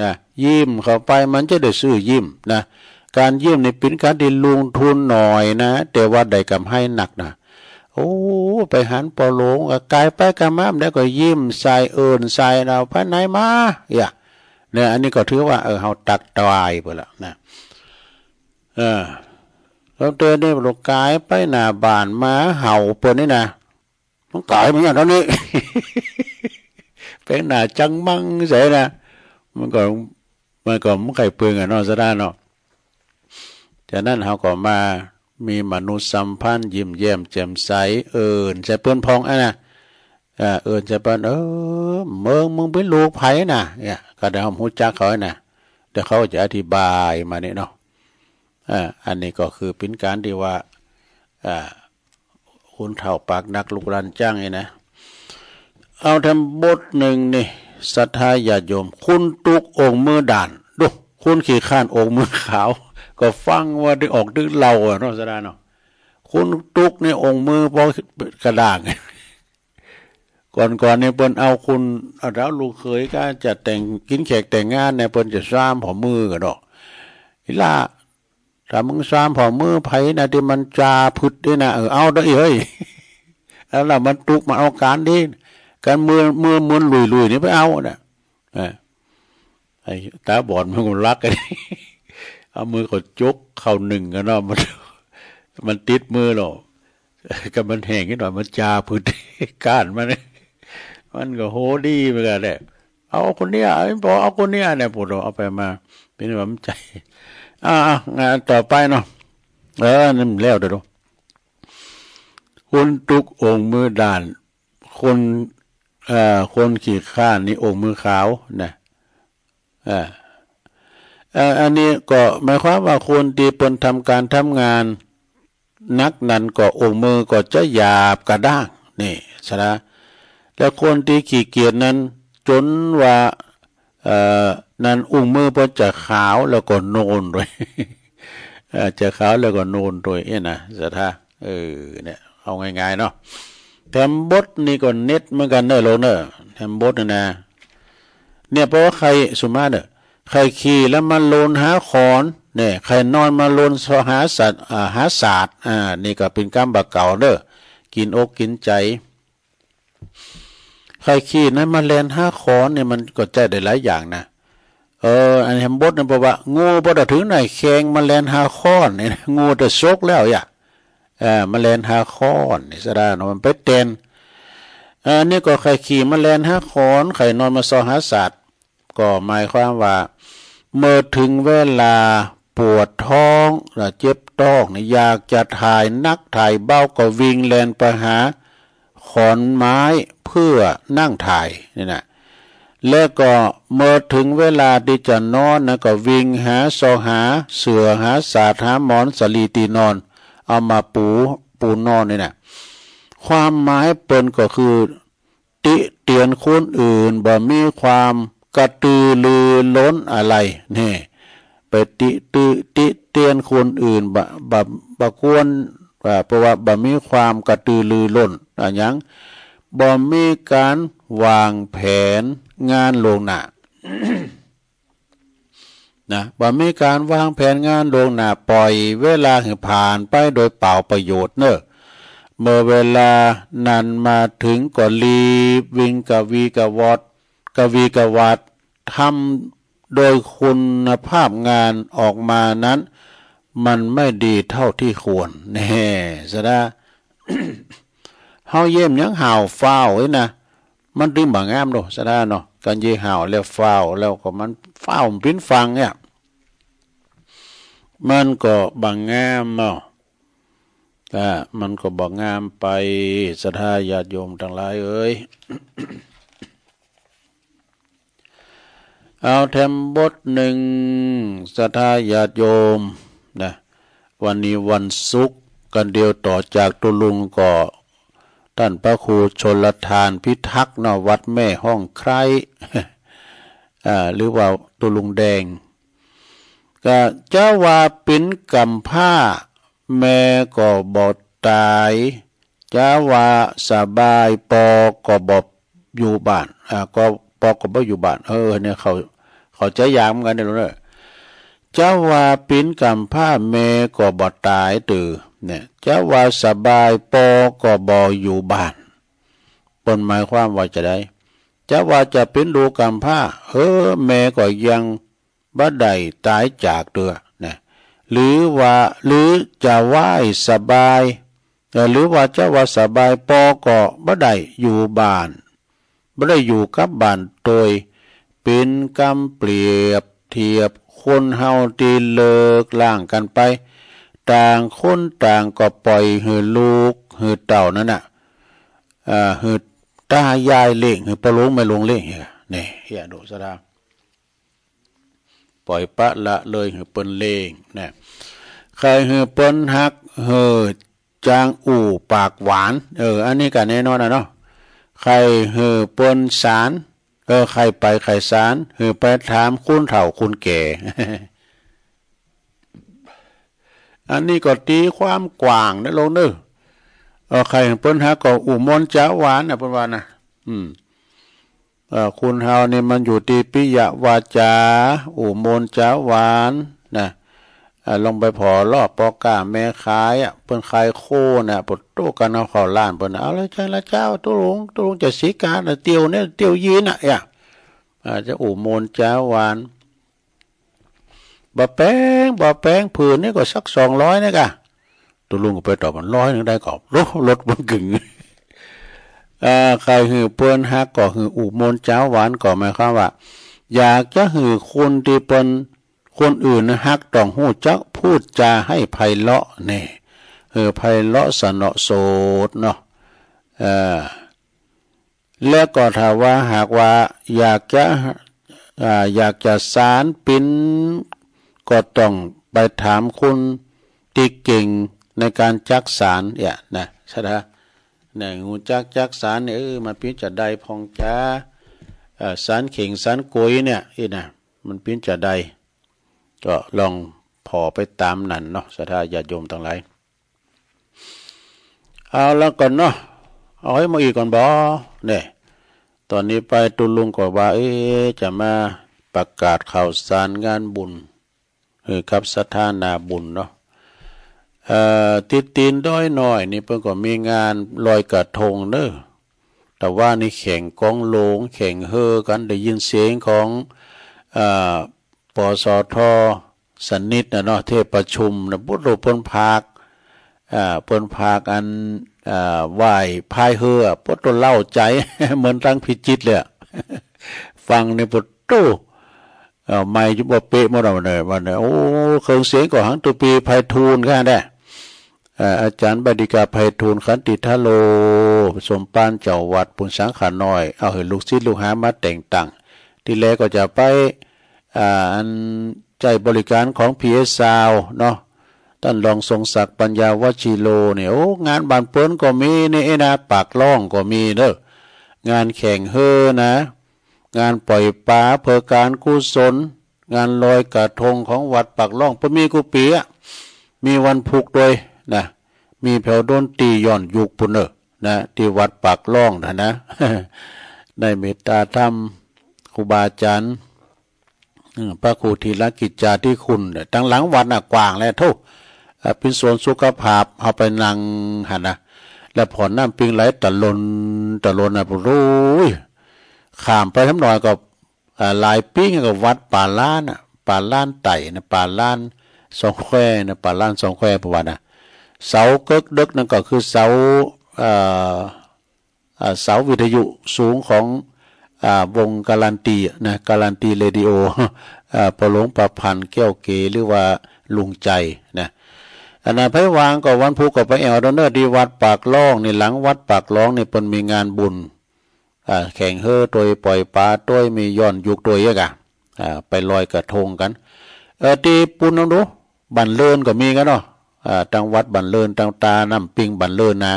นะยิ้มเข้าไปมันจะได้ซื้อยิ้มนะการยิ้มในเป็นการที่ลงทุนหน่อยนะแต่ว่าได้กำให้หนักนะโอ้ไปหันปอหลงกายไปกำม้ามแล้วก็ยิ้มใส่ใส่เราภายในมาเนี่ยอันนี้ก็ถือว่าเฮาตักตายไปแล้วนะเราเตือนนี่เรากายไปหน้าบ้านมาเห่าเปิ้นนี่นะมันกายเหมือนกันเท่านี้ เป็นหน้าจังมังใส่นะมันก็ไม่ใครเปลืองอ่ะเนาะซะด้านเนาะจากนั้นเขาก็มามีมนุษยสัมพันธ์ยิ้มแย้มแจ่มใสใส่เปิ้นพองนะใส่เปิ้นมึงเป็นลูกไผนะเนี่ยก็ได้หูจักเขานะเดี๋ยวเขาจะอธิบายมาเนี่ยเนาะอันนี้ก็คือเป็นการที่ว่าคุณเฒ่าปากนักลูกหลานจ้างนะเอาทำบทหนึ่งนี่ศรัทธาญาติโยมคุณตุกองค์มือด่านดูคุณขี่ข้านองค์มือขาวก็ฟังว่าได้ออกดึกเราเนาะสดาเนาะคุณตุกนี่องค์มือพอกระด่างก่อนเนี่ยเปิ้นเอาคุณแล้วลูกเคยก็จะแต่งกินแขกแต่งงานเนี่ยเปิ้นจะซ้ำผอมือกันดอกอีล่ะถ้ามึงซ้ำผอมือไผนะที่มันจาพึดด้วยนะเอาได้เฮ้ยแล้วล่ะมันตุกมาเอาการดิการมือลุยนี่ไปเอาน่ะไอ้ตาบอดมันก็รักกันเอามือกดจกเข้าหนึ่งกันเนาะมันติดมือหรอกก็มันแห้งนิดหน่อยมันจาพึดก้านมันก็โหดีเหมือนกันแหละเอาคนเนี้ยพอเอาคนเนี้ยเนี่ยปวดเอาไปมาเป็นความใจงานต่อไปเนาะนั่นแล้วเดี๋ยวคุณตุกองค์มือด่านคนขี่ข้านนี่องค์มือขาวนะอันนี้ก็หมายความว่าคนที่เปิ้นทำการทำงานนักนั้นก็องค์มือก็จะหยาบกระด้างนี่ใช่ไหมแล้วคนที่ขี้เกียจนั้นจนว่านั้นองค์มือเปิ้นจะขาวแล้วก็โนนด้วยจะขาวแล้วก็โนนด้วยนะสัทธาเนี่ยเอาง่ายๆเนาะ แถมบดนี่ก็เน็ตเหมือนกันเนอะโลเนอะแถมบดนะเนี่ยเพราะว่าใครสุมาเนอะใครขี่แล้วมาโลนหาขอนเนี่ยใครนอนมาโลนหาสัตว์หาศาสตร์นี่ก็เป็นกรรมบาเก่าเด้อกินอกกินใจใครขี่นั้นมาแลนหาขอนเนี่ยมันก็ใจได้หลายอย่างนะอันแฮมบดเนี่ยบอกว่างูพอถึงไหนแข่งมาแลนหาค้อนเนี่ยงูจะชกแล้วอย่ามาแลนหาค้อนนี่ซะได้เนาะมันไปเต้นนี่ก็ใครขี่มาแลนหาขอนใครนอนมาซอหาสัตว์ก็หมายความว่าเมื่อถึงเวลาปวดท้องหรือเจ็บท้องเนี่ยอยากจะถ่ายนักถ่ายเบ้าก็วิ่งแลนไปหาขอนไม้เพื่อนั่งถ่ายนี่นะแล้วก็เมื่อถึงเวลาที่จะนอนนะก็วิ่งหาซอหาเสื่อหาสาดหาหมอนสลีตีนอนเอามาปูนอนนี่นะความหมายเปิ้นก็คือติเตียนคนอื่นบ่มีความกระตือรือร้นอะไรนี่ไปติเตียนคนอื่นบ่ควรเพราะว่าบ่มีความกระตือรือร้นหยังบ่มีการวางแผนงานลวงหน้า นะบ่มีการวางแผนงานลวงหน้าปล่อยเวลาให้ผ่านไปโดยเปล่าประโยชน์เนอะเมื่อเวลานั้นมาถึงก็รีบวิ่งกวีกวัดทำโดยคุณภาพงานออกมานั้นมันไม่ดีเท่าที่ควรแน่ซะนะ เฮาเยี่ยมยังห่าวฟ้าวไว้นะมันดึงบ่งามโดซะนะเนาะการเยี่ยห่าวแล้วฟ้าวแล้วก็มันฟ้าวปิ้นฟังเนี่ยมันก็บ่งามเนาะมันก็บ่งามไปศรัทธาญาติโยมทั้งหลายเอ้ย เอาแถมบทหนึ่งศรัทธาญาติโยมนะวันนี้วันศุกร์กันเดียวต่อจากตุลุงก็ท่านพระครูชลทานพิทักษ์นวัดแม่ห้องไคร้ หรือว่าตุลุงแดงก็เจ้าว่าเป็นกำผ้าแม่ก็บ่ตายจ้าว่าสบายปอก็บ่อยู่บ้านก็ปอก็บ่อยู่บ้านเนี่ยเขาใจยามกันเด้อเด้อเจ้าว่าปิ้นกำผ้าแม่ก็บ่ตายตื่อเนี่ยเจ้าว่าสบายปอก็บ่อยู่บ้านปนหมายความว่าจะได้เจ้าว่าจะเป็นลูกกำผ้าแม่ก็ยังบ่ได้ตายจากเด้อนะหรือจะไหว้สบายหรือว่าเจ้าว่าสบายปอก็บ่ได้อยู่บ้านบ่ได้อยู่กับบ้านโดยเป็นกำเปรียบเทียบคนเฮาที่เลิกล้างกันไปต่างคนต่างก็ปล่อยให้ลูกให้เต่านั่นน่ะให้ตายายเล่งให้ปะลงไม่ลงเล่งนี่เฮียโดสะดาปล่อยปะละเลยให้เปิ้นเล่งนะใครให้เปิ้นฮักจางอู่ปากหวานอันนี้ก็แน่นอนนะเนาะใครเปิ้นสารใครไปใครสารไปถามคุณเฒ่าคุณแก่ อันนี้ก็ตีความกว้างนะลงเด้อใครเปิ้นฮักก็อุมนจ้าหวานนะเปิ้นว่านะคุณเฮานี่มันอยู่ที่ปิยวาจาอุมนจ้าหวานนะลงไปพอรอบปอกาแม่ขายเปิ้นขายโคน่ะปดโตกันเอาเข้าร้านเปิ้นเอาละจ้าละเจ้าตุลงจะสิการเตียวเนี่ยเตียวยีนจะอุมนจ้าหวานบ่แป้งผืนนี่ก็สัก200นี่กะตุลุงก็ไปตอบมัน100นึงได้ก็รถมันกึ่งใครเปิ้นฮักก็อุมนจ้าหวานก็หมายความว่าอยากจะคนที่เปิ้นคนอื่นฮักต้องฮู้จักพูดจาให้ไพเราะแน่ไพเราะสนอโสดเนาะแล้วก็ถ้าว่าหากว่าอยากจะสารปิ้นก็ต้องไปถามคุณที่เก่งในการจักสารนะใช่ไหมเนี่ยงูจักสารเนี่ยมันปิ้นจะได้พองจ้าสารเข่งสารกุยเนี่ยนะมันปิ้นจะได้ก็ลองพอไปตามนั่นเนาะศรัทธาญาติโยมทั้งหลายเอาแล้วก่อนเนาะ เอาให้มาอีกก่อนบ่เนี่ยตอนนี้ไปตุลุงก็ว่าจะมาประกาศข่าวสารงานบุญครับสถานาบุญเนาะติดตีนด้อยหน่อยนี่เพิ่นก็มีงานลอยกระทงเด้อแต่ว่านี่แข่งกองโลงแข่งเฮอกันได้ยินเสียงของปสทสนิทนะเนาะเทพประชุมนะพุทธรูปเพิ่นพากเพิ่นพากอันไหว้พายเรือพุทธเล่าใจ เหมือนตั้งพิจิตรเลย ฟังในพุทธไม่จุบเป๊ะมาแล้วเนี่ยวันนี้โอ้เครื่องเสียงก็หังตุปีไพฑูรย์กันได้อาจารย์บดิกาไพฑูรย์ขันติทะโลสมปานเจ้าวัดปุณสังขารน้อยเอาให้ลูกศิษย์ลูกหามาแต่งตั้งทีแรกก็จะไปอันใจบริการของพีเอสซาวเนาะท่านรองทรงศักดิ์ปัญญาวชิโลเนี่ยโอ้งานบานเปิ้นก็มีนี่นะปากล่องก็มีเด้องานแข่งเฮอนะงานปล่อยปลาเพื่อการกุศลงานลอยกระทงของวัดปากล่องเพิ่นมีกุปีมีวันผูกโดยนะมีแผ่วดนตรีย้อนยุคปุ่นนะที่วัดปากล่องนะ ได้เมตตาธรรมครูบาอาจารย์พระครูธีรกิจจาธิคุณตั้งหลังวัดกว้างแล้วทุกเป็นสวนสุขภาพเอาไปนั่งหันนะแล้วผ่อนน้ำปิงไหลตะลนรู้ข้ามไปทำหน่อยก็ลายปิ้งกับวัดป่าล้านป่าล้านไต่นะป่าล้านสองแควนะป่าล้านสองแควประวัติเสาเกิกดึกนั่นก็คือเสาวิทยุสูงของวงการันตีนะการันตีเรดิโอปหลวงประพันธ์แก้วเกหรือว่าลุงใจนะอันนั้นไผวางก็วันพุธก็ไปแอวดอนเนอร์ที่วัดปากล่องนี่หลังวัดปากล่องนี่เพิ่นมีงานบุญแข่งเฮอโดยปล่อยปลาโดยมีย้อนยุคโดยยะกะไปลอยกระทงกันที่ปุ่นน้องดูบันเลินก็มีกันเนาะตังวัดบันเลินตังตาน้ำปิงบันเลินนะ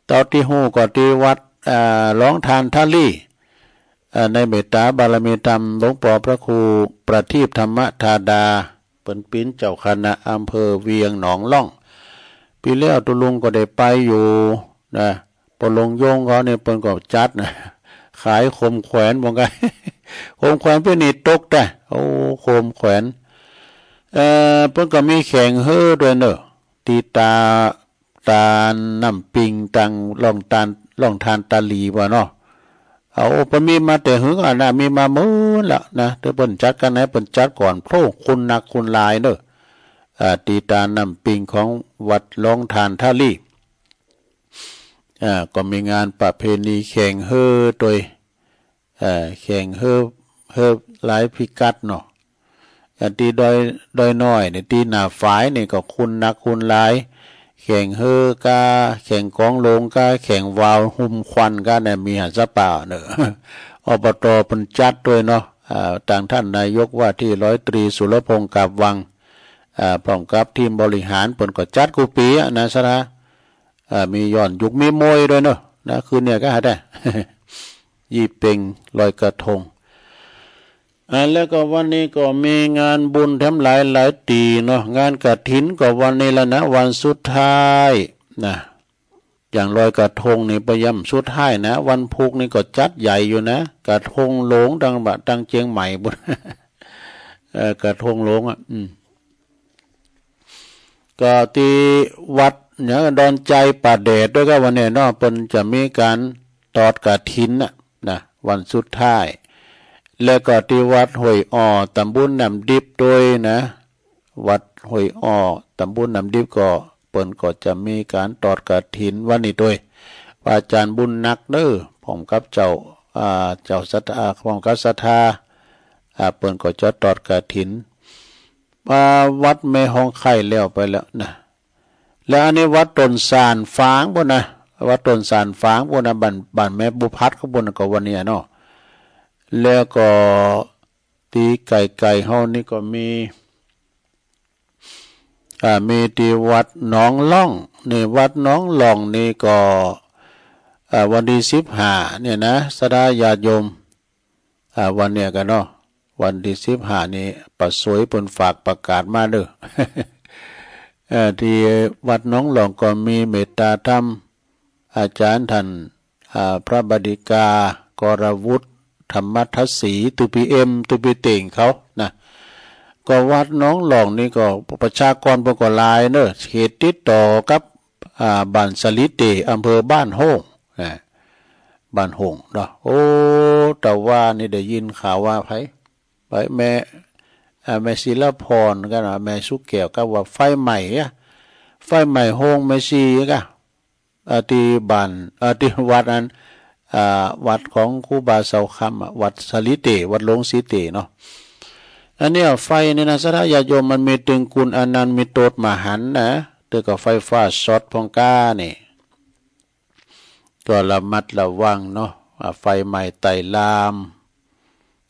ตอนที่หูก็ที่วัดร้องทานท่าลี่ในเมตตาบารมีธรรมหลวงปู่พระครูประทีปธรรมธาดาเป็นปิ้นเจ้าคณะอำเภอเวียงหนองล่องปีแล้วตุลุงก็ได้ไปอยู่นะปลงโยงเขาเนี่ยเปิ้นก็จัดนะขายคมแขวนบอกไง คมแขวนเพื่อนี่ตกได้โอ้คมแขวนเปิ้นก็มีแข่งเฮ้อด้วยเนอะตีตาน้ำปิงตังล่องทานตาลีว่าเนาะเอาเปิ้นมีมาแต่หึงนะมีมามื้อละนะแต่เปิ้นจัดกันไหนเปิ้นจัดก่อนโพคุณนักคุณลายเนอะตีตาน้ำปิงของวัดล่องทานท่าลีก็มีงานประเพณีแข่งเฮอโดยแข่งเฮอหลายพิกัดเนาะตีดอยน้อยเนี่ยตีหน้าฝายนี่ก็คุณนักคุณหลายแข่งเฮอกาแข่งกองโลงกาแข่งวาวหุ่มควันกาเนี่ยมีหันซะเปล่าเนอะอบต.เพิ่นจัดด้วยเนาะต่างท่านนายกว่าที่ร้อยตรีสุรพงษ์กาบวังพร้อมกับทีมบริหารเพิ่นก็จัดกุปีนะซะนะมีย้อนยุคมีมวยด้วยเนาะนะคืนเนี่ยก็หาได้ ยี่เป่งลอยกระทงแล้วก็วันนี้ก็มีงานบุญแถมหลายตีเนาะงานกฐินก็วันนี้แล้วนะวันสุดท้ายนะอย่างลอยกระทงนี่ประยำสุดท้ายนะวันพุกนี่ก็จัดใหญ่อยู่นะกระทงหลงดังเชียงใหม่บุญ กระทงหลงก็ที่วัดเนี่ยดอนใจป่าเดชด้วยก็วันนี้เนาะเพิ่นจะมีการตอดกฐินนะวันสุดท้ายแล้วก็ที่วัดห้วยอ้อตำบลน้ำดิบโดยนะวัดห้วยอ้อตำบลน้ำดิบก็เปิ้นก็จะมีการตอดกฐินวันนี้โดยอาจารย์บุญนักเด้อพร้อมกับเจ้าศรัทธาพร้อมกับศรัทธาเปิ้นก็จะตอดกฐินวัดแม่ห้องไข่แล้วไปแล้วนะแล้วอันนี้วัดต้นสานฝางบ่นะวัดต้นสานฝางบ่นะบ้านแม่บุพัดข้างบนก็วันนี้เนาะแล้วก็ตีไก่เฮานี่ก็มีที่วัดหนองล่องนี่วัดหนองล่องนี่ก็วันที่15เนี่ยนะสดาญาติโยมวันเนี่ยกันเนาะวันที่15นี่ปัสสวยเพิ่นฝากประกาศมาเด้อที่วัดหนองหลองก็มีเมตตาธรรม อาจารย์ท่านพระบดิกากรวุฒิธรรมทัศสีตุปีเอ็มตุปีเต่งเขานะก็วัดน้องหลองนี่ก็ประชากรปกหลายเนอะเขตติดต่อกับบ้านสลิดเตอำเภอบ้านโฮงนะบ้านโฮงเนาะโอ้แต่ว่านี่ได้ยินข่าวว่าไปแม่ศิลพรกันนะแม่สุกแก้วก็ว่าไฟใหม่อะไฟใหม่โฮงแม่ชีก็ที่บ้านที่วัดนั้นวัดของครูบาเสาคำวัดสลิดเตวัดหลวงสีเตเนาะอันนี้ไฟนี่นะสัทธาญาโยมมันมีตึงกุลอนันต์มีโตดมหันต์นะเดี๋ยวก็ไฟฟ้าช็อตพองก้านี่ก็ระมัดระวังเนาะไฟใหม่ไต่ลาม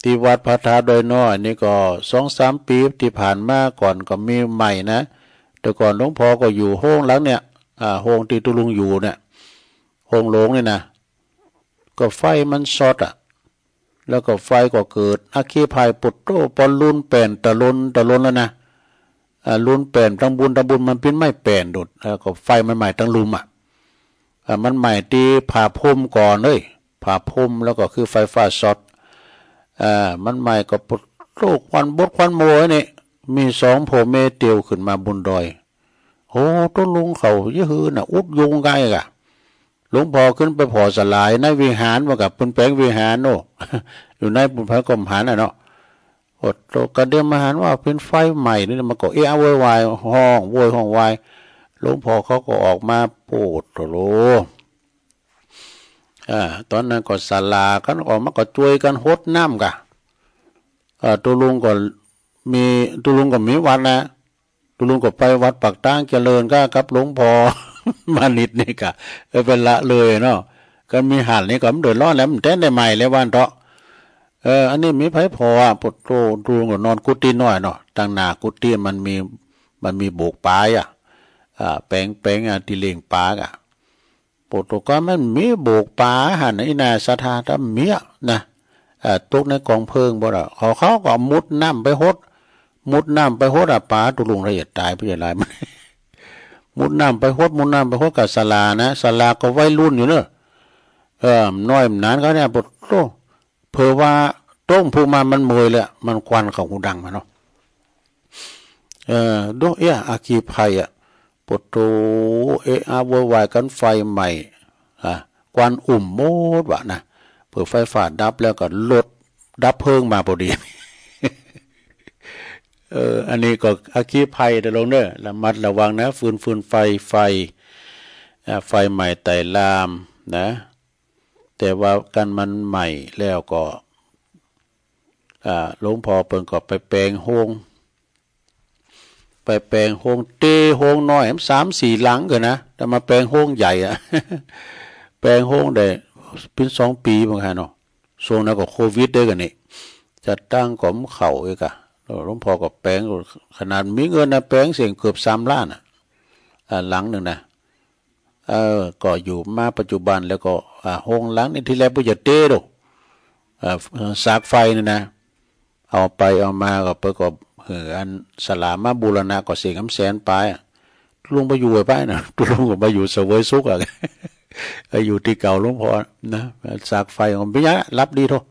ที่วัดพระธาตุดอยน้อยนี่ก็2-3 ปีที่ผ่านมาก่อนก็มีใหม่นะแต่ก่อนหลวงพ่อก็อยู่ห้องหลังเนี่ยห้องที่ตุลุงอยู่เนี่ยห้องหลวงนี่นะก็ไฟมันช็อตแล้วก็ไฟก็เกิดอาคีภัยปุตโตปอนลุนแป่นตะลนแล้วนะลุนแป่นตั้งบุญมันเป็นไม่แป่นดุดแล้วก็ไฟมันใหม่ตั้งลุมมันใหม่ที่ผ่าพุ่มก่อนเลยผ่าพุ่มแล้วก็คือไฟฟ้าช็อตมันใหม่ก็ปุตโตควันบดควันโมยนี่มี2 โผเมเตียวขึ้นมาบนดอยโอ้ต้นลุงเขาเยอะฮือน่ะอุดยุงไกกะหลวงพ่อขึ้นไปพอสลายในวิหารว่ากับปุ่นแปลงวิหารโน่ อยู่ในปุ่นพระกรมหารเนาะอดโตกระเดียมมหารว่าเป็นไฟใหม่นี่มันก็โวยวายห้องโวยห้องวายหลวงพ่อเขาก็ออกมาโปรดโลตอนนั้นก็ศาลากันออกมาก็ช่วยกันหดน้ำกะตัวลุงก็มีวัดนะตัวลุงก็ไปวัดปากตั้งเจริญก็กับหลวงพ่อ มานิดนี่กะเป็นละเลยเนาะกันมีหันนี่ก็มันเดือดร้อนแล้วมันแท้ได้ใหม่แล้ววันเถาะอันนี้มีไผพอปุตโตดูก็นอนกุฏิน้อยเนาะตั้งหน้ากุฏิมันมีโบกปลายแปลงที่เลี้ยงปลากะปุตโตก็มันมีโบกปลาหันไอ้นาสถาตเมียนะตกในกองเพลิงบ่ล่ะเขาก็มุดน้ำไปหดปลาตุลุงละเอียดตายไปอย่างไรมันมุดน้ำไปหดกับศาลานะศาลาก็วัยรุ่นอยู่เนอะน้อยนานเขาเนี่ยปุตโตเผื่อว่าต้มผู้มันมวยเลยมันควันของหูดังมาเนาะดูอาคีภัยปุตโตโวยวายกันไฟใหม่ควันโมดวะนะเผื่อไฟฟ้าดับแล้วก็ลดดับเพลิงมาพอดี อันนี้ก็อาคีภัยแต่ลงเนอะระมัดระวังนะฟืนไฟใหม่ไต่ลามนะแต่ว่ากันมันใหม่แล้วก็หลวงพ่อเปิ่นก็ไปแปลงห้องเตห้องน้อย3-4 หลังกันนะแต่มาแปลงห้องใหญ่แปลงห้องได้เป็น2 ปีบางฮะเนาะช่วงนั้นก็โควิดด้วยกันนี่จะตั้งกล่อมเข่าอีกหลวงพ่อก็แปลงขนาดมีเงินนะแปลงเสียงเกือบ3 ล้านหลังหนึ่งนะก็อยู่มาปัจจุบันแล้วก็ห้องหลังนี่ที่แรกบ่จะเต้ดสากไฟนี่นะเอาไปเอามาก็เปิดก็อันสลามาบูรณะก็เสียงแสนไปลุงไปอยู่ไปนะลุงก็ไปอยู่เสวยสุขอยู่ที่เก่าหลวงพ่อนะสากไฟของพิญญารับดีทุก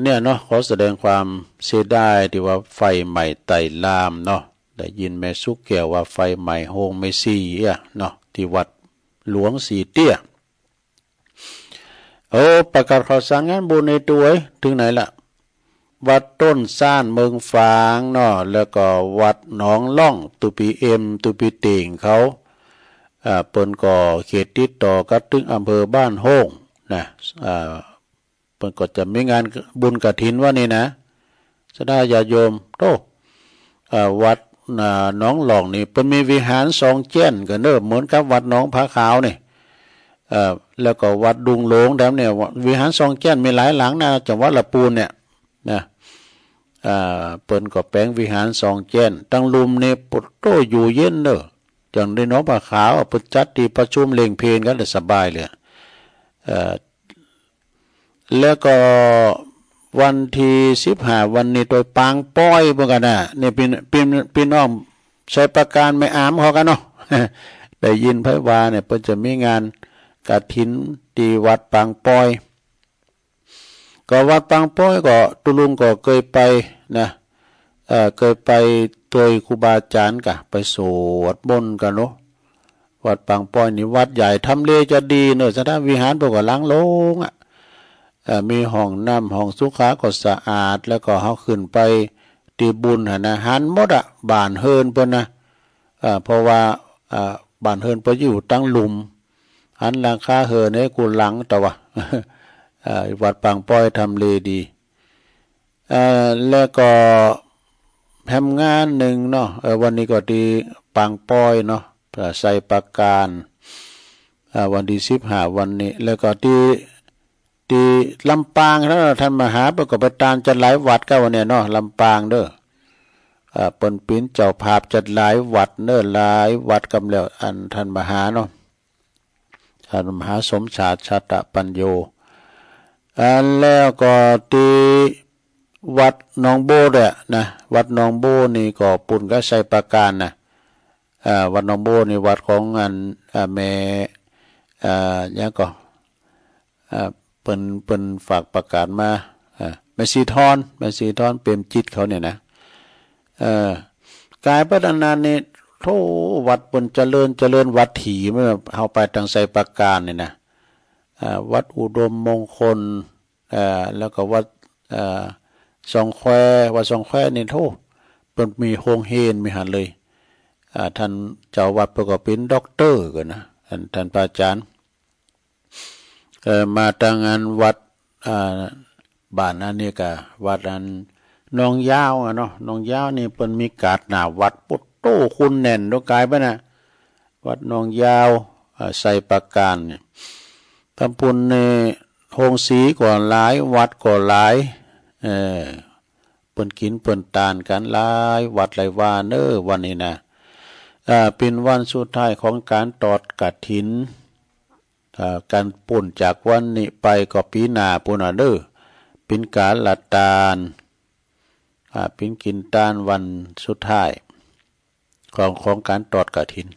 เนี่ยเนาะขอแสดงความเสียดายที่ว่าไฟใหม่ไต่ลามเนาะได้ยินแม่สุกแก้วว่าไฟใหม่โฮงไม่ซีเนาะที่วัดหลวงสีเตี้ยประกาศข่าวสารงานบุญในตัวถึงไหนล่ะวัดต้นซ่านเมืองฝางเนาะแล้วก็วัดหนองล่องตุปีเอ็มตุปีเต่งเขาเปิ้นก็เขตติดต่อกับถึงอำเภอบ้านโฮงนะเปิ้นก็จะมีงานบุญกฐินว่านี่นะสดาญาโยมโตวัดหนองหลองนี่เปิ้นมีวิหาร2 แจ้นก็เนอะเหมือนกับวัดหนองผาขาวนี่แล้วก็วัดดุงโลงแล้วเนี่ยวิหาร2 แจ้นมีหลายหลังนะจังหวัดละปูนเนี่ยนะเปิ้นก็แปลงวิหาร2 แจ้นตั้งลุมนี่ปุตโตอยู่เย็นเนอะจังได้น้องผาขาวเปิ้นจัดที่ประชุมเล่งเพลงกันได้สบายเลยแล้วก็วันที่15วันนี้โดยปางป้อยเหมือนกันนะนี่พี่น้องใช้ประการไม่อามเขากันเนาะ ได้ยินไผว่าเนี่ยเพิ่นจะมีงาน กฐินที่วัดปางปอยก็วัดปางป้อยก็ตุลุงก็เคยไปนะเคยไปตัวครูบาอาจารย์กะไปสวดมนต์กันเนาะวัดปางป้อยนี่วัดใหญ่ทำเลจะดีเนอะสถานวิหารพวกก็ล้างโล่งอ่ะมีห้องน้ำห้องสุขาก็สะอาดแล้วก็เฮาขึ้นไปตีบุญหั่นนะหันหมดอ่ะบ้านเฮินเพิ่นนะเพราะว่าบ้านเฮินเพิ่นอยู่ตั้งหลุมหันหลังคาเฮินให้กูหลังแต่ว่าวัดปางป้อยทำเลดีแล้วก็แฮมงานหนึ่งเนาะวันนี้ก็ที่ปางป้อยเนาะใส่ประการวันที่15วันนี้แล้วก็ที่ลำปางท่านมหาประกอบตานจัดหลายวัดก็วันนี้เนาะลำปางเด้อเปิ้นปิ้นเจ้าภาพจัดหลายวัดเด้อหลายวัดกำแล้วอันท่านมหาเนาะท่านมหาสมชาติชาตปัญโยแล้วก็ที่วัดหนองโบเนี่ยนะวัดหนองโบนี่ก็ปุ่นก็ใส่ประการนะวัดหนองโบนี่วัดของอันแม่ยังก็เปิ้นฝากประกาศมาแม่สีทอนเปรมจิตเขาเนี่ยนะกายพัฒนานี่โธ่วัดเปิ้นเจริญวัดถี่เมื่อเฮาไปทางใส่ประการนี่นะวัดอุดมมงคลแล้วก็วัดสองแคววัดสองแควนี่โธ่เปิ้นมีโฮงเฮนมีหันเลยท่านเจ้าวัดประกอบเป็นด็อกเตอร์กันนะท่านพระอาจารย์มาทางงานวัดบ้านอันนี้ก็วัดอันนองยาวเนาะนองยาวนี่เปิ้นมีกาดหน้าวัดปุตโตคุณแน่นดอกกายบ่น่ะวัดนองยาวใส่ประการเนี่ยตำปุนในโฮงสีก่อนหลายวัดก่อนหลายเปิ้นกินเปิ้นตานกันหลายวัดหลายว่าเน้อวันนี้นะเป็นวันสุดท้ายของการตอดกฐินการป่นจากวันนี้ไปก็ปีหน้าปุ่นเด้อเป็นการละตาลเป็นกินตานวันสุดท้ายของการตอดกฐิน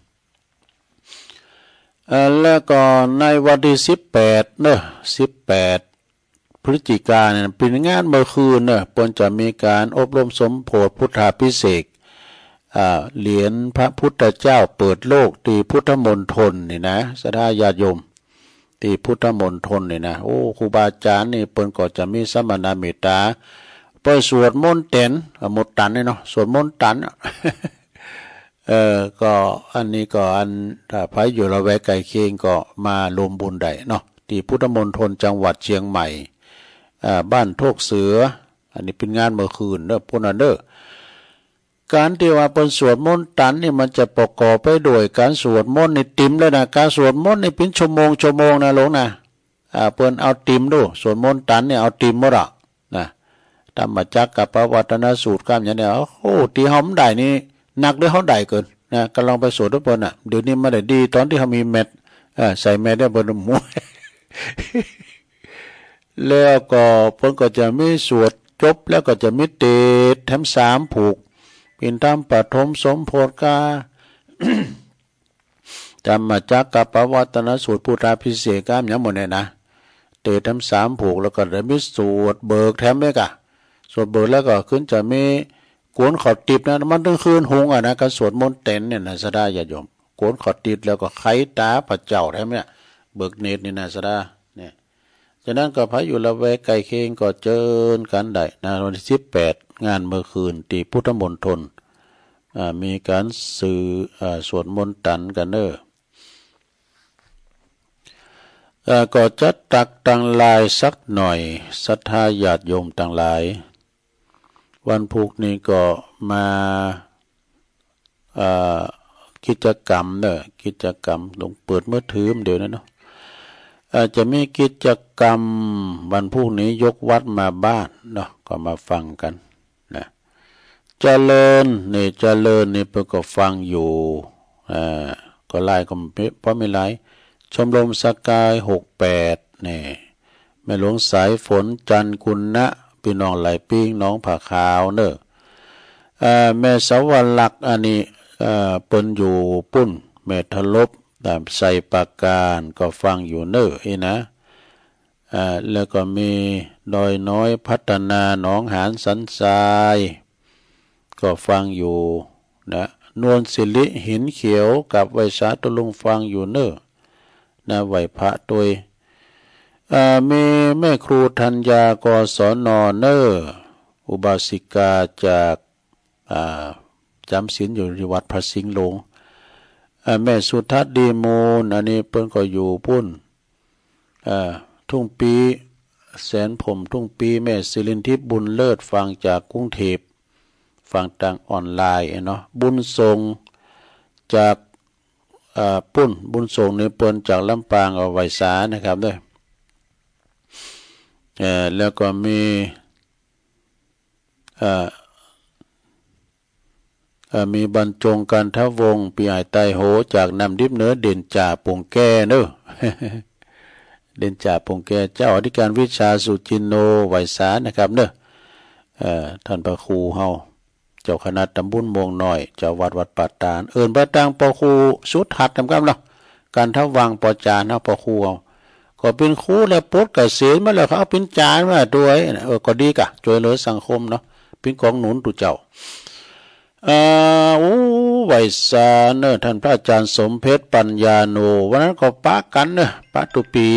แล้วก็ในวันที่18เนอะ18พฤศจิกายนเป็นงานเมื่อคืนเนอะเปิ้นจะมีการอบรมสมโภชพุทธาภิเษกเหรียญพระพุทธเจ้าเปิดโลกที่พุทธมณฑลนี่นะศรัทธาญาติโยมที่พุทธมณฑลนี่นะโอ้ครูบาอาจารย์นี่เปิ้นก็จะมีสมณเมตตาไปสวดมนต์เต็นหมดตันนี่เนาะสวดมนต์ตันก็อันนี้ก็อันถ้าไผอยู่ละแวกไกลเคียงก็มารวมบุญได้เนาะที่พุทธมณฑลจังหวัดเชียงใหม่บ้านโทกเสืออันนี้เป็นงานเมื่อคืนเด้อพุ่นเด้อการที่ว่าเป็นสวดมนต์ตันนี่มันจะประกอบไปด้วยการสวดมนต์ในติมแล้วนะการสวดมนต์นี่เป็นชั่วโมงนะหลวงนะเปิ้นเอาติมดูสวดมนต์ตันเนี่ยเอาติมหมดอ่ะนะธรรมจักรกับปวัตนสูตรกามอย่างเนี้ยโอ้ตีเฮามันได้นี่หนักด้วยเฮาได้เกินนะก็ลองไปสวดทุกเปิ้นน่ะเดี๋ยวนี้มันได้ดีตอนที่เฮามีเม็ดใส่เม็ดได้เปิ้นหมู่ แล้วก็เพิ่นก็จะมีสวดจบแล้วก็จะมีเตศแถม3ผูกเป็นธรรมปฐมสมโพธิกา ธรรมจักรกับปวัตนสูตรพุทธาภิเษกกามอย่างหมดเนี่ยนะเตศแถม3ผูกแล้วก็จะมีสวดเบิกแถมด้วยกะสวดเบิกแล้วก็ขึ้นจะมีกวนขอดติบนะมันต้องคืนหงนะการสวดมนต์เต็นเนี่ยนะสดาญาติโยมกวนขอดติบแล้วก็ไขตาพระเจ้าแถมเนี่ยเบิกเนตรนี่นะสดาเนี่ยฉะนั้นก็พระอยู่ละแวกไกลเคียงก็เจิญกันได้นะวันที่18งานเมื่อคืนที่พุทธมณฑลมีการสื่อสวดมนต์ตันกันเด้อก็จะตักตังลายสักหน่อยศรัทธาญาติโยมต่างหลายวันพุธนี้ก็มากิจกรรมเด้อกิจกรรมลงเปิดมือถือเดี๋ยวนั้นเนาะจะมีกิจกรรมวันพุธนี้ยกวัดมาบ้านเนาะก็มาฟังกันนะเจริญนี่เพิ่นก็ฟังอยู่ก็ไล่ก็เพราะไม่ไล่ชมรมสกาย68นี่แม่หลวงสายฝนจันทร์กุณณะพี่น้องไหลปิ้งน้องผาขาวเด้อแม่สวรรค์อันนี้เปิ้นอยู่ปุ้นแม่ทะลบต ใส่ปากการก็ฟังอยู่เน้อนะแล้วก็มีดอยน้อยพัฒนาหนองหานสันทรายก็ฟังอยู่นะนวลศิริหินเขียวกับไวสาตุลุงฟังอยู่เน้อนะไหวพระตัวยมีแม่ครูธัญญากศนเน้ออุบาสิกาจากจำศีลอยู่ที่วัดพระสิงห์หลงแม่สุทัศน์ดีมูลอันนี้เพิ่นก็อยู่พุ่นทุ่งปีแสนผมทุ่งปีแม่ศิรินทิพย์บุญเลิศฟังจากกรุงเทพฟังทางออนไลน์เนาะบุญทรงจากปุ้นบุญทรงในเปิ้นจากลำปางเอาไว้สานะครับด้วยแล้วก็มีมีบรรจงกันทวงปีไอไตโหจากนำดิบเนื้อเด่นจ่าปงแก่เน้อ เด่นจ่าปงแก่เจ้าอธิการวิชาสุจินโนไวสานะครับเน้อท่านพระครูเฮาเจ้าคณะตำบลมงน้อยเจ้าวัดปัตตานเอิ้นพระตังปอครูสุดหัดนำกันเนาะการทวังปอจานเฮาปอครูเฮาก็เป็นครูแล้วปลดเกษียณมาแล้วเขาเอาเป็นจานมาด้วยก็ดีกะช่วยเหลือสังคมเนาะเป็นกองหนุนตุเจ้าไวสาเนอะท่านพระอาจารย์สมเพชรปัญญาโนวันนั้นก็ปะกันเนอะปะตุปี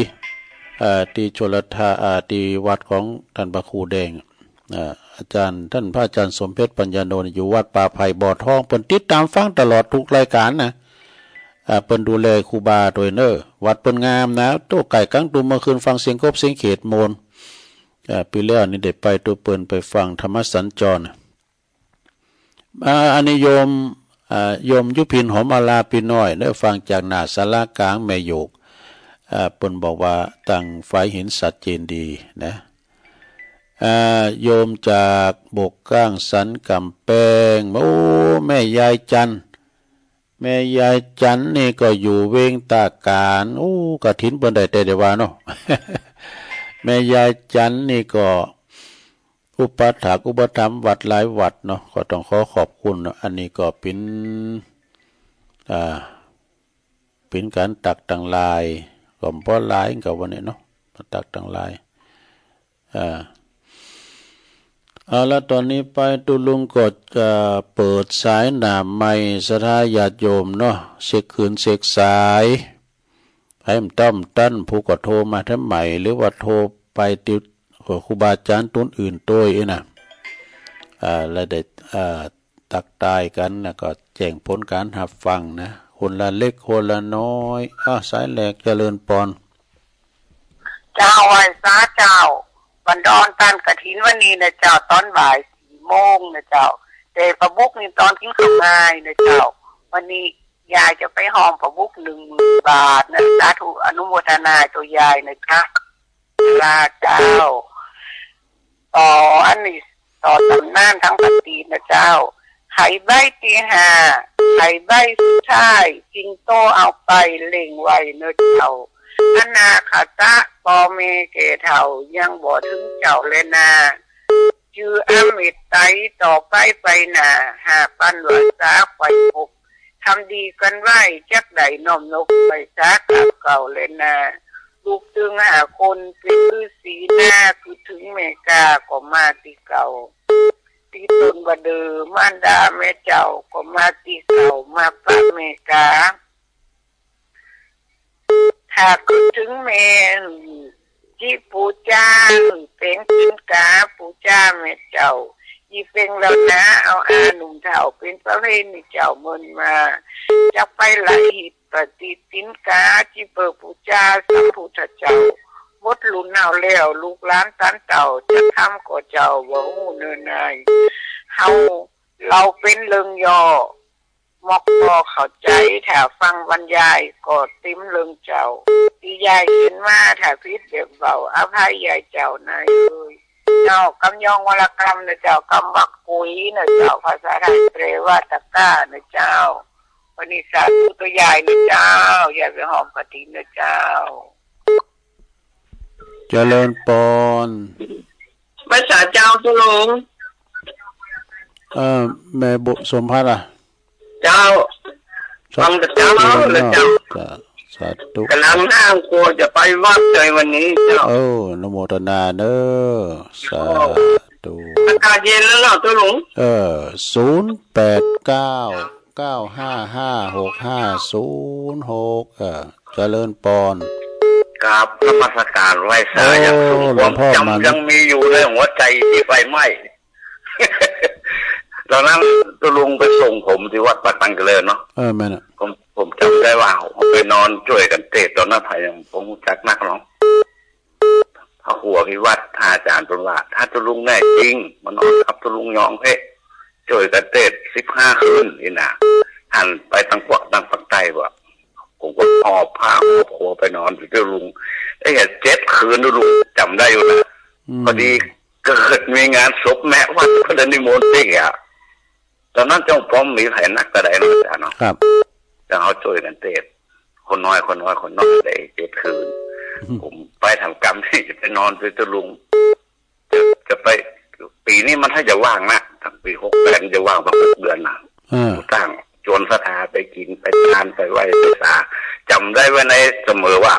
ที่ชลทาที่วัดของท่านพระครูแดงอาจารย์ท่านพระอาจารย์สมเพชรปัญญาโนอยู่วัดป่าไผ่บ่อทองเพิ่นติดตามฟังตลอดทุกรายการนะเปิ้นดูแลครูบาโดยเนอะวัดเปิ้นงามนะตัวไก่กังตุมเมื่อคืนฟังเสียงกบเสียงเขตโมนปีแล้วนี่ได้ไปตัวเปิ้นไปฟังธรรมสัญจรอันนี้โยมยุพินหอมอาลาปีน้อยได้ฟังจากหน้าศาลากลางแม่โยกเปิ้นบอกว่าตั้งไฟเห็นสัดเจนดีนะโยมจากบกก้างสันกำแพงโอ้แม่ยายจันแม่ยายจันนี่ก็อยู่เวงตาการโอ้กฐินเปิ้นได้แต่เดี๋ยวว่าเนาะ แม่ยายจันนี่ก็อุปถากอุปถัมภ์วัดหลายวัดเนาะก็ต้องขอขอบคุณเนาะอันนี้ก็เป็นการตักต่างลายก็บ่หลายกับวันนี้เนาะตักต่างลายแล้วตอนนี้ไปตุลุงก็จะเปิดสายหน้าไม้สถาญาติโยมเนาะเช็คคืนเช็คสายให้มันต้อมตั้นผู้ก็โทรมาทั้งใหม่หรือว่าโทรไปติดครูบาอาจารย์ต้นอื่นตัวนะแล้วได้ตักตายกันนะก็แจ้งผลการหับฟังนะคนละเล็กคนละน้อยสายแหลกเจริญปอนเจ้าไว้ซาเจ้าวันดอนตันกฐินวันนี้นะเจ้าตอนบ่าย4 โมงนะเจ้าแต่พระบุกนี่ตอนกินข้าวง่ายนะเจ้าวันนี้ยายจะไปหอมพระบุก10,000 บาทนะสาธุอนุโมทนาตัวยายนะคะลาเจ้าต่ออันนี้ต่อตำนานทั้งปฏินะเจ้าไข่ใบที่5ไข่ใบสุดท้ายจิงโตเอาไปเล่งไว้เนื้อเจ้าอนาคตะปอเมเกเท่ายังบ่ถึงเจ้าเลยนาจืออมิตไตต่อไปหนาหาปันวาสาไฟปกทำดีกันไว้จักใดน้อมนกไปสากับเก่าเลยนาลูกตึงหาคนเป็นฤาษีหน้าคือถึงเมกาก็มาตีเก่าตีตนบเดือมารดาแม่เจ้าก็มาตีเก่ามาปะเมกาถ้าคือถึงเมที่ปูจ้าเป็นกินกาปูจ้าแม่เจ้ายี่เป็นแล้วนะเอาหนุ่มเท่าเป็นประเพณีเจ้าเมินมาจะไปไหลหิตปฏิทินกาที่เปิดปูจ้าสัมพุทธเจ้ามดลุนเอาแล้วลูกหลานตันเต่าจะทำก็เจ้าว่าหูเนินนายเราเป็นเลิงยอมอกพอเข้าใจถ้าฟังบรรยายก็ติ้มเลิงเจ้าที่ยายเห็นมาถ้าพิษเด็กเบาอภัยยายเจ้านายเลยเจ้ากำยองวรกรรมนะเจ้ากำบักปุ๋ยนะเจ้าภาษาไทยเปรว่าตะก้านะเจ้าวันนี้สาธุตัวยายนะเจ้ายายไปหอมกฐินนะเจ้าเจริญปอนภาษาเจ้าตุลงแม่บุสมพัฒน์เจ้า ฟังแต่เจ้าเลยเจ้าสาธุ กำลังนั่งกลัวจะไปวัดเลยวันนี้เจ้านโมทนาเนอสาธุอากาศเย็นแล้วเนาะตัวหลวง0899556506เจริญปอนกราบนมัสการไหว้สาอย่างสูงความจำยังมีอยู่ในหัวใจที่ไฟไหม้ตอนนั้นตัวลุงไปส่งผมที่วัดปัตตังกะเลยเนาะแม่น่ะผมจำได้ว่าผมไปนอนช่วยกันเตะตอนนั้นพยังผมจักนักเนาะพระหัวที่วัดท่าอาจารย์ตนว่าถ้าตัวลุงแน่จริงมานอนครับตัวลุงยองเพ่ช่วยกันเตะ15 คืนนี่นะหันไปตั้งพวกตั้งปักใต้ว่าผมก็หอบผ้าหัวไปนอนตัวลุงไอ้เหี้ย7 คืนตัวลุงจำได้อยู่นะพอดีเกิดมีงานศพแม่วัดก็เลยนิมนต์ติ๊กอ่ะตอนนั้นเจ้าพร้อมมีแผนนักกระไดเนาะเนาะครับแต่เขาช่วยกันเตะคนน้อยได้7 คืนผมไปทำกรรมที่จะไปนอนด้วยตัวลุงจะไปปีนี้มันถ้าจะว่างนะทั้งปี68จะว่างประมาณเดือนนะตั้งจวนสถาไปกินไปทานไปไหว้ไปสาจำได้ไว้ในเสมอว่า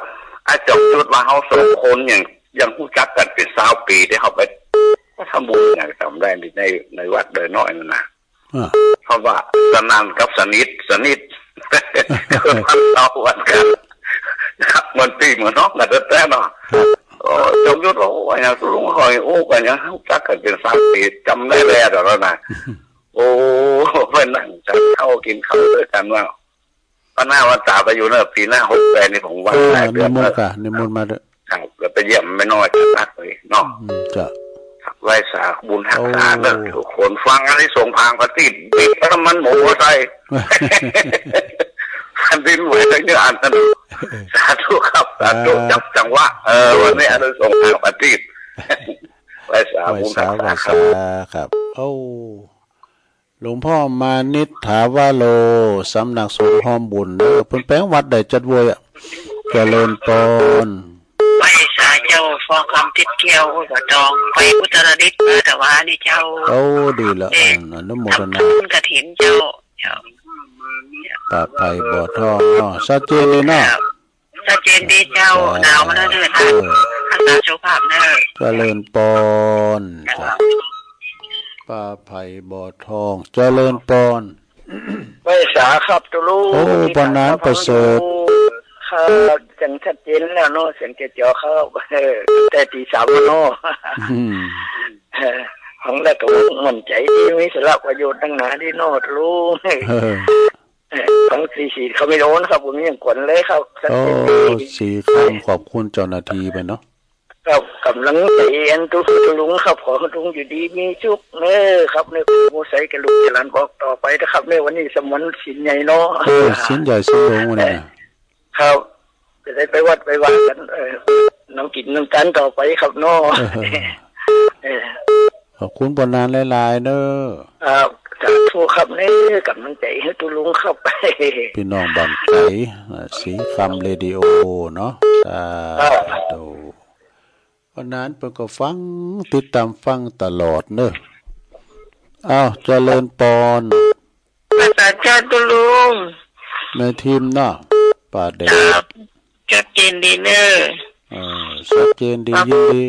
อาจารย์จุดว่าเขา2 คนอย่างผู้จักกันเป็น20 ปีที่เขาไปทำบุญอย่างจำได้ในวัดเดินน้อยนั่นนะเพราะว่าสนานกับสนิทคือพันเท่าวันกันมันปีเหมือนน้องกันแต่เนาะจงยุทธโอ้ยนะลุงคอยโอ้กันยังจักกันเป็น20 ปีจำได้แล้วนะโอ้เพื่อนนั่งจัดเข้ากินข้าวด้วยกันว่าก็หน้าวันตาไปอยู่เนอะปีหน้า68นี่ของวันแรกนิมนต์ค่ะนิมนต์มาด้วยครับไปเยี่ยมไม่น้อยนักเลยเนาะจ้ะไหว้สาบุญหักษาเนอะทุกคนฟังอะไรส่งพางปฏิบิดแล้วมันหมูใส่อันดินไหวเลยเนี่ยอันนั้นสาธุครับสาธุจับจังหวะวันนี้อันนั้นส่งพางปฏิไหว้สาบุญหักษาครับหลวงพ่อมานิษฐาวาโลสำนักสงฆ์หอมบุญเพิ่นแปลงวัดใดจัดวยเจริญปอนไปสาเจ้าฟองคำติดเกี่ยวหัวจองไปพุทธระดิษฐ์แต่ว่านี่เจ้าดีละอนุโมทนากฐินเจ้าปากไผ่บ่อทองชัดเจนเลยเนาะชัดเจนดีเจ้าหนาวมาแล้วเด้อท่านรักษาสุขภาพเด้อเจริญปอนปาไผ่บ่อทองเจริญปอนไปสาครับตุลูปอนนั้นประเสริฐครับจังชัดเจนแล้วเนาะเสียงเจ้าเข้าแต่ตี 3เนาะของแล้วก็มั่นใจที่มีสละประโยชน์ตั้งหนาที่โนดรู้ของ44เขาไม่โดนครับผมยังกวนเลยครับ4 คำขอบคุณเจ้าหน้าที่ไปเนาะครับกำลังใจอันตุลุงครับขอลุงอยู่ดีมีชุกเน้อครับในโมไซกับลูกจรันบอกต่อไปนะครับในวันนี้สมนสินใหญ่เนาะสินใหญ่สินหลวงวันนี้ครับจะได้ไปวัดกันน้ำกินน้ำกันต่อไปครับเนาะขอบคุณปนานหลายๆเด้อสาธุครับนี่กำลังใจให้ตุลุงครับพี่น้องบ้านไก่สีคำเรดิโอเนาะสาธุวันนั้นเพิ่นก็ฟังติดตามฟังตลอดเนอะเจริญปอนภาษาชาติตุลุงในทีมเนาะป่าเด็กชัดเจนดีเนอะชัดเจนดียินดี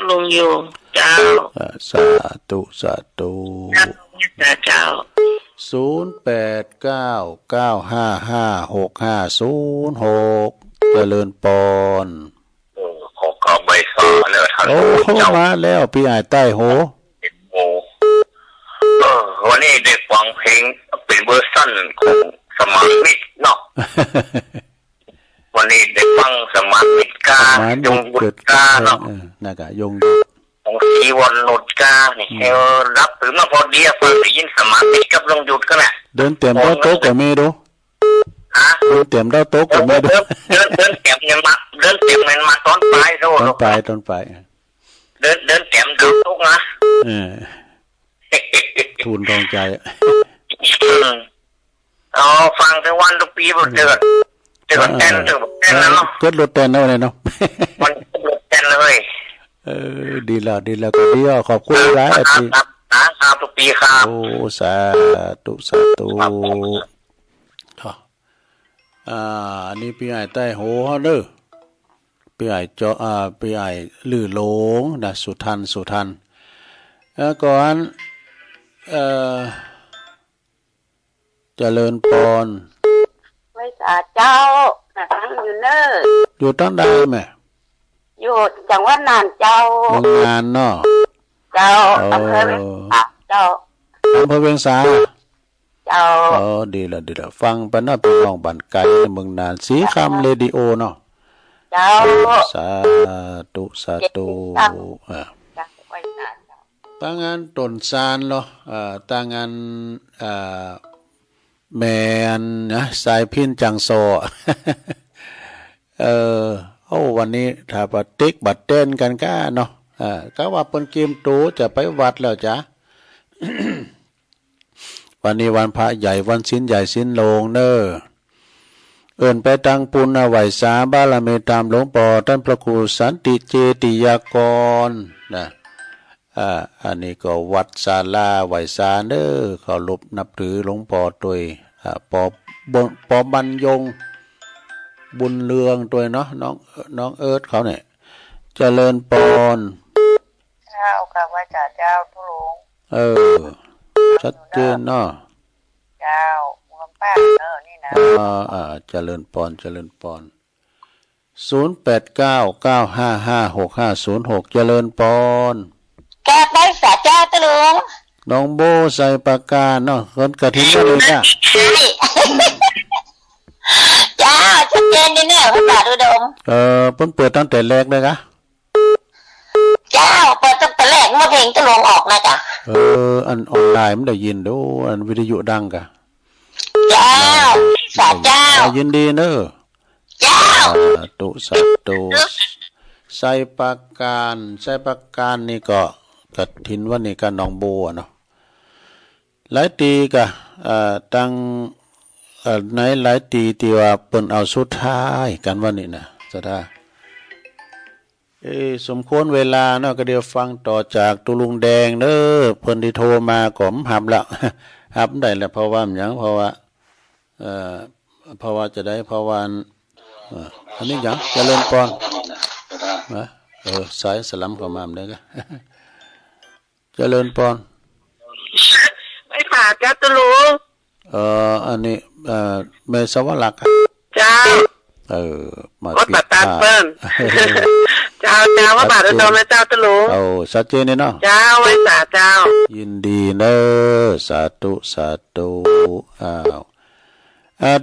ลุงอยู่เจ้าสาธุเจ้า0899555656เจริญปอนขอใบฟ้าแล้วท่านมาแล้วพี่อ้ายใต้โหวันนี้ได้ฟังเพลงเป็นเวอร์ชันของสมานมิตรเนาะวันนี้ได้ฟังสมานมิตรกายงบุตรกาเนาะน่ะกะยงของชีวันนุชกานี่รับถือมาพอดีฟังได้ยินสมานมิตรกับลงหยุดกันแหละเดินเต็มโต๊ะกับเมดูเดินเต็มโต๊ะกับเมดูเดินเต็มเนี่ยมาเดินเต็มมันมาตอนปลายดูตอนปลายเดินเต็มดูทุกนะทุนทองใจฟังทั้งวันทุกปีบ่เจอแต้นแล้วเนาะเกิดรถแต้นเอาเลยเนาะมันรถแต้นเลยดีแล้วก็ดีขอบคุณหลายอาทิตย์ทุกปีครับสาธุ อันนี้พี่ไอ้ใต้โหเฮาเด้อพี่ไอ้เจาะพี่ไอ้ลือหลงนะสุทันก่อนเจริญปอน ไว้สาเจ้าทั้งอยู่เนอร์ อยู่ตั้งใดแม่ อยู่จังหวัดน่านเจ้า โรงงานเนาะ เจ้าอำเภอเวียงสาเจ้า อำเภอเวียงสา เจ้า ดีละฟังปะเนาะพี่น้องบ้านไกลในเมืองนานสีคำเรดิโอเนาะ เจ้า สาธุเจ้าไว้สาเจ้า ตั้งงานต้นซานเนาะตั้งงานแมนนะสายพินจังโซ วันนี้ถ้าปติ๊กบัดเต้นกันก้าเนาะก็ว่าเปิ้นเกมตูจะไปวัดแล้วจ้ะ วันนี้วันพระใหญ่วันศีลใหญ่ศีลโลงเน้อเอิ้นไปตังปุณไหวสาบารมีตามหลวงปู่ท่านพระครูสันติเจติยากรนะอันนี้ก็วัดศาลาไหวสาเน้อเคารพนับถือหลวงปู่ตัวยปอบรรยงบุญเรืองตัวเนาะน้องเอิร์ธเขาเนี่ยเจริญปอน เจ้าค่ะไว้สาเจ้าทุลุง ชัดเจนเนาะ เจ้าเมืองป้าเนอนี่นะเจริญปอน0899555656เจริญปอนแกไว้สาเจ้าทุลุง น้องโบใส่ปากกาเนาะคนกระถิ่นก็เลยจ้ะ ใช่เจ้าชัดเจนดีเนี่ยพระบาทอุดมเพิ่นเปิดตั้งแต่แรกเลยกะเจ้าเปิดตั้งแต่แรกเมื่อเพลงจะลงออกนะจ๊ะอันออนไลน์มันได้ยินดูอันวิทยุดังกะเจ้าสาเจ้ายินดีเนอะเจ้าสาธุใส่ปากการนี่ก็กฐินวันนี้ก็น้องโบเนาะหลายตีกะตั้งในหลายตีที่ว่าเปิ้นเอาสุดท้ายกันวันนี้นะสะท้าสมควรเวลาเนาะก็เดี๋ยวฟังต่อจากตุลุงแดงเด้อเพิ่นที่โทรมาก็หับแล้ว หับได้แล้วเพราะว่าหยังเพราะว่าจะได้เพราะว่าอันนี้หยังเจริญปอนนะสายสลัมเข้ามาได้ก็ เจริญปอนไม่ผ่าเจ้าตุลุงอันนี้เมสวลักษ์เจ้ามาปิดตาเปิ้นเจ้าว่าบาทอุดมและเจ้าตุลุงชัดเจนเนาะเจ้าไว้สาเจ้ายินดีเด้อสาธุ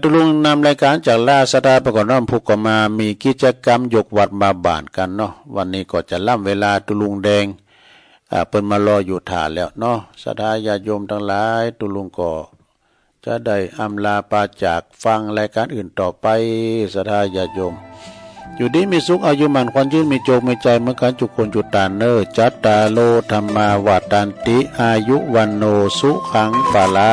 ตุลุงนำรายการจากล่าสตาประกอบน้อมภูกก็มามีกิจกรรมยกวัดมาบานกันเนาะวันนี้ก็จะล่ำเวลาตุลุงแดงเปิ้นมารออยู่ฐานแล้วเนาะศรัทธาญาติโยมทั้งหลายตุลุงก็จะได้อำลาปาจากฟังรายการอื่นต่อไปศรัทธาญาติโยมอยู่ดีมีสุขอายุมันควันยืนมีโจกมีใจเมื่อกันจุคนจุตานเนอจัตตาโลธรรมาวาตันติอายุวันโนสุขังปะลา